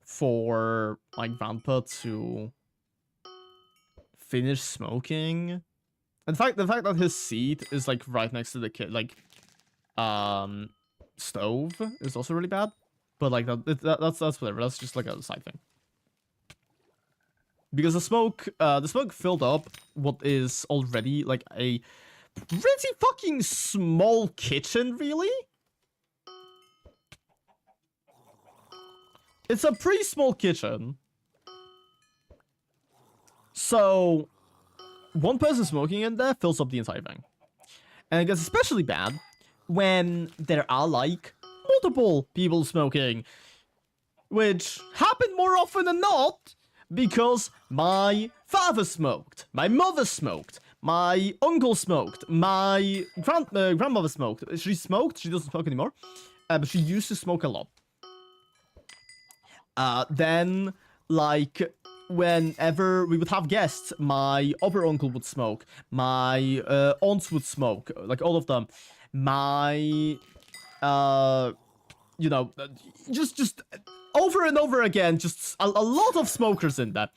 for my grandpa to finish smoking. In fact, the fact that his seat is like right next to the stove is also really bad. But like that's whatever. That's just like a side thing. Because the smoke filled up what is already like a pretty fucking small kitchen, really. It's a pretty small kitchen. So one person smoking in there fills up the entire thing. And it gets especially bad when there are like multiple people smoking, which happen more often than not. Because my father smoked, my mother smoked, my uncle smoked, my grandmother smoked. She smoked, she doesn't smoke anymore, but she used to smoke a lot. Then, like, whenever we would have guests, my other uncle would smoke, my aunts would smoke, like all of them. My, you know, just over and over again, just a lot of smokers in that.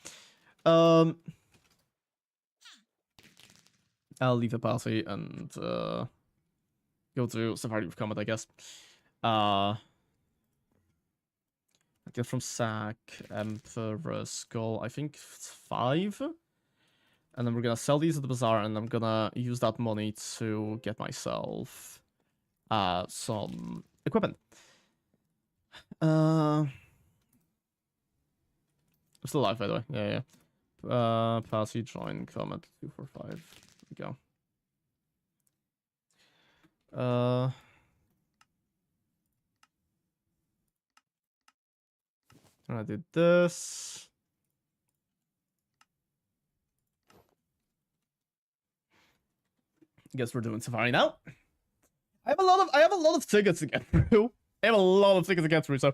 I'll leave the party and go to Safari with Comet, I guess. I get from Sack, Emperor, Skull, I think it's 5. And then we're gonna sell these at the bazaar, and I'm gonna use that money to get myself some equipment. I'm still alive, by the way. Yeah. Party, join, comment, 245. There we go. I did this. Guess we're doing Safari now. I have a lot of tickets to get through. So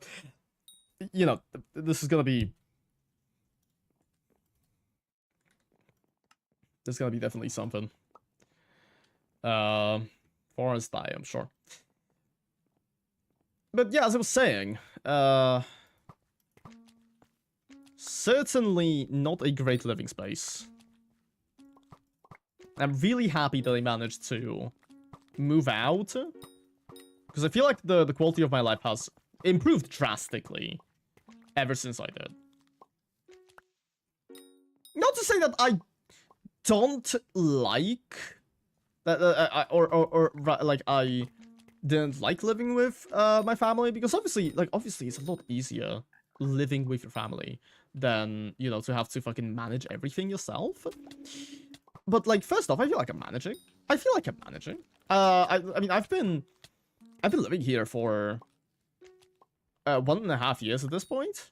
you know, this is gonna be definitely something. Forest die, I'm sure. But yeah, as I was saying, certainly not a great living space. I'm really happy that I managed to move out, because I feel like the quality of my life has improved drastically ever since I did. Not to say that I don't like that, like I didn't like living with my family, because obviously it's a lot easier living with your family than, you know, to have to fucking manage everything yourself. But like, first off, I feel like I'm managing. I mean, I've been living here for 1.5 years at this point,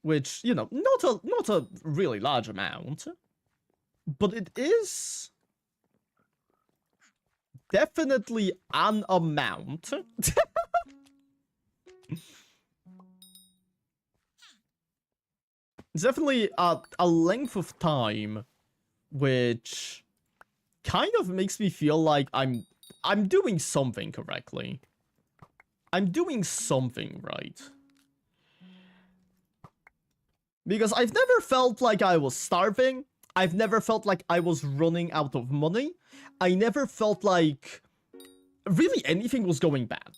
which, you know, not a really large amount, but it is definitely an amount. It's definitely a length of time which kind of makes me feel like I'm doing something correctly. I'm doing something right. Because I've never felt like I was starving. I've never felt like I was running out of money. I never felt like really anything was going bad.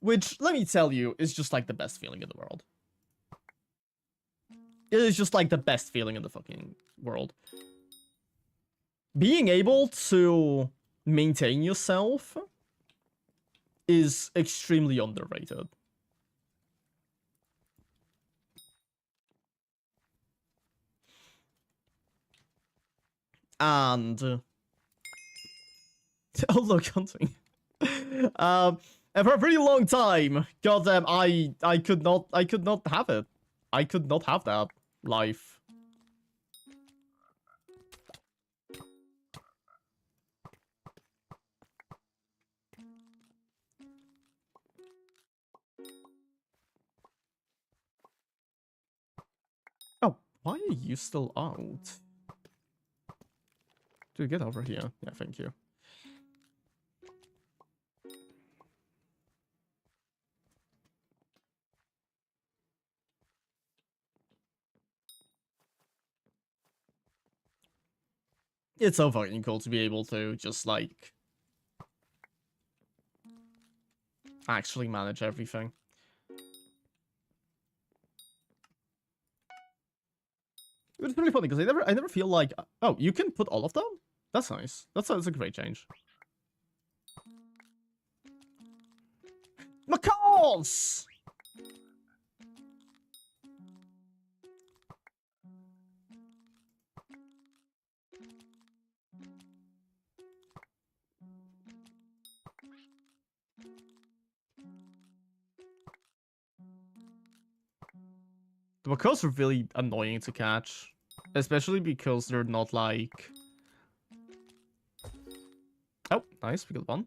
Which, let me tell you, is just like the best feeling in the world. It is just like the best feeling in the fucking world. Being able to maintain yourself is extremely underrated. And oh look, hunting. And for a pretty long time, goddamn, I could not have it. I could not have that life. Oh, why are you still out? Dude, get over here. Yeah, thank you. It's so fucking cool to be able to just, like, actually manage everything. It's really funny, because I never feel like... Oh, you can put all of them? That's nice. That's a great change. Macaws! The macaws are really annoying to catch. Especially because they're not like... Oh, nice, we got one.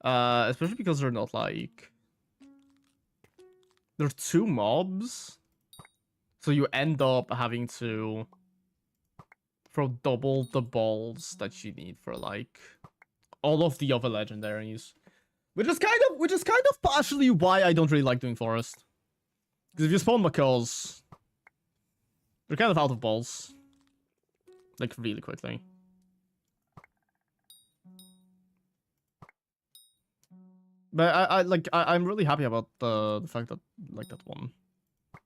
Especially because they're not like... there are 2 mobs. So you end up having to throw double the balls that you need for like all of the other legendaries. Which is kind of partially why I don't really like doing forest. Because if you spawn Macaws, they're kind of out of balls. Like really quickly. But I'm really happy about the fact that like that one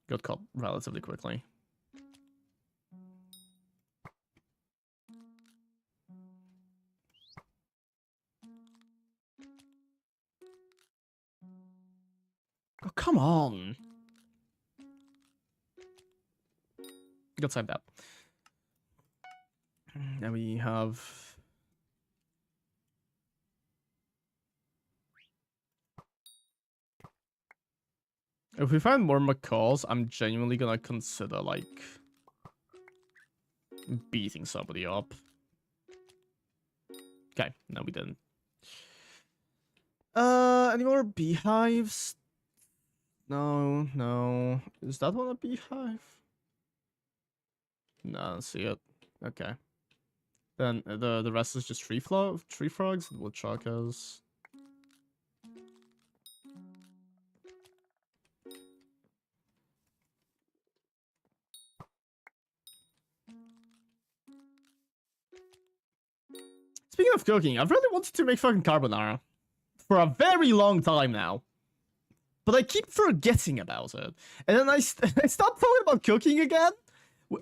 got caught relatively quickly. Oh, come on. Got saved that. Then we have if we find more macaws, I'm genuinely gonna consider like beating somebody up. Okay, no we didn't. Any more beehives? No, no. Is that one a beehive? No, I don't see it. Okay. Then the rest is just tree frogs and woodchuckers. Speaking of cooking, I've really wanted to make fucking carbonara for a very long time now. But I keep forgetting about it. And then I stopped thinking about cooking again.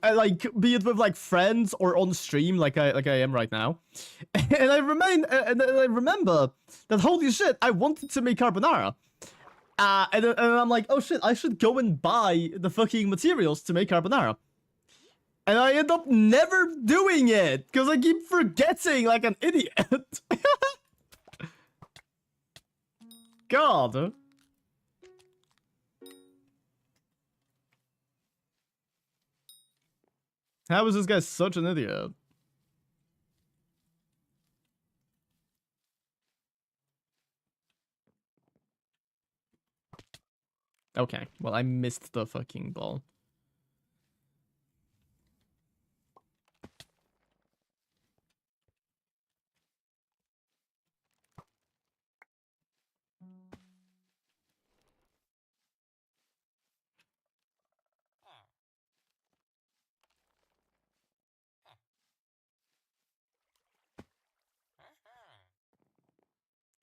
Like, be it with like friends or on stream like I am right now. And I remember that holy shit, I wanted to make carbonara. And I'm like, oh shit, I should go and buy the fucking materials to make carbonara. And I end up never doing it because I keep forgetting like an idiot. God. How is this guy such an idiot? Okay, well, I missed the fucking ball.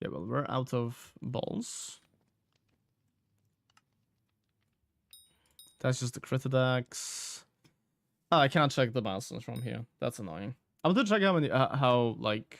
Yeah, well, we're out of balls. That's just the Critidax. Oh, I can't check the milestones from here. That's annoying. I'm gonna check how many, how, like...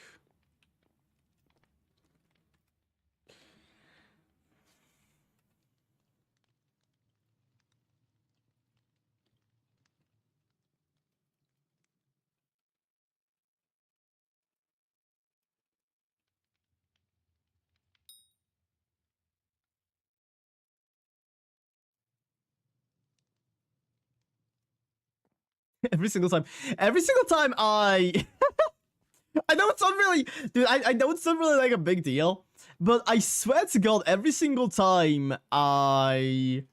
Every single time I know it's not really, dude, I know it's not really like a big deal, but I swear to God, every single time I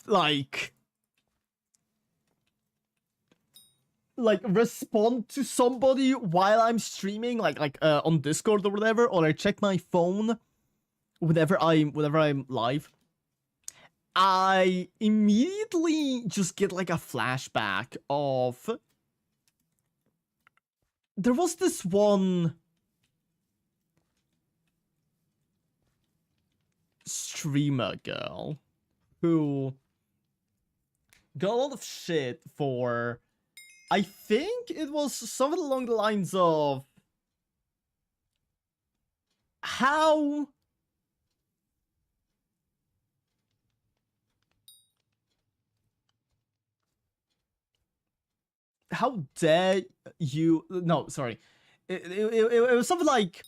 like respond to somebody while I'm streaming, like on Discord or whatever, or I check my phone whenever I'm live, I immediately just get like a flashback of there was this one streamer girl who got a lot of shit for, I think it was something along the lines of how dare you, no, sorry, it was something like,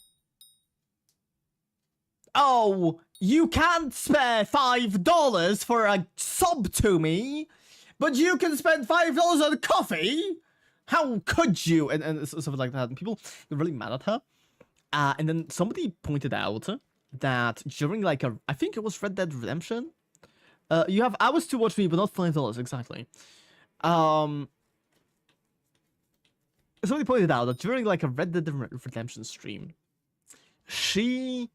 oh, you can't spare $5 for a sub to me, but you can spend $5 on coffee? How could you? And something like that. And people were really mad at her. And then somebody pointed out that during like I think it was Red Dead Redemption. You have hours to watch me, but not $5 exactly. Somebody pointed out that during like a Red Dead Redemption stream, she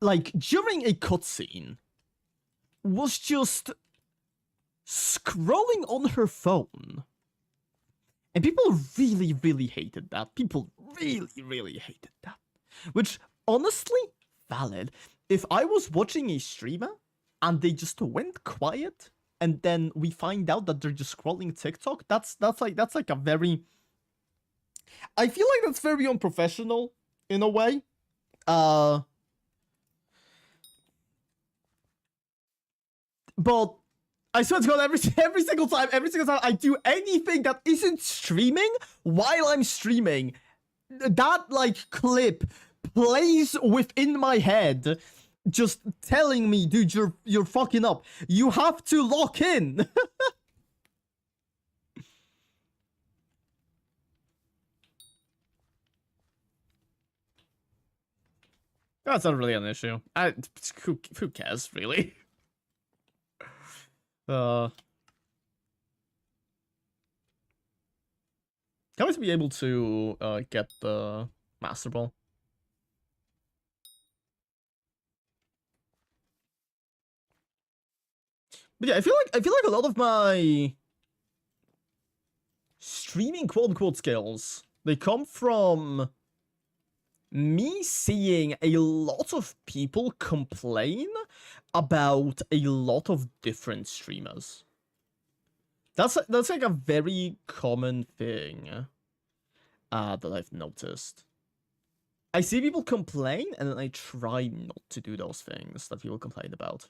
like during a cutscene was just scrolling on her phone. And people really, really hated that. People really, really hated that. Which, honestly, valid. If I was watching a streamer and they just went quiet, and then we find out that they're just scrolling TikTok, that's like a very... I feel like that's very unprofessional, in a way. But I swear to God, every single time I do anything that isn't streaming while I'm streaming, that like clip plays within my head, just telling me, dude, you're fucking up. You have to lock in. That's not really an issue. Who cares, really? Can't wait to be able to get the Master Ball. But yeah, I feel like a lot of my streaming quote-unquote skills, they come from me seeing a lot of people complain about a lot of different streamers. That's like a very common thing that I've noticed. I see people complain, and then I try not to do those things that people complain about.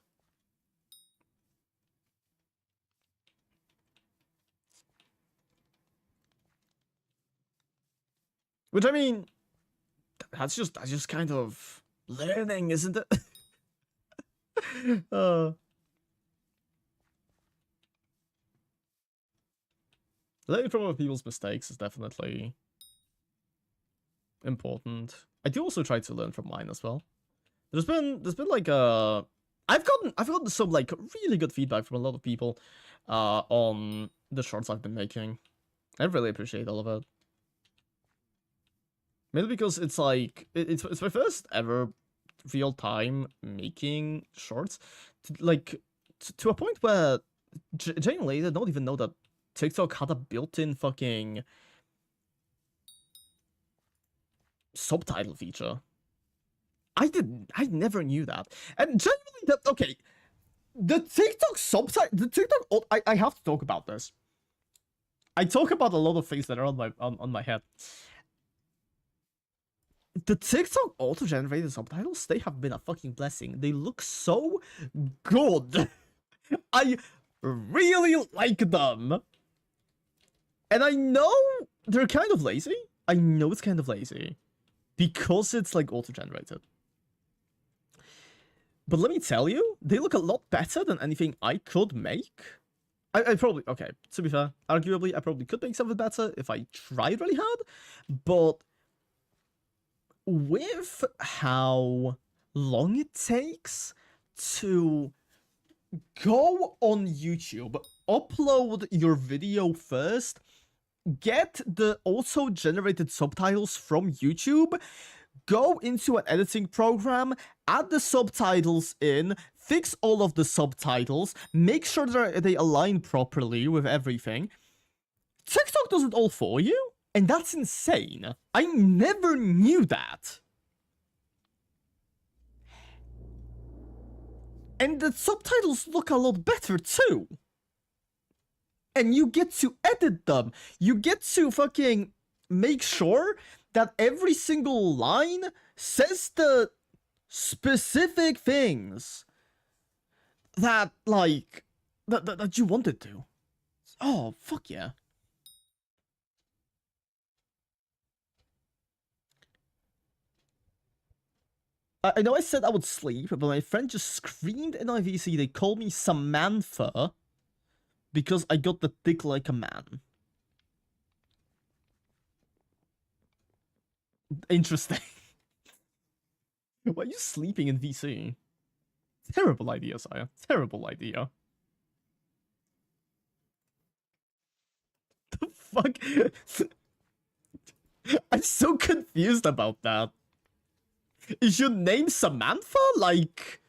Which, I mean, that's just kind of learning, isn't it? Learning from other people's mistakes is definitely important. I do also try to learn from mine as well. There's been like I've gotten some like really good feedback from a lot of people on the shorts I've been making. I really appreciate all of it. Mainly because it's like it's my first ever real time making shorts, to a point where genuinely I don't even know that TikTok had a built-in fucking subtitle feature. I never knew that. And genuinely, okay, the TikTok subtitle, I have to talk about this. I talk about a lot of things that are on my head. The TikTok auto-generated subtitles, they have been a fucking blessing. They look so good. I really like them. And I know they're kind of lazy. I know it's kind of lazy. Because it's like auto-generated. But let me tell you, they look a lot better than anything I could make. I probably, okay, to be fair, arguably, I probably could make something better if I tried really hard. But with how long it takes to go on YouTube, upload your video first, get the auto-generated subtitles from YouTube, go into an editing program, add the subtitles in, fix all of the subtitles, make sure they align properly with everything. TikTok does it all for you, and that's insane. I never knew that. And the subtitles look a lot better too. And you get to edit them. You get to fucking make sure that every single line says the specific things that, like, that you wanted to. Oh, fuck yeah. I know I said I would sleep, but my friend just screamed in IVC they called me Samantha because I got the dick like a man. Interesting. Why are you sleeping in VC? Terrible idea, sire. Terrible idea. The fuck? I'm so confused about that. Is your name Samantha? Like...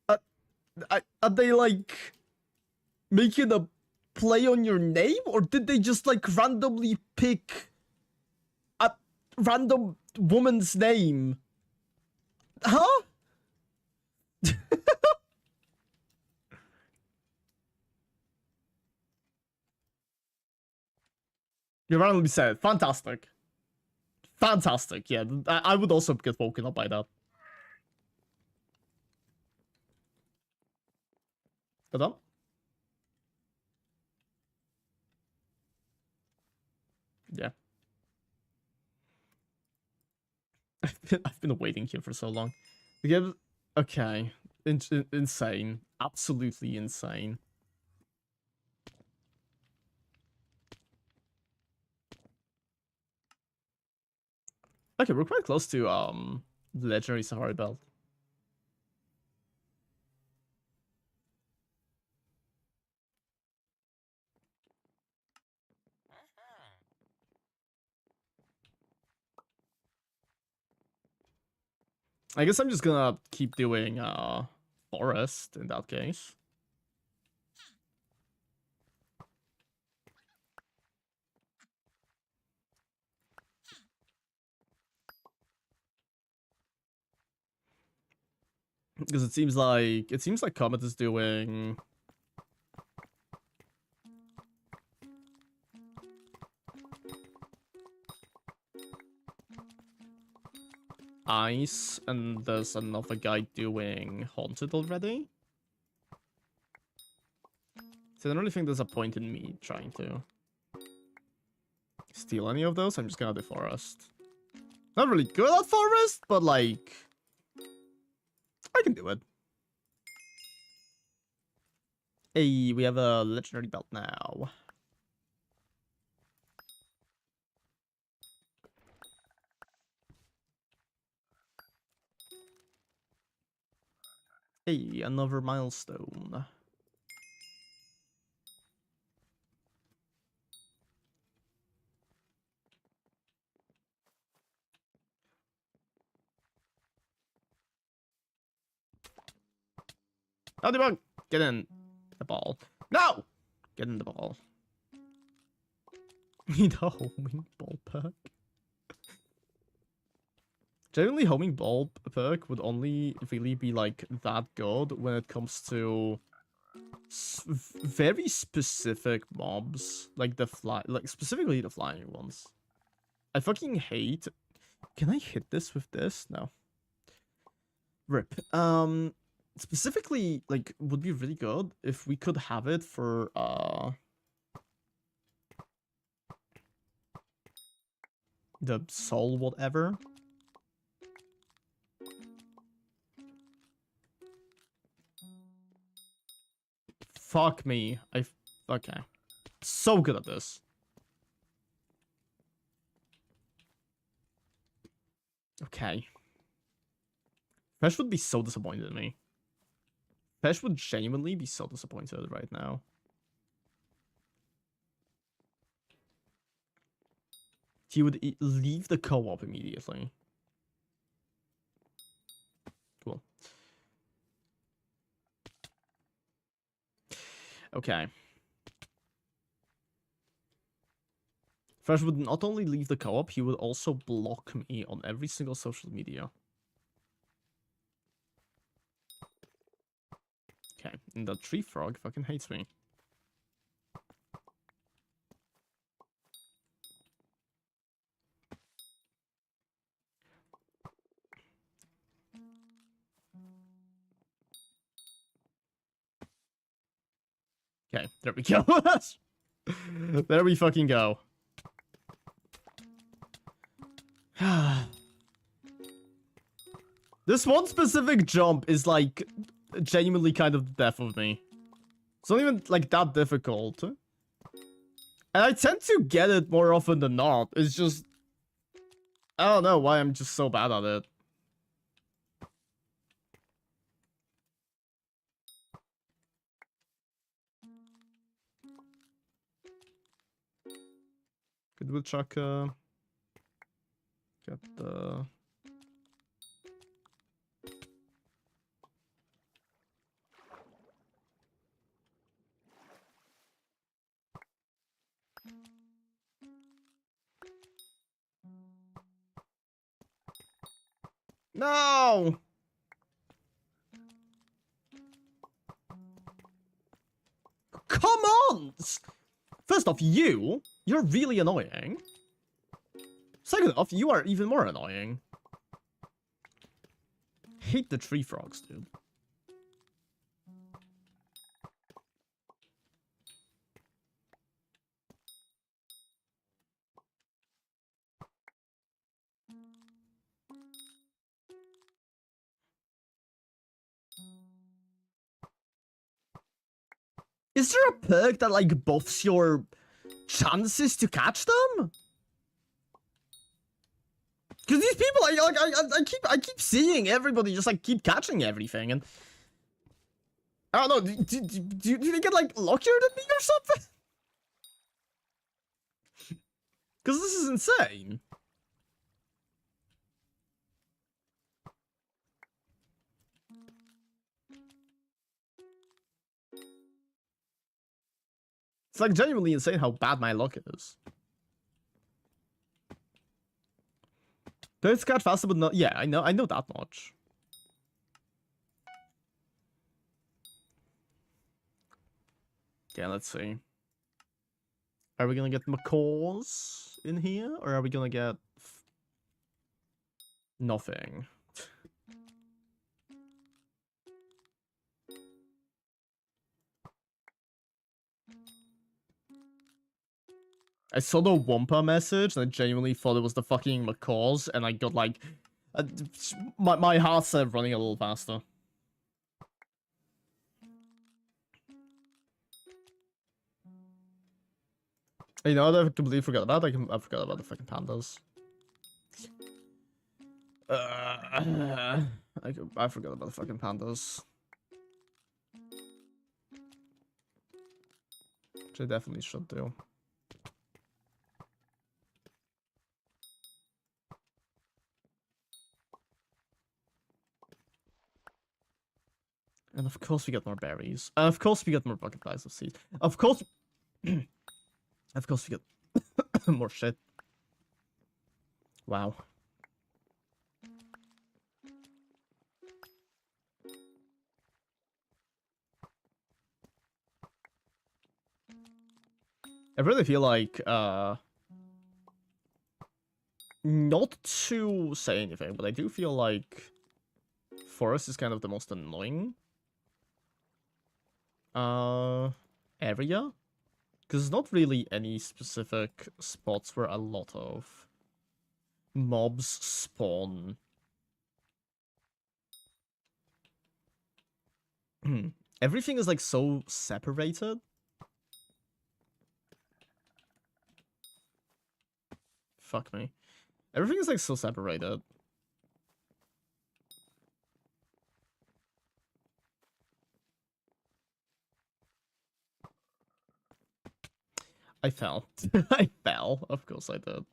are they, like... making a play on your name? Or did they just, like, randomly pick... a random woman's name? Huh? You randomly said it. Fantastic. Fantastic, yeah. I would also get woken up by that. Hold on. Yeah. I've been waiting here for so long. Okay. Insane. Absolutely insane. Okay, we're quite close to the legendary Sahara belt. I guess I'm just gonna keep doing forest in that case. Because it seems like Comet is doing ice, and there's another guy doing haunted already. So I don't really think there's a point in me trying to steal any of those. I'm just gonna do forest. Not really good at forest, but like I can do it. Hey, we have a legendary belt now. Hey, another milestone. Oh, debug! Get in the ball. No! Get in the ball. Need a homing ball perk. Generally, homing ball perk would only really be like that good when it comes to very specific mobs, like specifically the flying ones. I fucking hate. Can I hit this with this? No. Rip. Specifically, like, would be really good if we could have it for the soul whatever. Fuck me. Okay. So good at this. Okay. Fesh would be so disappointed in me. Fesh would genuinely be so disappointed right now. He would leave the co-op immediately. Cool. Okay. Fesh would not only leave the co-op, he would also block me on every single social media. Okay, and the tree frog fucking hates me. Okay, there we go. There we fucking go. This one specific jump is like genuinely kind of the death of me. It's not even like that difficult. And I tend to get it more often than not. It's just I don't know why I'm just so bad at it. prohibited woodchucker. Get the... No! Come on! First off, you're really annoying. Second off, you are even more annoying. Hate the tree frogs, dude. Is there a perk that, like, buffs your chances to catch them? Because these people, I keep seeing everybody just, like, keep catching everything, and... I don't know, do they get, like, luckier than me or something? Because this is insane. It's, like, genuinely insane how bad my luck is. Birds catch faster, but not... Yeah, I know that much. Okay, let's see. Are we gonna get macaws in here, or are we gonna get... nothing? I saw the Wumpa message, and I genuinely thought it was the fucking macaws, and I got, like... my heart started running a little faster. You know what I completely forgot about? I forgot about the fucking pandas. I forgot about the fucking pandas. Which I definitely should do. And of course we get more berries. And of course we get more bucketflies of seeds. Of course... of course we get more shit. Wow. I really feel like, not to say anything, but I do feel like forest is kind of the most annoying area, because there's not really any specific spots where a lot of mobs spawn. Everything is like so separated. Fuck me. Everything is like so separated. I fell. I fell. Of course I did.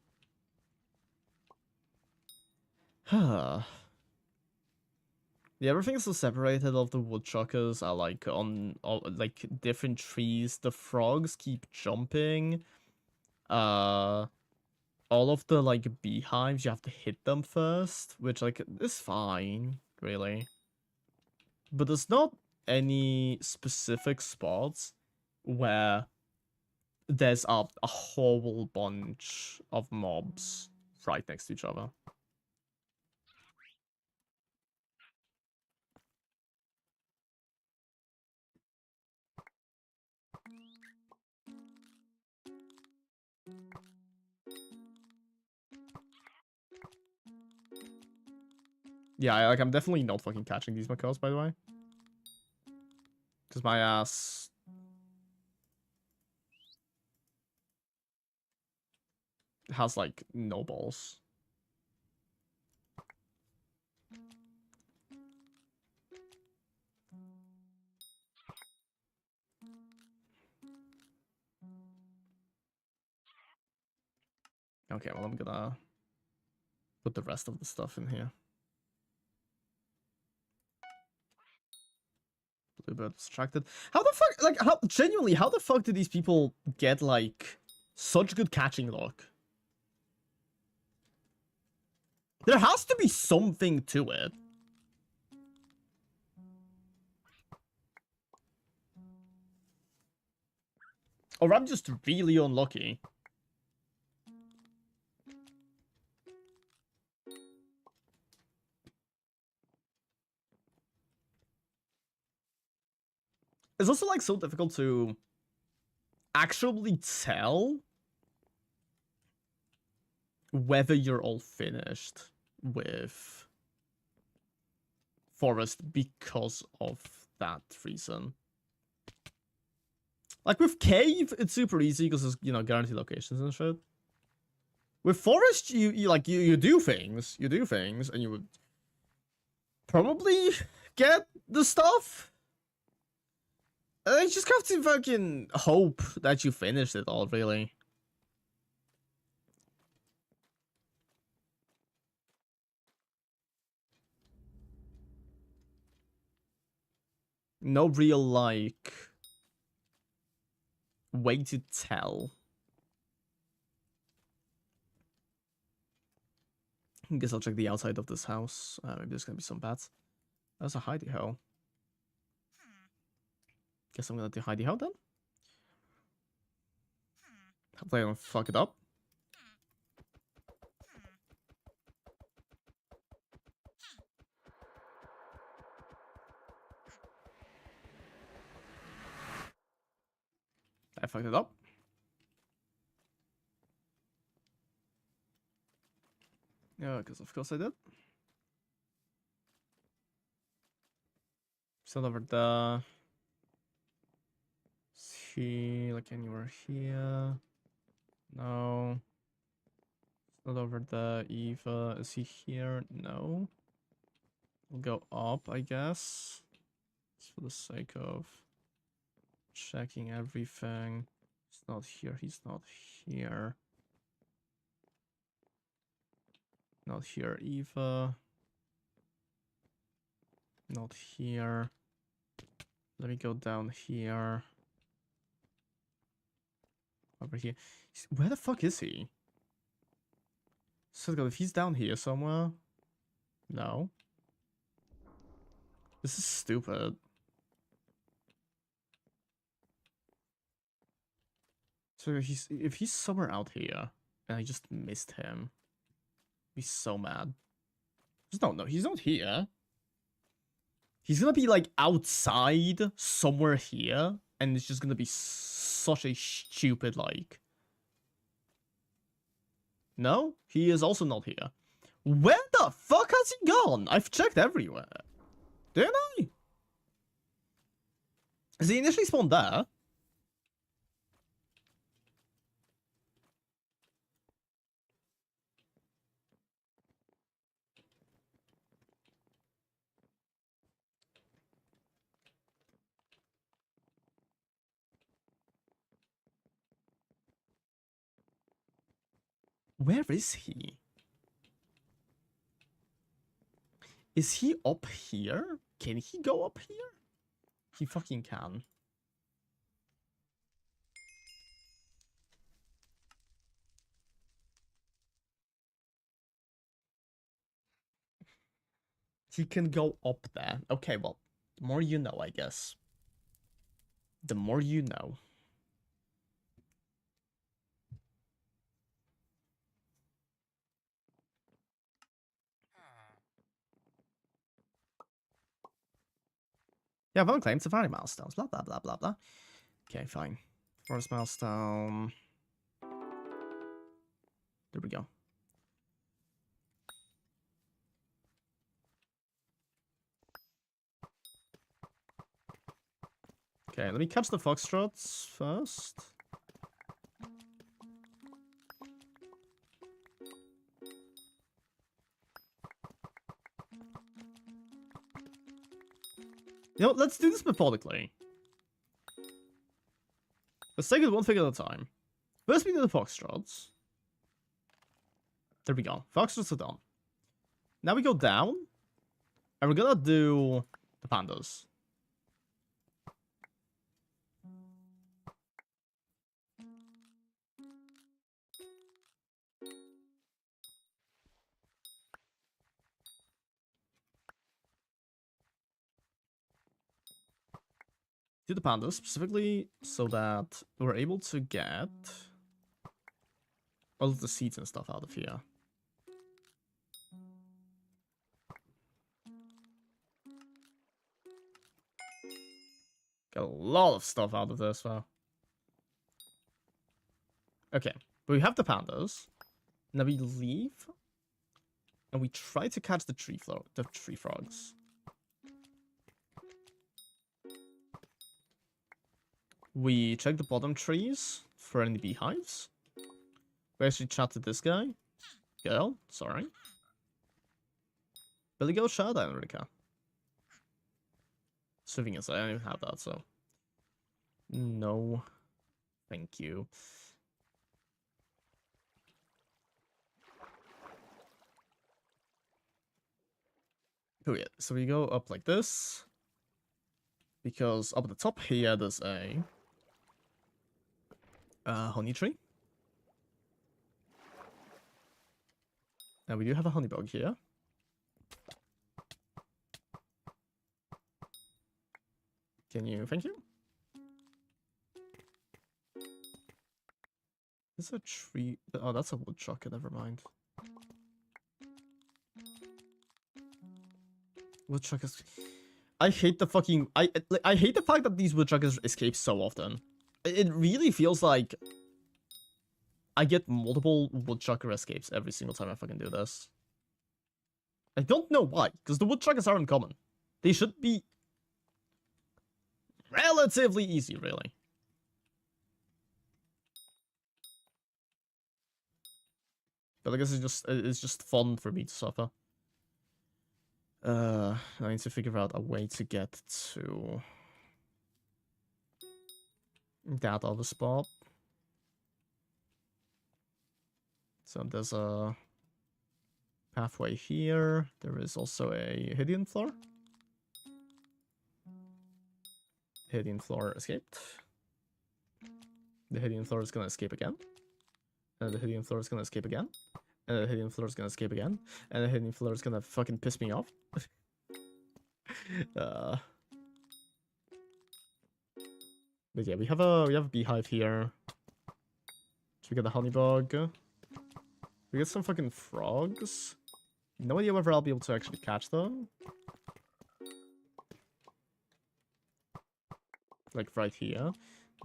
Yeah, everything's so separated. All of the woodchuckers are like on like different trees. The frogs keep jumping. All of the like beehives, you have to hit them first, which like is fine, really. But there's not any specific spots where there's a whole bunch of mobs right next to each other. Yeah, I'm definitely not fucking catching these macaws, by the way. Because my ass... has, like, no balls. Okay, well, I'm gonna put the rest of the stuff in here. Bluebird distracted. How the fuck, like, how, genuinely, how the fuck did these people get, like, such good catching luck? There has to be something to it. Or I'm just really unlucky. It's also, like, so difficult to actually tell whether you're all finished with Forest because of that reason. Like, with Cave, it's super easy because there's, you know, guaranteed locations and shit. With Forest, you do things. You do things, and you would probably get the stuff. You just have to fucking hope that you finished it all, really. No real, like, way to tell. I guess I'll check the outside of this house. Maybe there's gonna be some bats. That's a hidey hole. Guess I'm gonna do hidey hole then. Hopefully I don't fuck it up. I fucked it up. Yeah, because of course I did. Still over the... See, like anywhere here. No. Still over the Eva. Is he here? No. We'll go up, I guess. Just for the sake of checking everything. He's not here. He's not here. Not here, Eva. Not here. Let me go down here. Over here. Where the fuck is he? So if he's down here somewhere. No. This is stupid. So if he's somewhere out here and I just missed him, I'd be so mad. No, he's not here. He's gonna be like outside somewhere here, and it's just gonna be such a stupid like. No, he is also not here. Where the fuck has he gone? I've checked everywhere. Didn't I? Has he initially spawned there? Where is he? Is he up here? Can he go up here? He fucking can. He can go up there. Okay, well, the more you know, I guess. The more you know. Yeah, I've claimed safari milestones. Blah, blah, blah, blah, blah. Okay, fine. Forest milestone. There we go. Okay, let me catch the foxtrots first. You know, let's do this methodically. Let's take it one thing at a time. First we do the foxtrots. There we go. Foxes are done. Now we go down. And we're gonna do the pandas. Do the pandas specifically so that we're able to get all of the seeds and stuff out of here. Got a lot of stuff out of this, though. Okay, but we have the pandas. Now we leave, and we try to catch the tree frogs. We check the bottom trees for any beehives. We actually chatted this guy. Girl, sorry. Billy Goat shout out, Enrica. Swimming is, I don't even have that, so. No. Thank you. Oh yeah, so we go up like this. Because up at the top here, there's a honey tree. And we do have a honeybug here. Can you? Thank you. There's a tree. Oh, that's a woodchucker. Never mind. Woodchuckers. I hate the fucking. I hate the fact that these woodchuckers escape so often. It really feels like I get multiple woodchucker escapes every single time I fucking do this. I don't know why, because the woodchuckers aren't common. They should be relatively easy, really. But I guess it's just fun for me to suffer. I need to figure out a way to get to that other spot. So there's a pathway here. There is also a hidden floor. Hidden floor escaped. The hidden floor is gonna escape again. And the hidden floor is gonna escape again. And the hidden floor is gonna escape again. And the hidden floor is gonna fucking piss me off. But yeah, we have a beehive here. So we get the honeybug. We get some fucking frogs. No idea whether I'll be able to actually catch them. Like right here.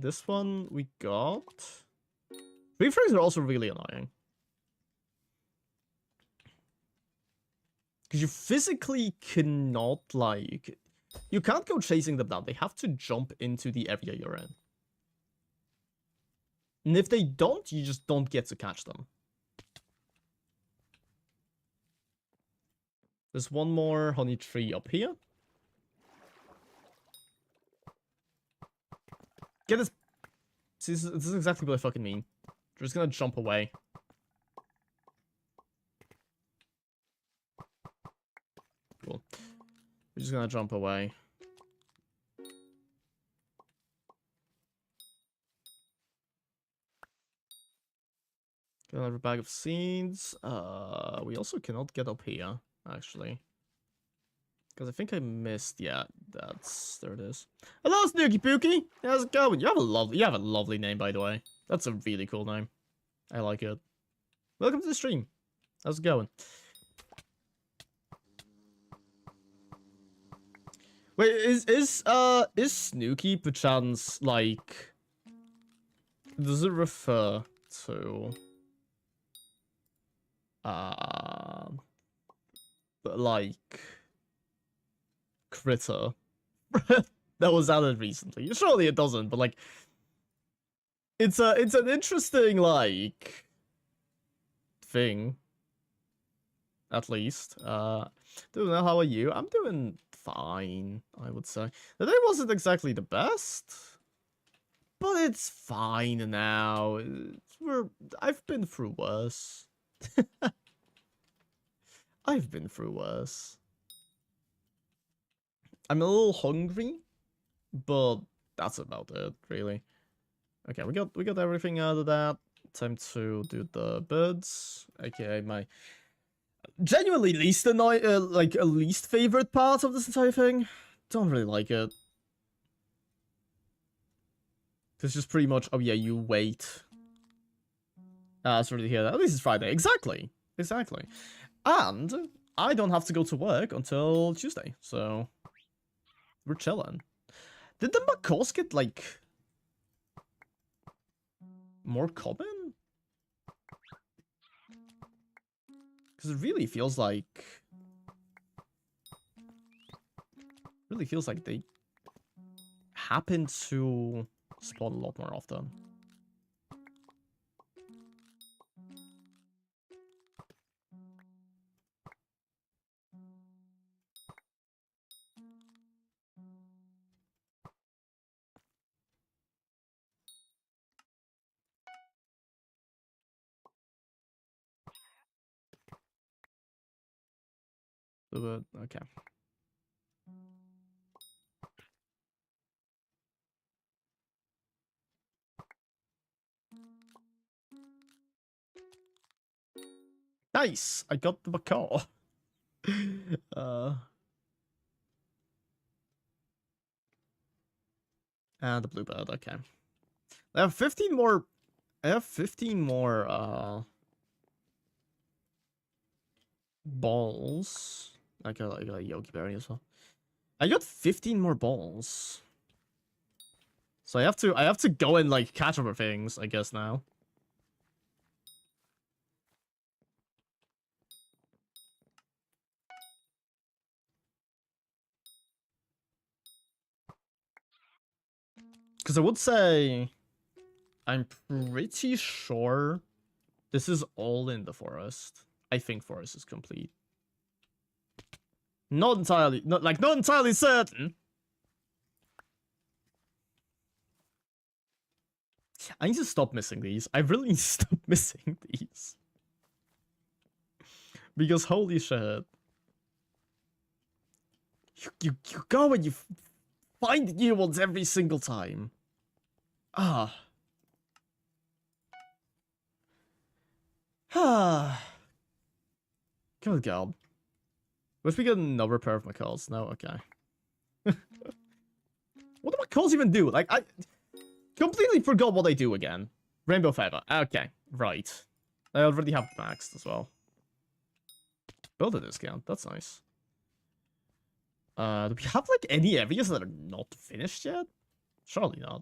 This one we got. Tree frogs are also really annoying. Because you physically cannot, like... You can't go chasing them down. They have to jump into the area you're in. And if they don't, you just don't get to catch them. There's one more honey tree up here. Get this. See, this is exactly what I fucking mean. They're just gonna jump away. Cool. We're just gonna jump away. Get another bag of seeds. We also cannot get up here, actually. Because I think I missed. Yeah, there it is. Hello, Snooky Pookie. How's it going? You have a lovely name, by the way. That's a really cool name. I like it. Welcome to the stream. How's it going? Wait, is Snooky perchance like? Does it refer to? Like critter that was added recently. Surely it doesn't, but like it's an interesting like thing. At least. Don't know, how are you? I'm doing fine, I would say. The day wasn't exactly the best, but it's fine now. I've been through worse. I've been through worse. I'm a little hungry, but that's about it, really. Okay, we got everything out of that. Time to do the birds, aka my genuinely least like a least favorite part of this entire thing. Don't really like it. It's just pretty much, oh yeah, you wait. It's really here. At least it's Friday. Exactly. Exactly. And I don't have to go to work until Tuesday, so we're chilling. Did the macaws get, like, more common? Because it really feels like... they happen to spawn a lot more often. Okay. Nice! I got the macaw. And the bluebird, okay. I have 15 more... balls. I got a Yogi Berry as well. I got 15 more balls. So I have to go and like catch other things, I guess now. Because I would say I'm pretty sure this is all in the forest. I think forest is complete. Not entirely, not entirely certain. I need to stop missing these. I really need to stop missing these. Because holy shit. You go and you find new ones every single time. Ah. Ah. Good God. Wish we get another pair of macaws. No? Okay. What do macaws even do? Like, I completely forgot what they do again. Rainbow feather. Okay. Right. I already have maxed as well. Build a discount. That's nice. Do we have, like, any areas that are not finished yet? Surely not.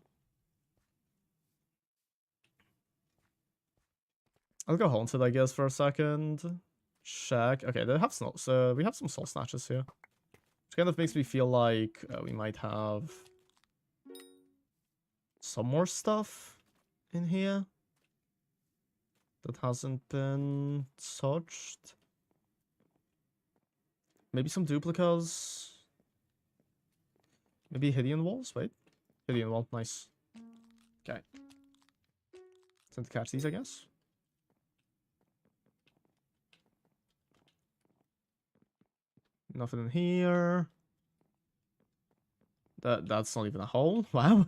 I'll go haunted, I guess, for a second. Check. Okay, they have so we have some soul snatches here. Which kind of makes me feel like we might have some more stuff in here that hasn't been touched. Maybe some duplicates. Maybe Hideon walls? Wait. Hideon wall, nice. Okay. Time to catch these, I guess. Nothing in here. That's not even a hole. Wow.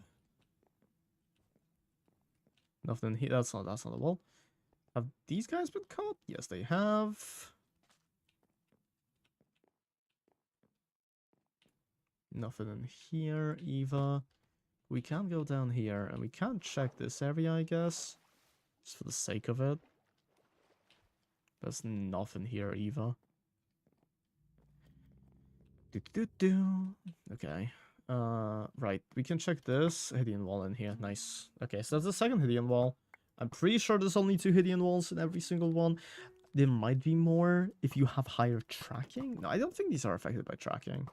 Nothing in here. That's not a wall. Have these guys been caught? Yes, they have. Nothing in here either. We can go down here and we can check this area, I guess. Just for the sake of it. There's nothing here either. Okay. Right. We can check this Hideon wall in here. Nice. Okay, so that's the second Hideon wall. I'm pretty sure there's only 2 Hideon walls in every single one. There might be more if you have higher tracking. No, I don't think these are affected by tracking.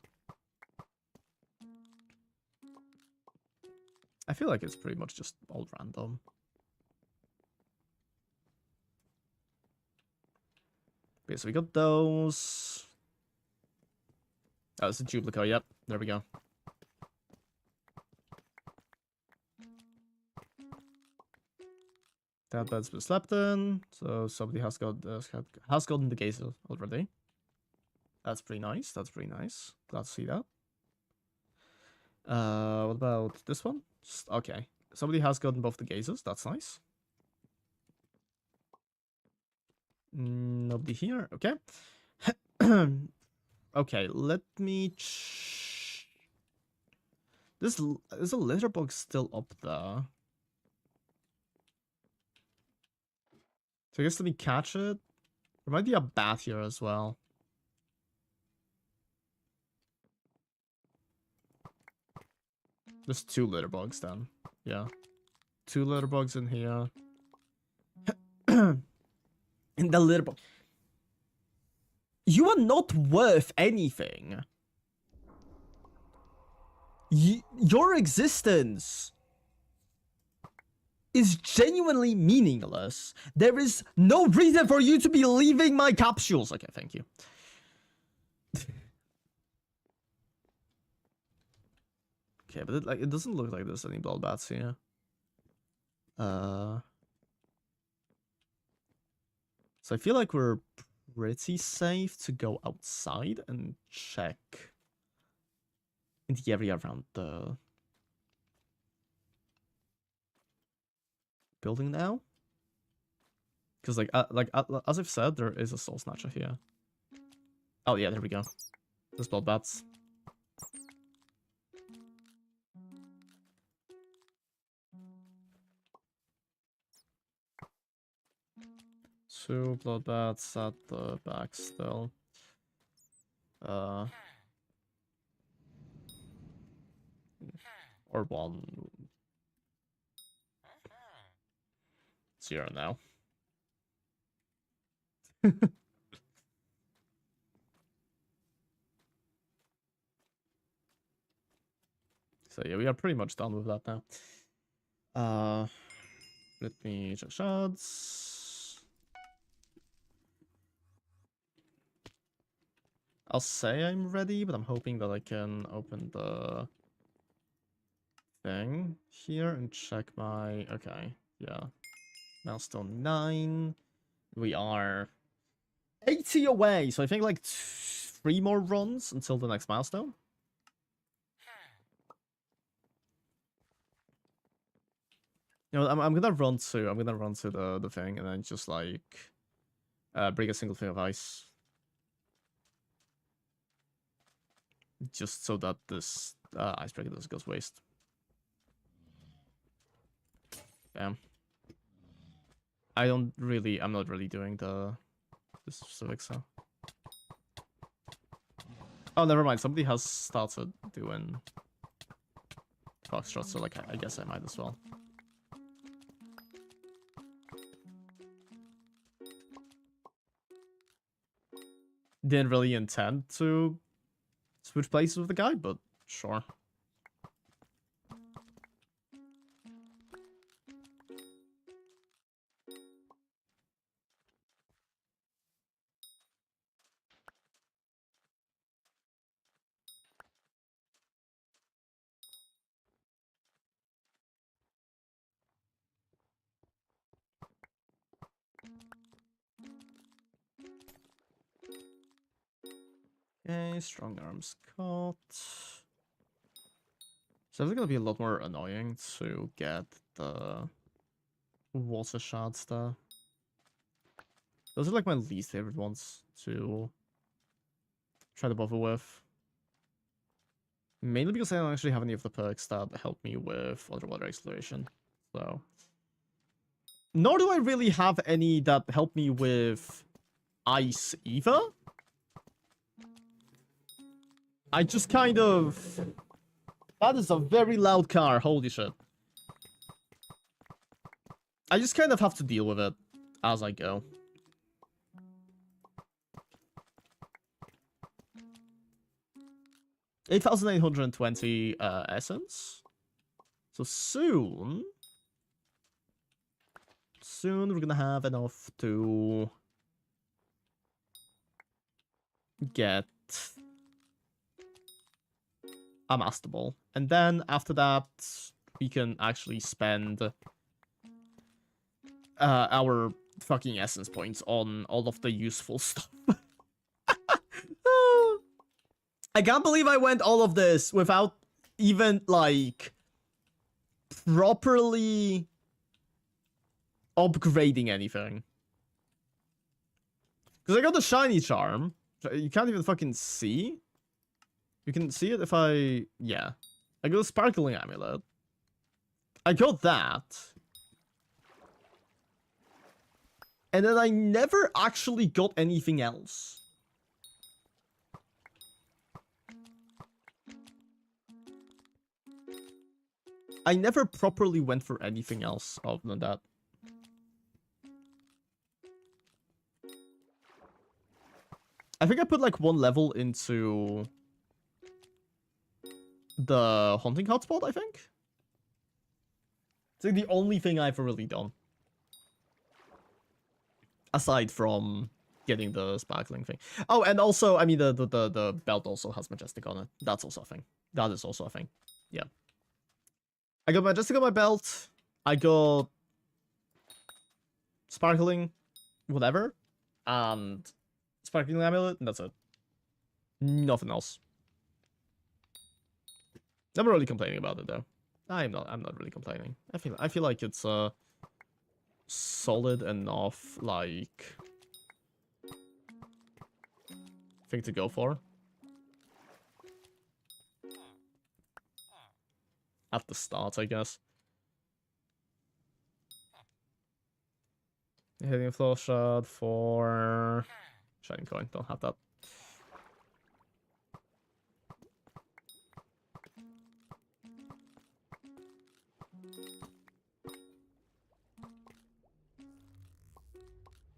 I feel like it's pretty much just all random. Okay, so we got those. Oh, it's a duplicate. Yep, there we go. That bed's been slept in, so somebody has gotten the gaze already. That's pretty nice. That's pretty nice. Glad to see that. What about this one? Okay. Somebody has gotten both the gazes. That's nice. Nobody here. Okay. Okay, let me... There's a litter bug still up there. So I guess let me catch it. There might be a bat here as well. There's 2 litter bugs then. Yeah. 2 litter bugs in here. In the litter bug. You are not worth anything. Your existence is genuinely meaningless. There is no reason for you to be leaving my capsules. Okay, thank you. Okay, but it doesn't look like there's any blood bats here. So I feel like we're pretty safe to go outside and check in the area around the building now. Because as I've said, there is a soul snatcher here. Oh yeah, there we go. There's blood bats. Two blood bats at the back still. Or 1. 0 now. So yeah, we are pretty much done with that now. Let me check shards. I'll say I'm ready, but I'm hoping that I can open the thing here and check my... Okay, yeah. Milestone 9. We are 80 away, so I think like 3 more runs until the next milestone. You know, I'm gonna run to the thing and then just like bring a single thing of ice. Just so that this icebreaker doesn't go to waste. Bam. I'm not really doing the specifics, so. Oh, never mind. Somebody has started doing foxtrot, so like I guess I might as well. Didn't really intend to switch places with the guy, but sure. Okay, strong arms caught. So it's gonna be a lot more annoying to get the water shards there. Those are like my least favorite ones to try to bother with. Mainly because I don't actually have any of the perks that help me with underwater exploration. So. Nor do I really have any that help me with ice either. I just kind of... That is a very loud car, holy shit. I just kind of have to deal with it as I go. $8,820 essence. So soon we're gonna have enough to get a Master Ball. And then after that, we can actually spend our fucking essence points on all of the useful stuff. I can't believe I went all of this without even, like, properly upgrading anything. Because I got the shiny charm. You can't even fucking see. You can see it if I... Yeah. I got a sparkling amulet. I got that. And then I never actually got anything else. I never properly went for anything else other than that. I think I put like one level into the hunting hotspot, I think. It's like the only thing I've really done. Aside from getting the sparkling thing. Oh, and also, I mean, the belt also has Majestic on it. That's also a thing. That is also a thing. Yeah. I got Majestic on my belt. I got Sparkling, whatever. And Sparkling Amulet, and that's it. Nothing else. Never really complaining about it, though. I'm not really complaining. I feel like it's solid enough, like, thing to go for. At the start, I guess. Hitting a floor shot for Shining Coin. Don't have that.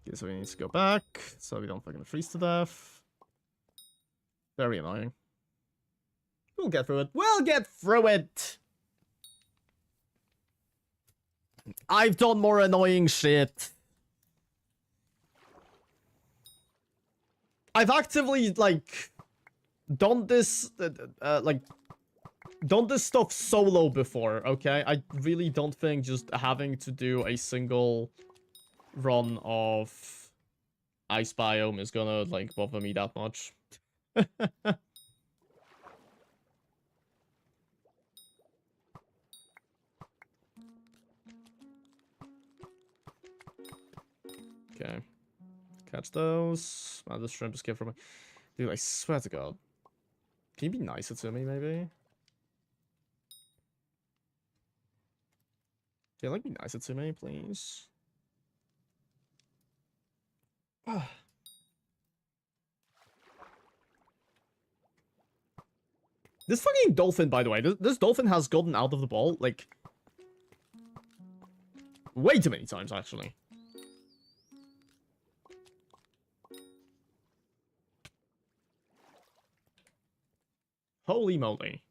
Okay, so we need to go back so we don't fucking freeze to death. Very annoying. We'll get through it. We'll get through it! I've done more annoying shit. I've actively, like, done this, done this stuff solo before, okay? I really don't think just having to do a single run of Ice Biome is gonna, like, bother me that much. Okay. Catch those. Oh, this shrimp escaped from me. Dude, I swear to God. Can you be nicer to me, maybe? Can you, like, be nicer to me, please? This fucking dolphin, by the way. This dolphin has gotten out of the ball, like, way too many times, actually. Holy moly.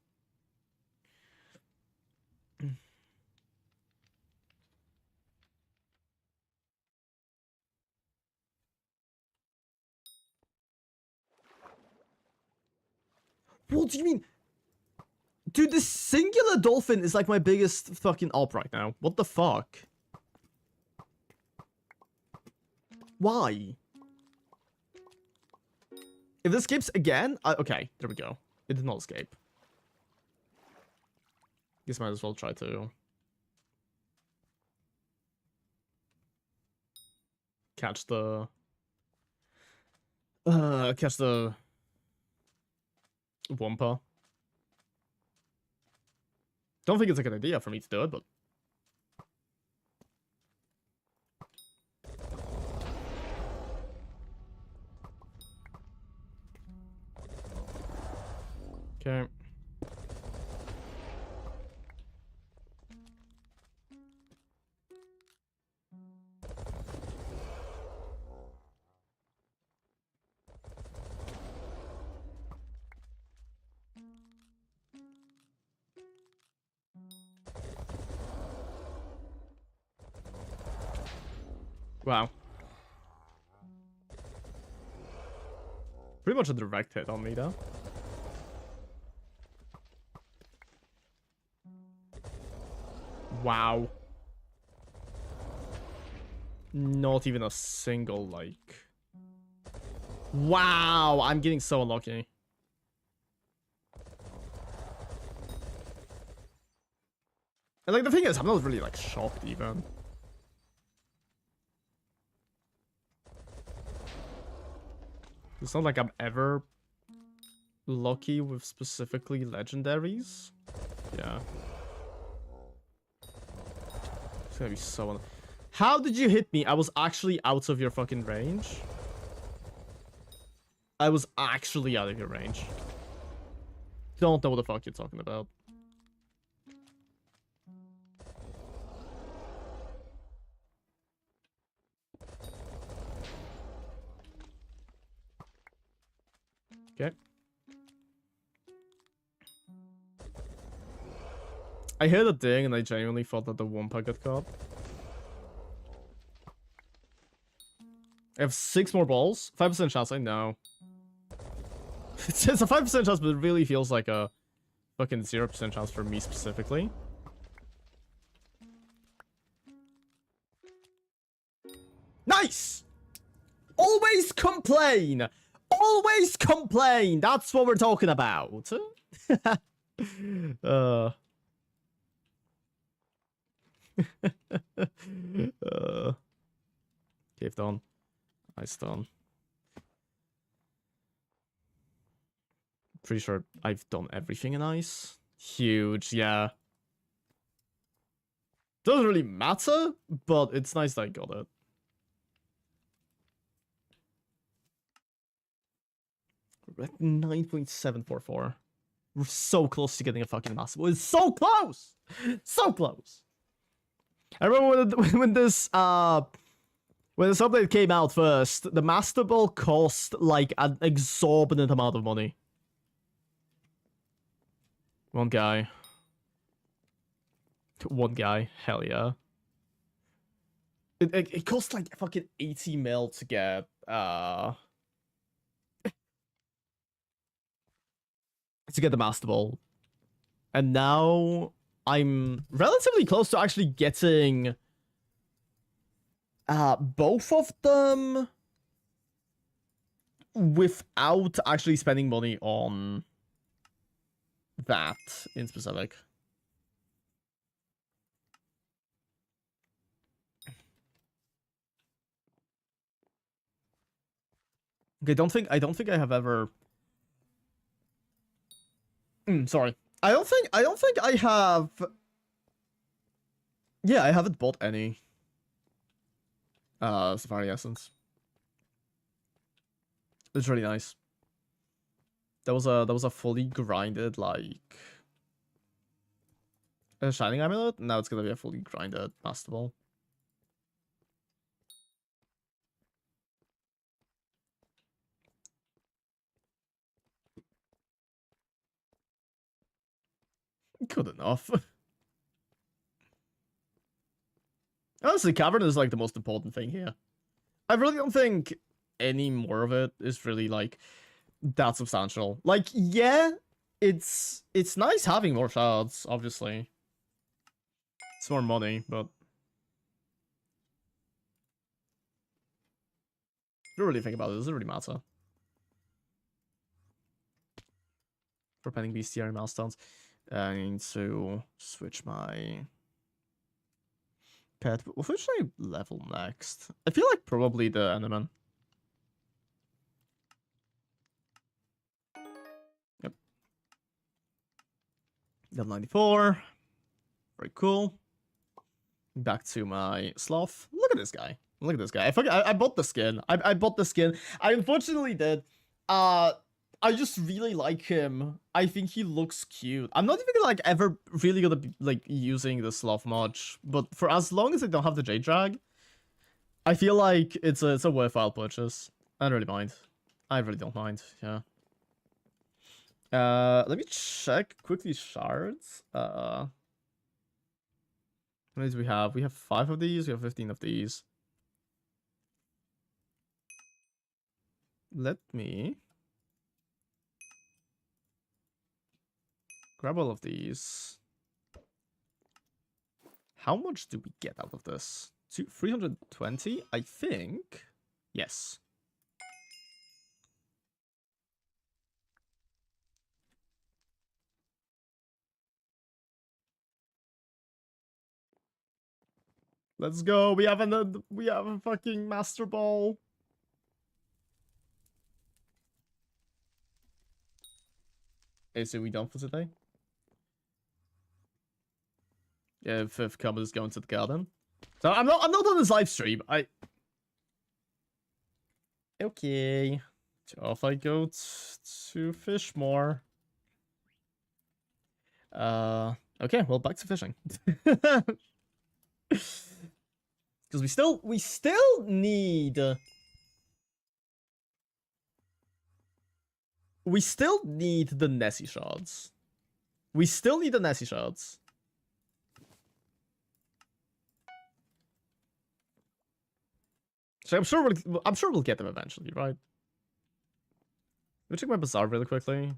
What do you mean? Dude, this singular dolphin is like my biggest fucking op right now. What the fuck? Why? If this escapes again... okay, there we go. It did not escape. Guess might as well try to... catch the... catch the... Wumpa. Don't think it's a good idea for me to do it, but... Okay. Wow. Pretty much a direct hit on me, though. Wow. Not even a single, like... Wow! I'm getting so unlucky. And like the thing is, I'm not really like shocked even. It's not like I'm ever lucky with specifically legendaries. Yeah. It's gonna be so... How did you hit me? I was actually out of your fucking range. I was actually out of your range. Don't know what the fuck you're talking about. Okay. I heard a ding and I genuinely thought that the Wumpa got caught. I have 6 more balls. 5% chance, I know. It's a 5% chance, but it really feels like a fucking 0% chance for me specifically. Nice! Always complain! Always complain! That's what we're talking about. Cave done. Nice done. Pretty sure I've done everything in ice. Huge, yeah. Doesn't really matter, but it's nice that I got it. We're at 9.744. We're so close to getting a fucking master ball. It's so close! So close! I remember when this update came out first, the master ball cost like an exorbitant amount of money. One guy. Hell yeah. It cost like fucking 80 mil to get the master ball. And now I'm relatively close to actually getting both of them without actually spending money on that in specific. Okay, I don't think I have ever... sorry. I don't think I have... Yeah, I haven't bought any Safari Essence. It's really nice. That was a fully grinded like a Shining Amulet. Now it's gonna be a fully grinded Master Ball. Good enough. Honestly, Cavern is like the most important thing here. I really don't think any more of it is really like that substantial. Like, yeah, it's nice having more shards, obviously. It's more money, but if you really think about it, does it really matter? For pending bestiary milestones. I need to switch my pet. What should I level next? I feel like probably the Enderman. Yep. Level 94. Very cool. Back to my sloth. Look at this guy. Look at this guy. I bought the skin. I bought the skin. I unfortunately did. I just really like him. I think he looks cute. I'm not even like ever really gonna be like using the sloth much, but for as long as I don't have the Jade Drag, I feel like it's a worthwhile purchase. I don't really mind. I really don't mind. Yeah. Let me check quickly shards. How many do we have? We have 5 of these. We have 15 of these. Let me grab all of these. How much do we get out of this? 320, I think. Yes. Let's go. We have a fucking master ball. Is we done for today? Yeah, if Cumber is going to the garden. So I'm not on this live stream. Okay. So off I go to fish more. Okay, well, back to fishing. Because we still need the Nessie shards. We still need the Nessie shards. So I'm sure we'll get them eventually, right? Let me check my bazaar really quickly.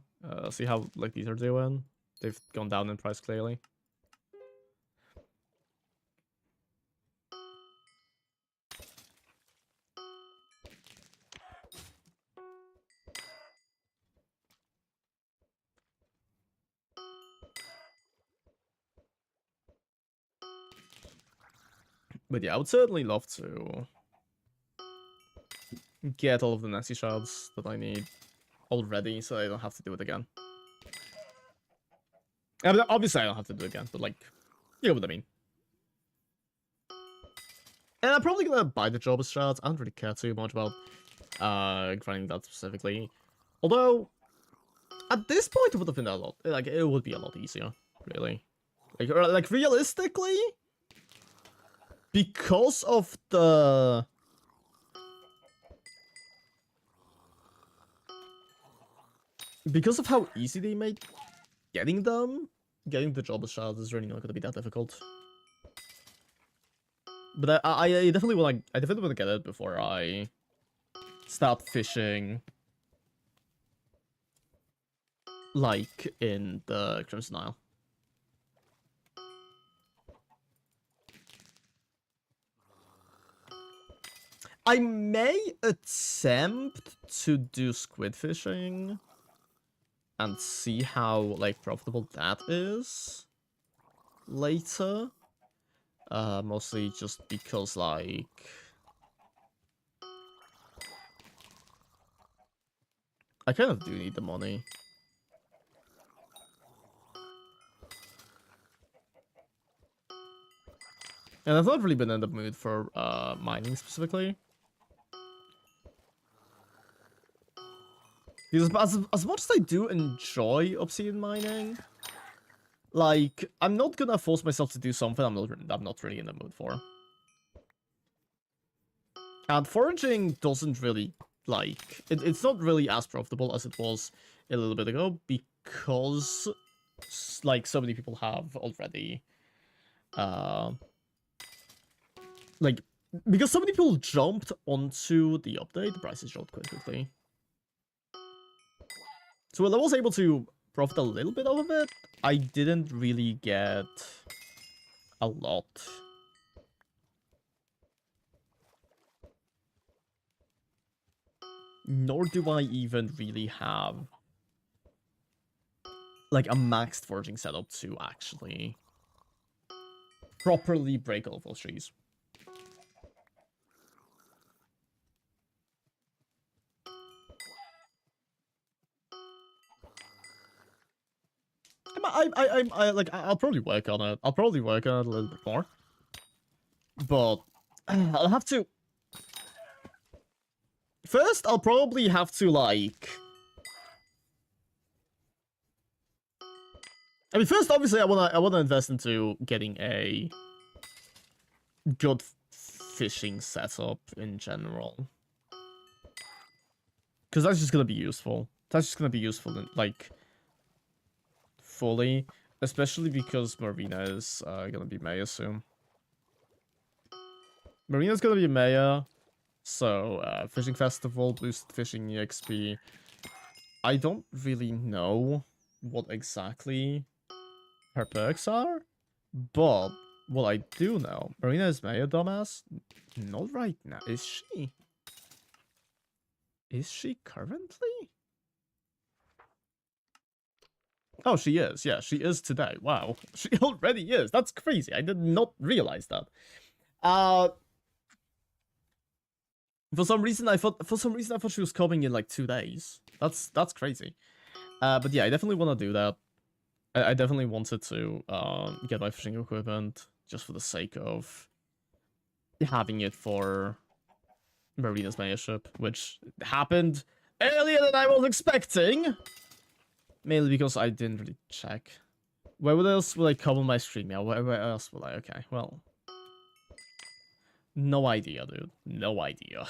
See how like these are doing. They've gone down in price clearly. But yeah, I would certainly love to get all of the Nessie shards that I need already, so I don't have to do it again. I mean, obviously, I don't have to do it again, but like, you know what I mean. And I'm probably gonna buy the Jobber shards. I don't really care too much about grinding that specifically. Although, at this point, it would have been a lot. Like, it would be a lot easier, really. Like realistically, because of the how easy they made getting them, getting the Jobber shards is really not going to be that difficult. But I definitely want to get it before I start fishing, like in the Crimson Isle. I may attempt to do squid fishing and see how like profitable that is later. Mostly just because like I kind of do need the money. And I've not really been in the mood for mining specifically. Because as much as I do enjoy obsidian mining, like, I'm not gonna force myself to do something I'm not really in the mood for. And foraging doesn't really, like, it's not really as profitable as it was a little bit ago because, like, so many people have already, like, because so many people jumped onto the update, the prices dropped quite quickly. So while I was able to profit a little bit out of it, I didn't really get a lot. Nor do I even really have like a maxed foraging setup to actually properly break all of those trees. I'll probably work on it. I'll probably work on it a little bit more. But I'll have to. First, I'll probably have to like. I mean, first, obviously, I wanna invest into getting a good fishing setup in general, because that's just gonna be useful. That's just gonna be useful in like. Fully, especially because Marina is gonna be mayor soon. Marina's gonna be mayor, so fishing festival, boost fishing EXP. I don't really know what exactly her perks are, but what I do know, Marina is mayor, dumbass. Not right now, is she? Is she currently? Oh, she is. Yeah, she is today. Wow. She already is. That's crazy. I did not realize that. For some reason I thought she was coming in like 2 days. That's crazy. But yeah, I definitely want to do that. I definitely wanted to get my fishing equipment just for the sake of having it for Marina's mayorship, which happened earlier than I was expecting. Mainly because I didn't really check. Where else will I come on my stream? Yeah, where else will I? Okay, well. No idea, dude. No idea.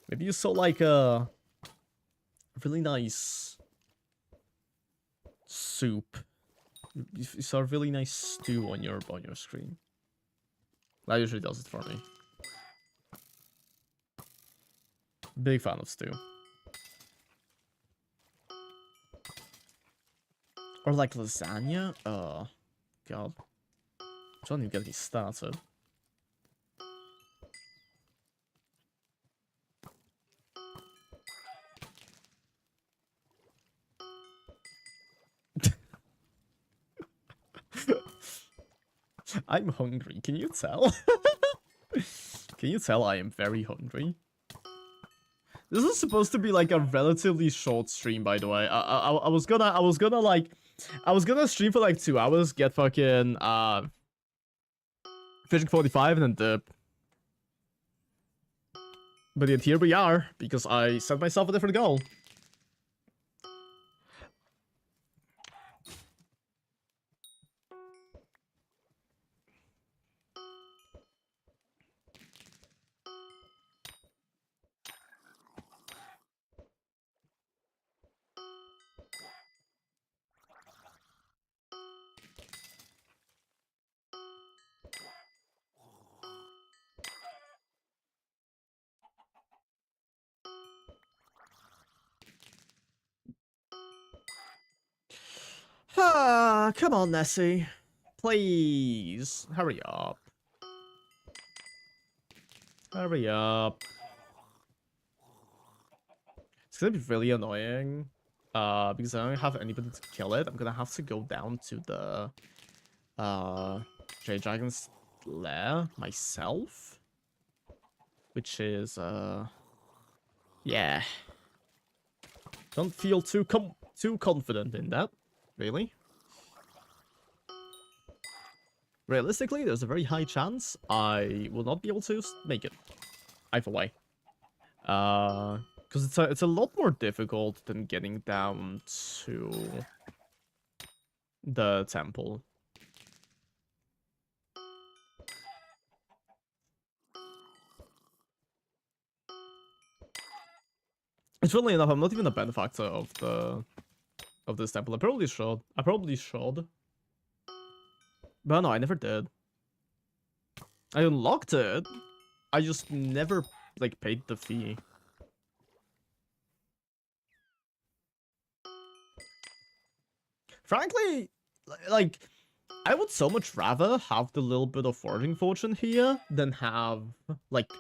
Maybe you saw like a really nice soup. You saw a really nice stew on your screen. That usually does it for me. Big fan of stew. Or like lasagna? Oh, God. Don't even get me started. I'm hungry. Can you tell? Can you tell I am very hungry? This is supposed to be like a relatively short stream, by the way. I was gonna stream for like 2 hours, get fucking Fishing 45 and then dip. But yet here we are, because I set myself a different goal. Ah, come on, Nessie. Please, hurry up. Hurry up. It's gonna be really annoying. Because I don't have anybody to kill it. I'm gonna have to go down to the Jade Dragon's lair myself. Which is yeah. Don't feel too confident in that, really. Realistically, there's a very high chance I will not be able to make it either way. Because it's a lot more difficult than getting down to the temple. It's really enough, I'm not even a benefactor of this temple. I probably should. But no, I never did. I unlocked it. I just never like paid the fee. Frankly, like, I would so much rather have the little bit of foraging fortune here than have like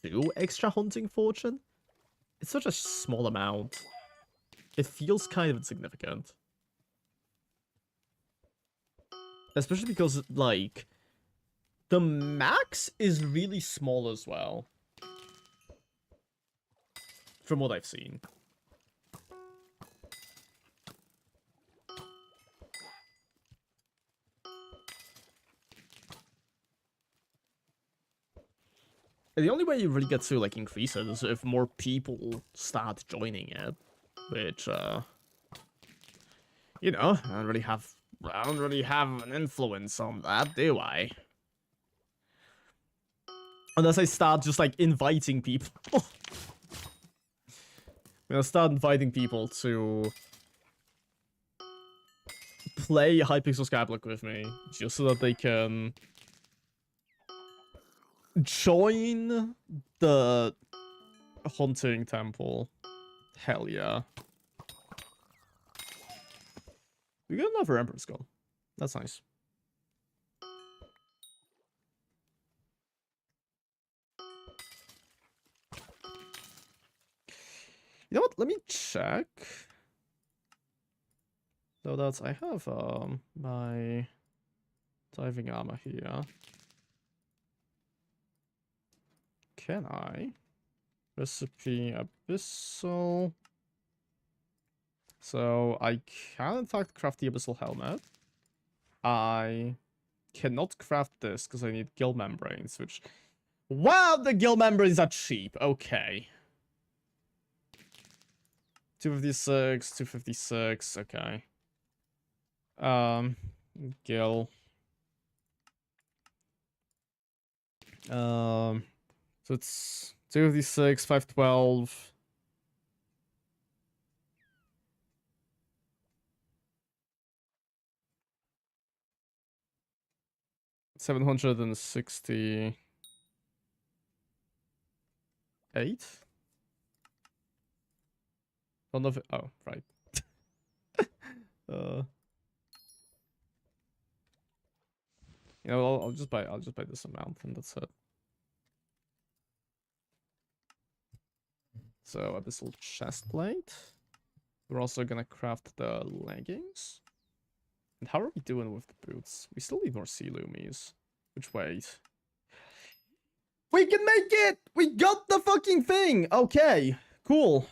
2 extra hunting fortune. It's such a small amount. It feels kind of insignificant. Especially because, like, the max is really small as well. From what I've seen. And the only way you really get to, like, increase it is if more people start joining it. Which, you know, I don't really have an influence on that, do I? Unless I start just, like, inviting people. I'm gonna start inviting people to play Hypixel Skyblock with me, just so that they can join the hunting temple. Hell yeah. We got another Emperor Skull. That's nice. You know what? Let me check. So that's I have my Diving armor here. Can I? Recipe abyssal. So I can in fact craft the abyssal helmet. I cannot craft this because I need gill membranes, which... Wow, the gill membranes are cheap. Okay. 256, 256, okay. Gill. So it's 256, 512. $768. Oh, right. You know, I'll just buy this amount and that's it. So abyssal chestplate. We're also gonna craft the leggings. And how are we doing with the boots? We still need more sea loomies. Which wait. We can make it! We got the fucking thing! Okay, cool.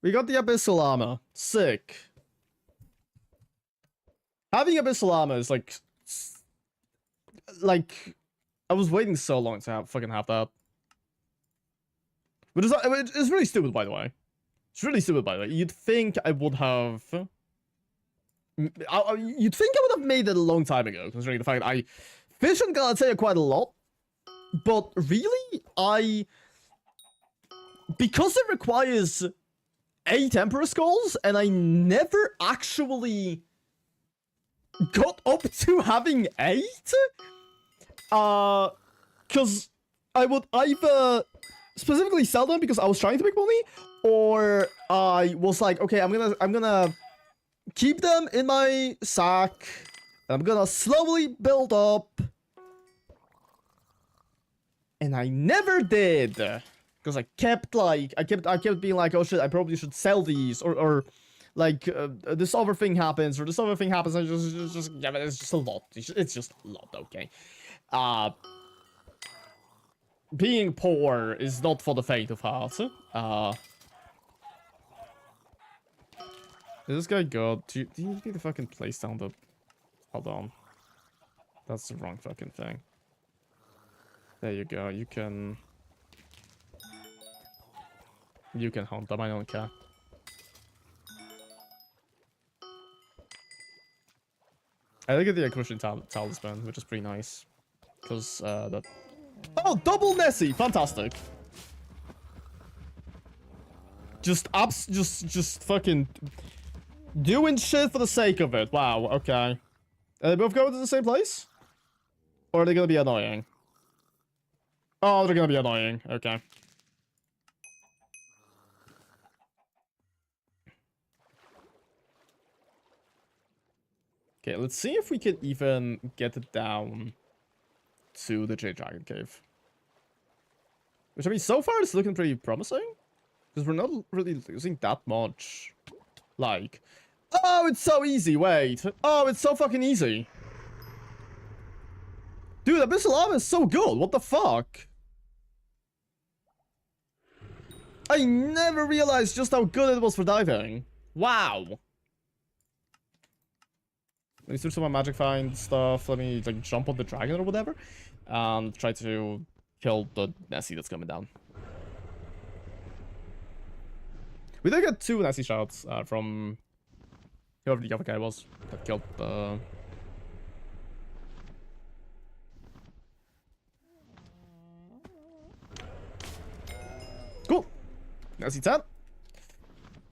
We got the abyssal armor. Sick. Having abyssal armor is like, I was waiting so long to fucking have that. But it's really stupid, by the way. It's really stupid, by the way. You'd think I would have... You'd think I would have made it a long time ago, considering the fact that I fish on Galatea quite a lot. But really, because it requires 8 Emperor Skulls, and I never actually got up to having 8? Because I would either specifically sell them because I was trying to make money, or I was like, okay, I'm gonna keep them in my sack, and I'm gonna slowly build up. And I never did, because I kept being like, oh shit, I probably should sell these, or like this other thing happens, or this other thing happens. I just yeah, but it's just a lot. It's just a lot, okay. Being poor is not for the faint of heart. Is this guy good? Do you need to fucking place down the... Hold on. That's the wrong fucking thing. There you go. You can hunt them. I don't care. I look at the Crushing Talisman, which is pretty nice. Because, that... Oh, double Nessie! Fantastic! Just fucking... doing shit for the sake of it. Wow, okay. Are they both going to the same place? Or are they gonna be annoying? Oh, they're gonna be annoying. Okay. Okay, let's see if we can even get it down to the Jade Dragon Cave. Which, I mean, so far it's looking pretty promising. Because we're not really losing that much. Like... Oh, it's so easy, wait. Oh, it's so fucking easy. Dude, Abyssal Armor is so good. What the fuck? I never realized just how good it was for diving. Wow. Let me search some of my magic find stuff. Let me, like, jump on the dragon or whatever. And try to kill the Nessie that's coming down. We did get 2 Nessie shots from... whoever the other guy was that killed the... Cool. Nessie 10.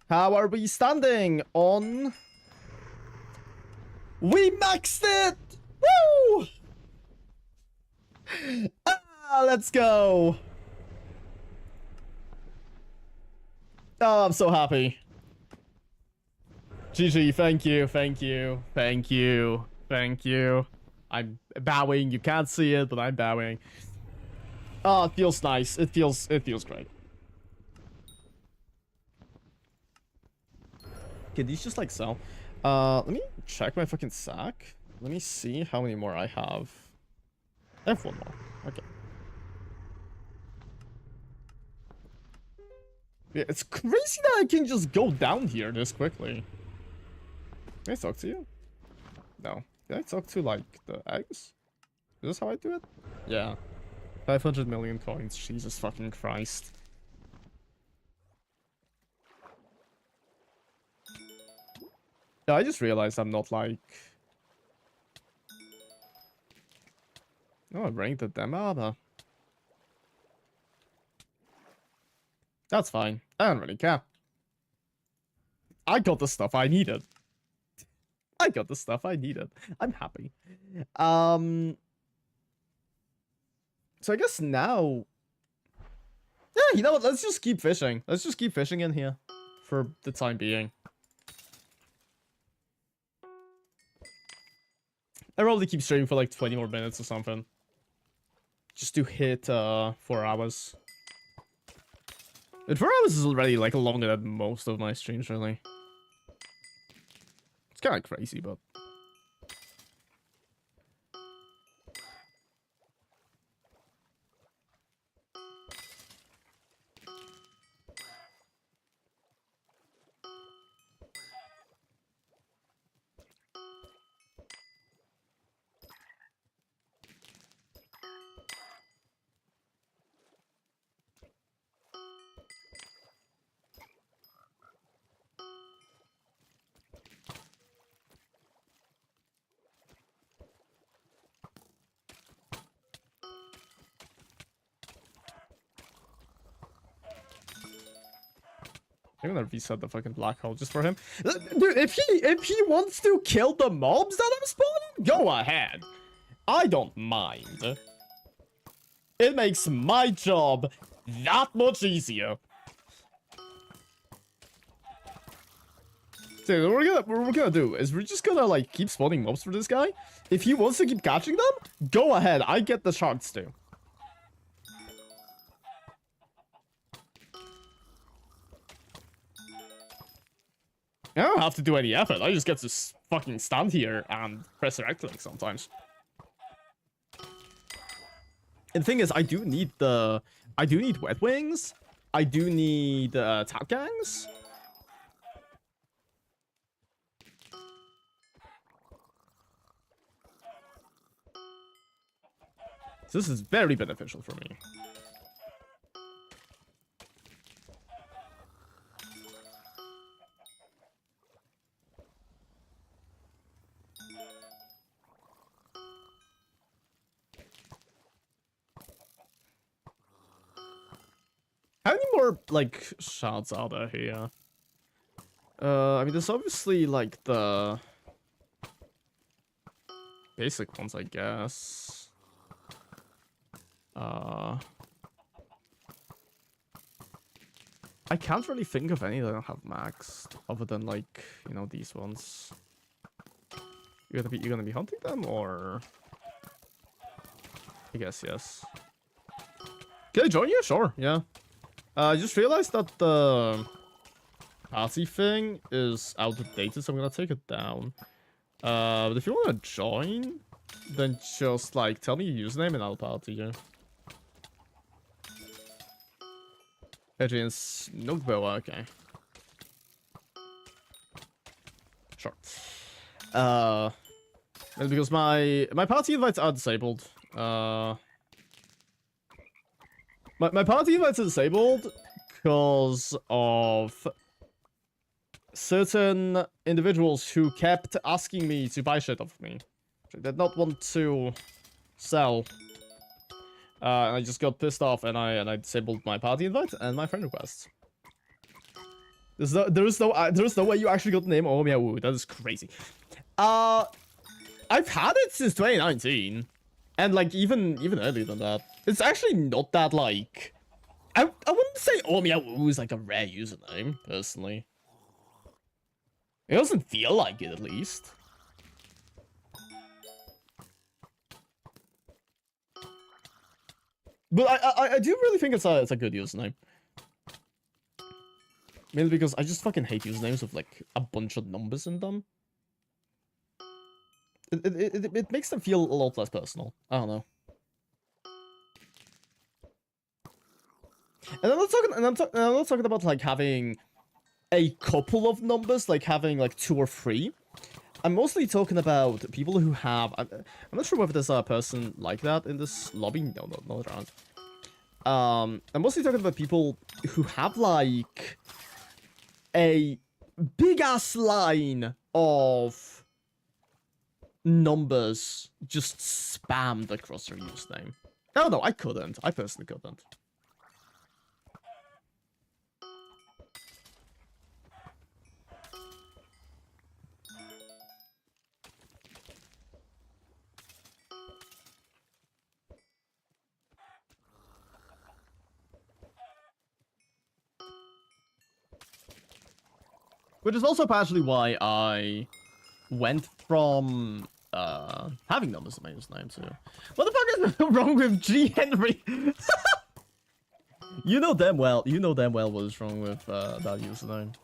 How are we standing on... We maxed it! Woo! Let's go. Oh, I'm so happy. GG, thank you, thank you, thank you, thank you. I'm bowing, you can't see it, but I'm bowing. Oh, it feels nice. It feels great. Okay, these just like sell. Let me check my fucking sack. Let me see how many more I have. I have one more. Okay. Yeah, it's crazy that I can just go down here this quickly. Can I talk to you? No. Can I talk to, like, the eggs? Is this how I do it? Yeah. 500 million coins. Jesus fucking Christ. Yeah, I just realized I'm not, like... Oh, I ranked the demo. That's fine. I don't really care. I got the stuff I needed. I got the stuff I needed. I'm happy. So I guess now... Yeah, you know what? Let's just keep fishing. Let's just keep fishing in here. For the time being. I probably keep streaming for like 20 more minutes or something. Just to hit 4 hours. And 4 hours is already like longer than most of my streams, really. It's kind of crazy, but... I'm gonna reset the fucking black hole just for him. Dude, if he wants to kill the mobs that I'm spawning, go ahead. I don't mind. It makes my job that much easier. So what we're gonna do is we're just gonna like keep spawning mobs for this guy. If he wants to keep catching them, go ahead. I get the sharks too. I don't have to do any effort. I just get to fucking stand here and press the right click sometimes. And the thing is, I do need wet wings. I do need tap gangs. So this is very beneficial for me. How many more, like, shards are there here? I mean, there's obviously, like, the basic ones, I guess. I can't really think of any that don't have max, other than, like, you know, these ones. You're gonna be hunting them, or... I guess, yes. Can I join you? Sure, yeah. I just realized that the party thing is outdated, so I'm gonna take it down. But if you wanna join, then just like tell me your username and I'll party you. Adrian's Nugboa, okay. Sure. And because my party invites are disabled. My party invites are disabled because of certain individuals who kept asking me to buy shit off me. They did not want to sell. And I just got pissed off and I disabled my party invite and my friend requests. There's no way you actually got the name. Oh, Meow. That is crazy. I've had it since 2019. And like even earlier than that. It's actually not that like I wouldn't say oh Meow is like a rare username, personally. It doesn't feel like it, at least. But I do really think it's a good username. Mainly because I just fucking hate usernames with like a bunch of numbers in them. it makes them feel a lot less personal. I don't know. And I'm not talking about like having a couple of numbers, like having like 2 or 3. I'm mostly talking about people who have. I'm not sure whether there's a person like that in this lobby. No, not around. I'm mostly talking about people who have like a big ass line of numbers just spammed across their username. No, I couldn't. I personally couldn't. Which is also partially why I went from having numbers in my username too. What the fuck is wrong with G Henry? You know damn well what is wrong with that username.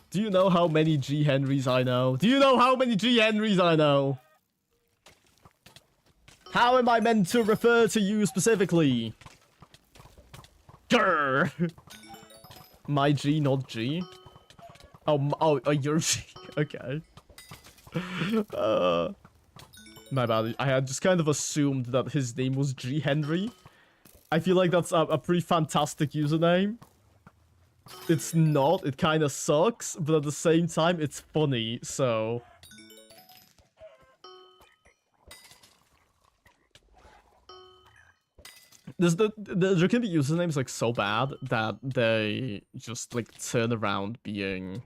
Do you know how many G Henrys I know? Do you know how many G Henrys I know? How am I meant to refer to you specifically? Grr. My G, not G. Oh, you're G. Okay. My bad. I had just kind of assumed that his name was G Henry. I feel like that's a pretty fantastic username. It's not. It kind of sucks, but at the same time, it's funny. So. There can be usernames like so bad that they just like turn around being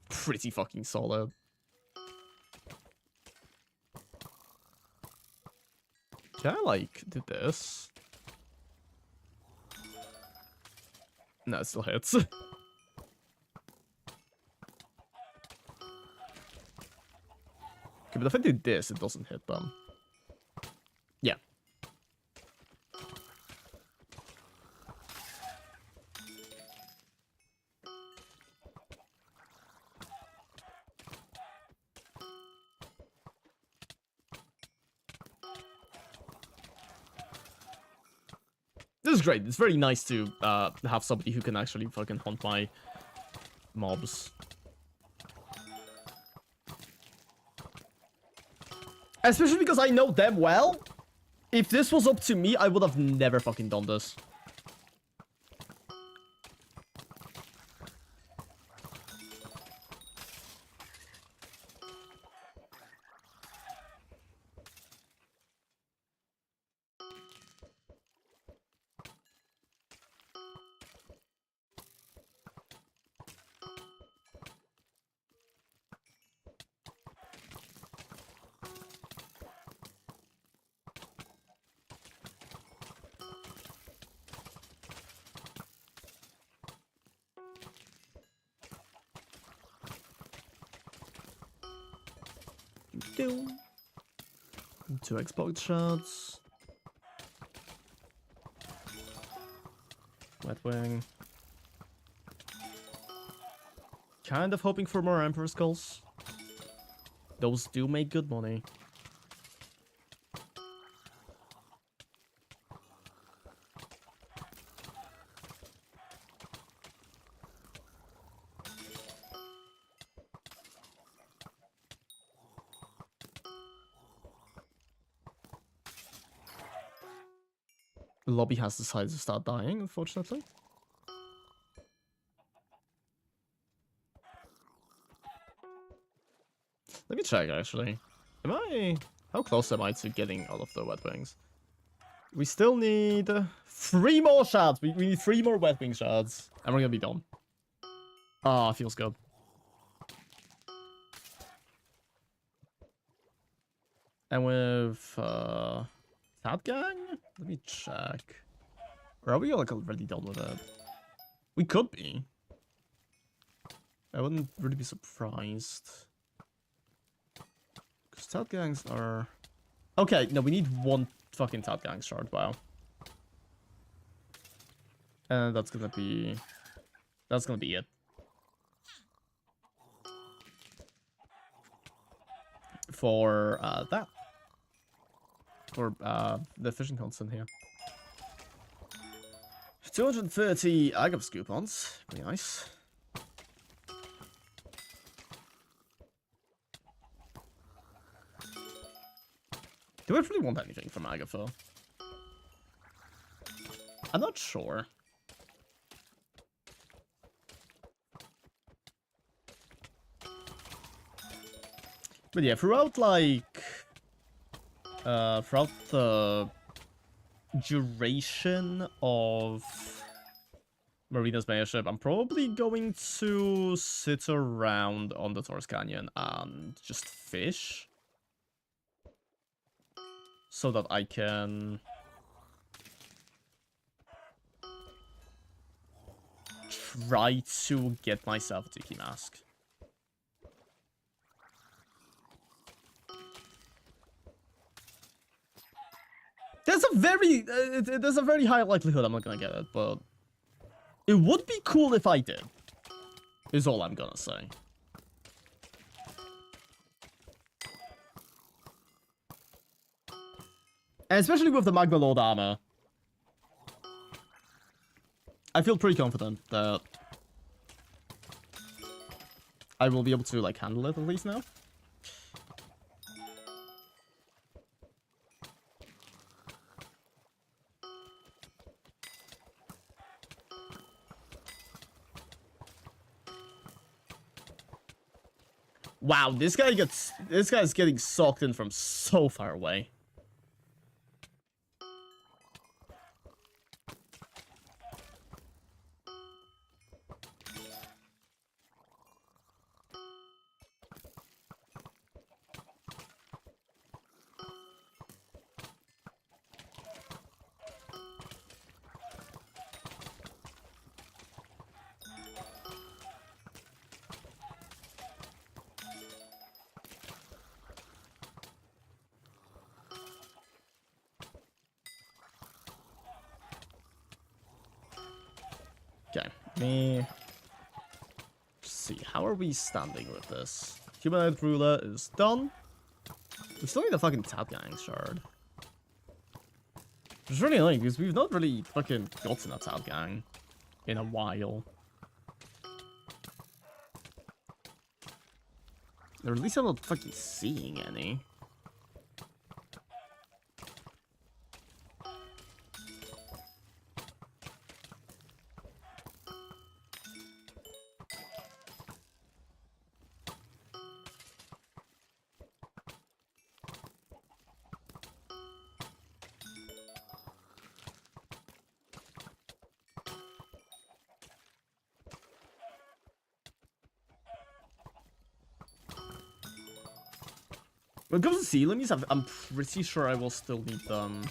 pretty fucking solid. Can I like do this? No, it still hits. Okay, but if I do this, it doesn't hit them. Yeah. This is great. It's very nice to have somebody who can actually fucking hunt my mobs. Especially because I know them well. If this was up to me, I would have never fucking done this. Two Xbox shots. Wet Wing. Kind of hoping for more Emperor Skulls. Those do make good money. The lobby has decided to start dying, unfortunately. Let me check, actually. How close am I to getting all of the Wet Wings? We still need 3 more shards. We need 3 more Wet Wing shards. And we're gonna be done. Ah, feels good. And with, Cat Gang? Let me check. Or are we like already done with it? We could be. I wouldn't really be surprised. Because Tat Gangs are... Okay, no, we need 1 fucking Tat Gang shard, wow. And that's gonna be it. for that. For the fishing constant here. 230 Agav's coupons. Pretty nice. Do I really want anything from Agatha? I'm not sure. But yeah, throughout like throughout the duration of Marina's mayorship, I'm probably going to sit around on the Taurus Canyon and just fish. So that I can try to get myself a Tiki Mask. There's a very high likelihood I'm not gonna get it, but it would be cool if I did, is all I'm gonna say. And especially with the Magma Lord armor, I feel pretty confident that I will be able to, like, handle it at least now. Wow, this guy's getting socked in from so far away. Okay, me see, how are we standing with this? Humanoid ruler is done. We still need a fucking Tab Gang shard. Which is really annoying because we've not really fucking gotten a Tab Gang in a while. Or at least I'm not fucking seeing any. When it comes to sea limits, I'm pretty sure I will still need them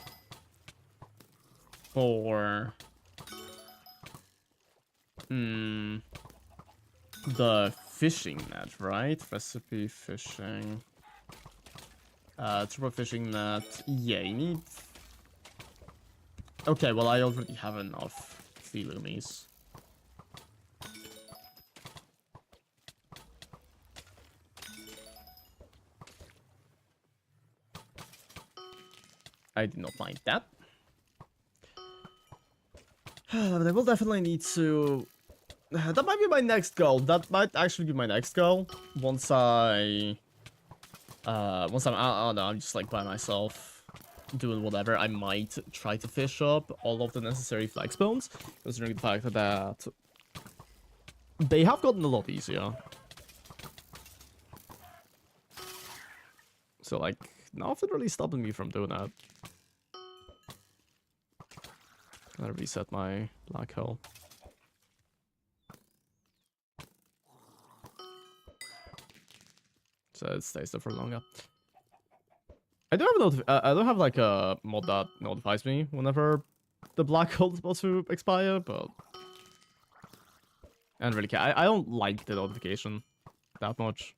for the fishing net, right? Recipe fishing. Turbo fishing net. Yeah, you need. Okay, well I already have enough sea loomies. I did not mind that. But I will definitely need to... That might be my next goal. That might actually be my next goal. Once I'm out, I don't know, I'm just like by myself doing whatever. I might try to fish up all of the necessary flex bones, considering the fact that they have gotten a lot easier. So like, nothing really stopping me from doing that. Gotta reset my black hole. So it stays there for longer. I do have like a mod that notifies me whenever the black hole is supposed to expire, but I don't really care. I don't like the notification that much.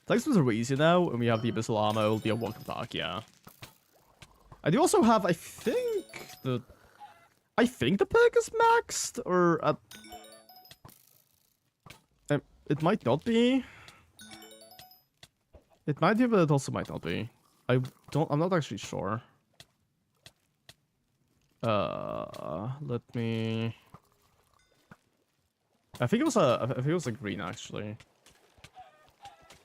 Flex bones are easy now, and we have the abyssal armor. It will be a welcome back, yeah. I do also have, I think the perk is maxed, or it might not be. It might be, but it also might not be. I'm not actually sure. Let me... I think it was a green, actually.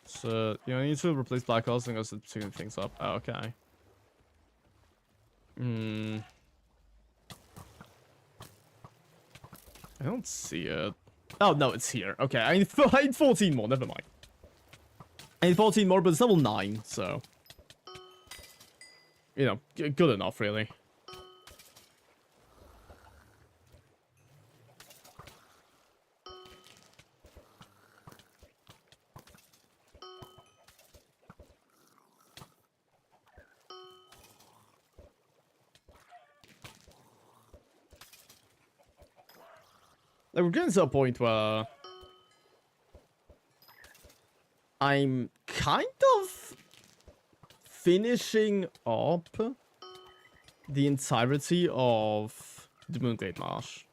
So, you know, you need to replace black holes because it's picking things up. Oh, okay. I don't see it. Oh, no, it's here. Okay, I need 14 more, never mind. I need 14 more, but it's level 9, so... You know, good enough, really. Like, we're getting to a point where... I'm kind of... finishing up the entirety of the Moonglade Marsh.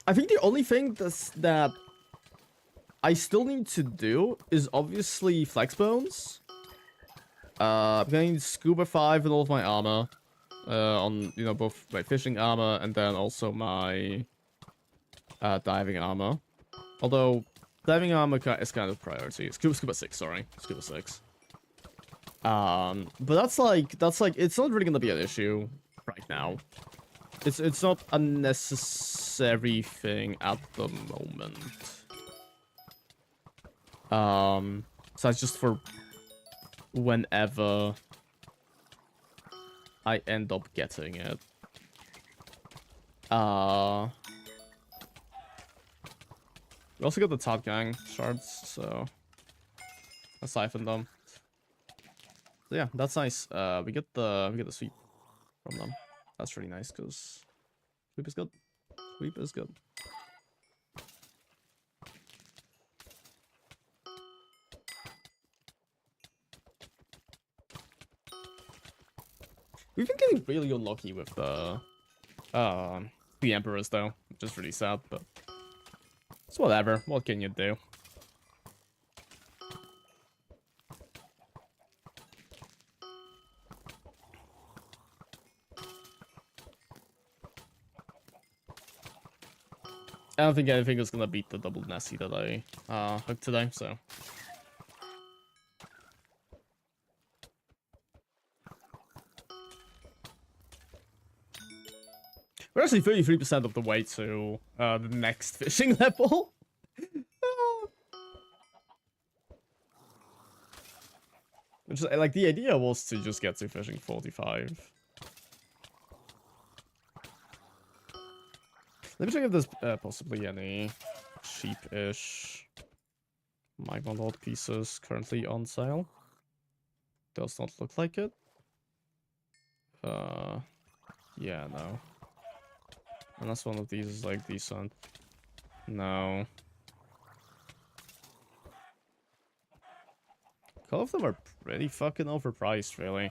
I think the only thing that I still need to do is obviously Flex Bones. I'm gonna need Scuba 5 and all of my armor. On, you know, both my fishing armor and then also my diving armor. Although, diving armor is kind of priority. Scuba 6, sorry. Scuba 6. But that's like, it's not really gonna be an issue right now. It's not a necessary thing at the moment. So it's just for whenever I end up getting it. We also got the Top Gang shards, so I siphoned them. So yeah, that's nice. We get the sweep from them. That's really nice because sweep is good. Sweep is good. We've been getting really unlucky with the Emperors though, which is really sad, but it's whatever. What can you do? I don't think anything is gonna beat the double Nessie that I hooked today, so. We're actually 33% of the way to the next fishing level. Which, like, the idea was to just get to fishing 45. Let me check if there's possibly any cheap-ish Magma Lord pieces currently on sale. Does not look like it. Yeah, no. Unless one of these is, like, decent. No. All of them are pretty fucking overpriced, really.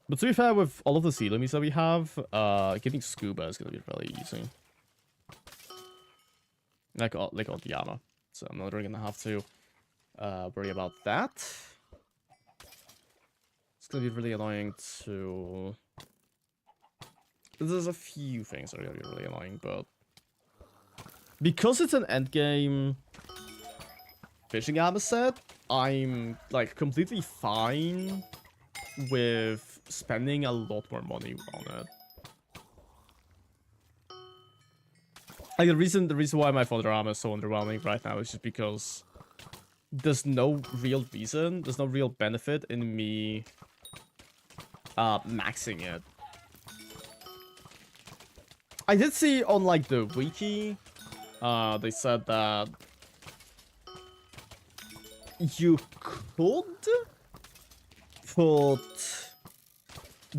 But to be fair, with all of the sea limits that we have, getting scuba is gonna be really easy. Like all the armor. So I'm not really gonna have to worry about that. It's gonna be really annoying to... There's a few things that are gonna be really annoying, but... Because it's an endgame fishing armor set, I'm, like, completely fine with spending a lot more money on it. Like, the reason why my Thunder armor is so underwhelming right now is just because there's no real reason, there's no real benefit in me maxing it. I did see on, like, the wiki, they said that you could put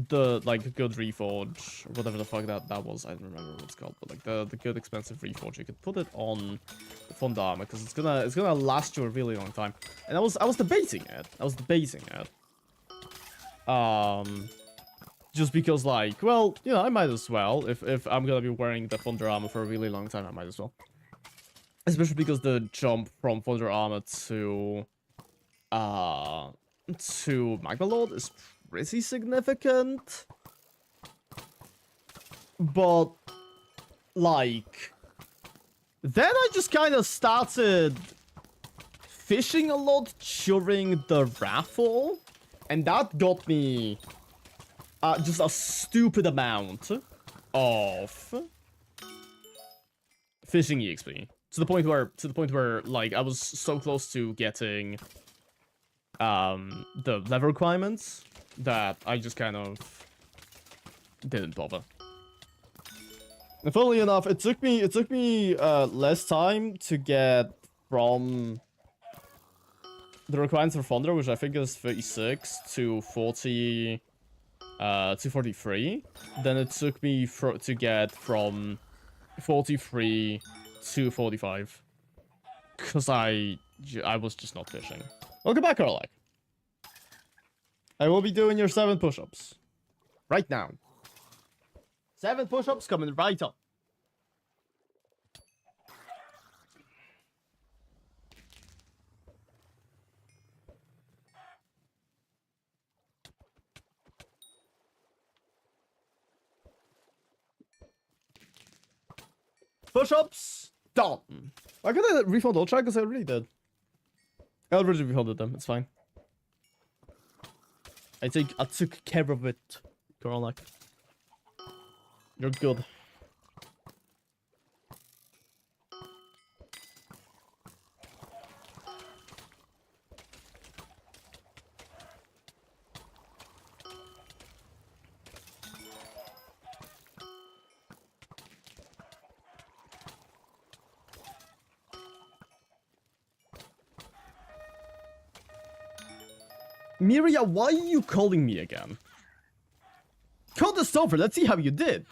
the, like, good reforge, or whatever the fuck that was, I don't remember what it's called, but, like, the good expensive reforge, you could put it on the Thunder armor, because it's gonna last you a really long time. And I was debating it. Just because, like, well, you know, I might as well. If I'm gonna be wearing the Thunder armor for a really long time, I might as well. Especially because the jump from Thunder Armor to Magma Lord is pretty significant. But like then I just kind of started fishing a lot during the raffle, and that got me just a stupid amount of fishing EXP to the point where like I was so close to getting the level requirements that I just kind of didn't bother. And funnily enough, it took me less time to get from the requirements for Thunder, which I think is 36 to 40 to 43, than it took me to get from 43 to 45. Cause I was just not fishing. Welcome back, Karlak. I will be doing your 7 push-ups right now. 7 push-ups coming right up. Push-ups done. Why can't I refund all track? Because I already did. I already refunded them. It's fine. I took care of it, Karlak. You're good. Miria, why are you calling me again? Call this over. Let's see how you did.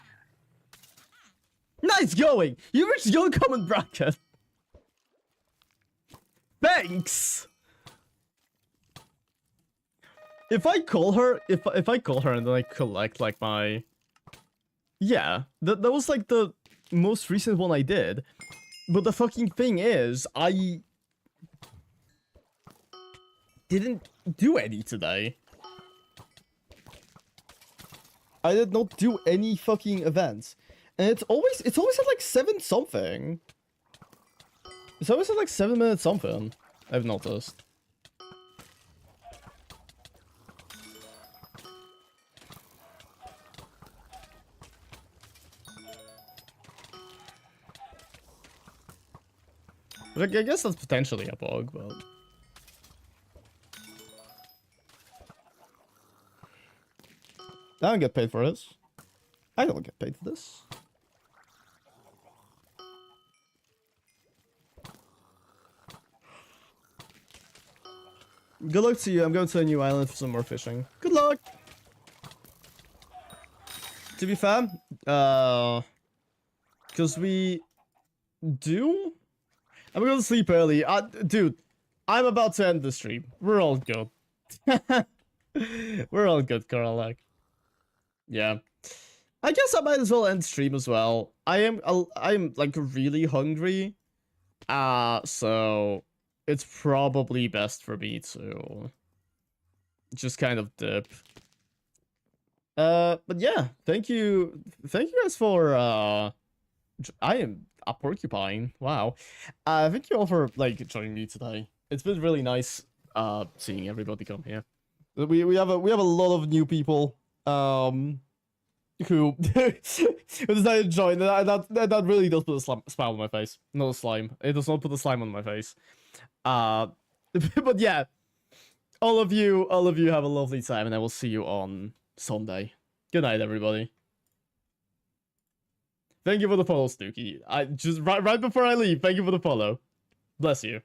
Nice going! You reached your common bracket! Thanks! If I call her, if I call her and then I collect, like, my... Yeah, that was, like, the most recent one I did. But the fucking thing is, I... didn't do any today. I did not do any fucking events. And it's always at like 7 something. It's always at like 7 minutes something, I've noticed. But I guess that's potentially a bug, but... I don't get paid for this. I don't get paid for this. Good luck to you. I'm going to a new island for some more fishing. Good luck! To be fair, because we do... I'm going to sleep early. Dude, I'm about to end the stream. We're all good. We're all good, Karlak. Yeah. I guess I might as well end stream as well. I'm like really hungry. So it's probably best for me to just kind of dip. But yeah, thank you guys for I am a porcupine. Wow. Thank you all for like joining me today. It's been really nice seeing everybody come here. We have a lot of new people who decided to join. That really does put a smile on my face. No slime. It does not put a slime on my face. But yeah, all of you have a lovely time, and I will see you on Sunday. Good night, everybody. Thank you for the follow, Snooky. I just right before I leave. Thank you for the follow. Bless you.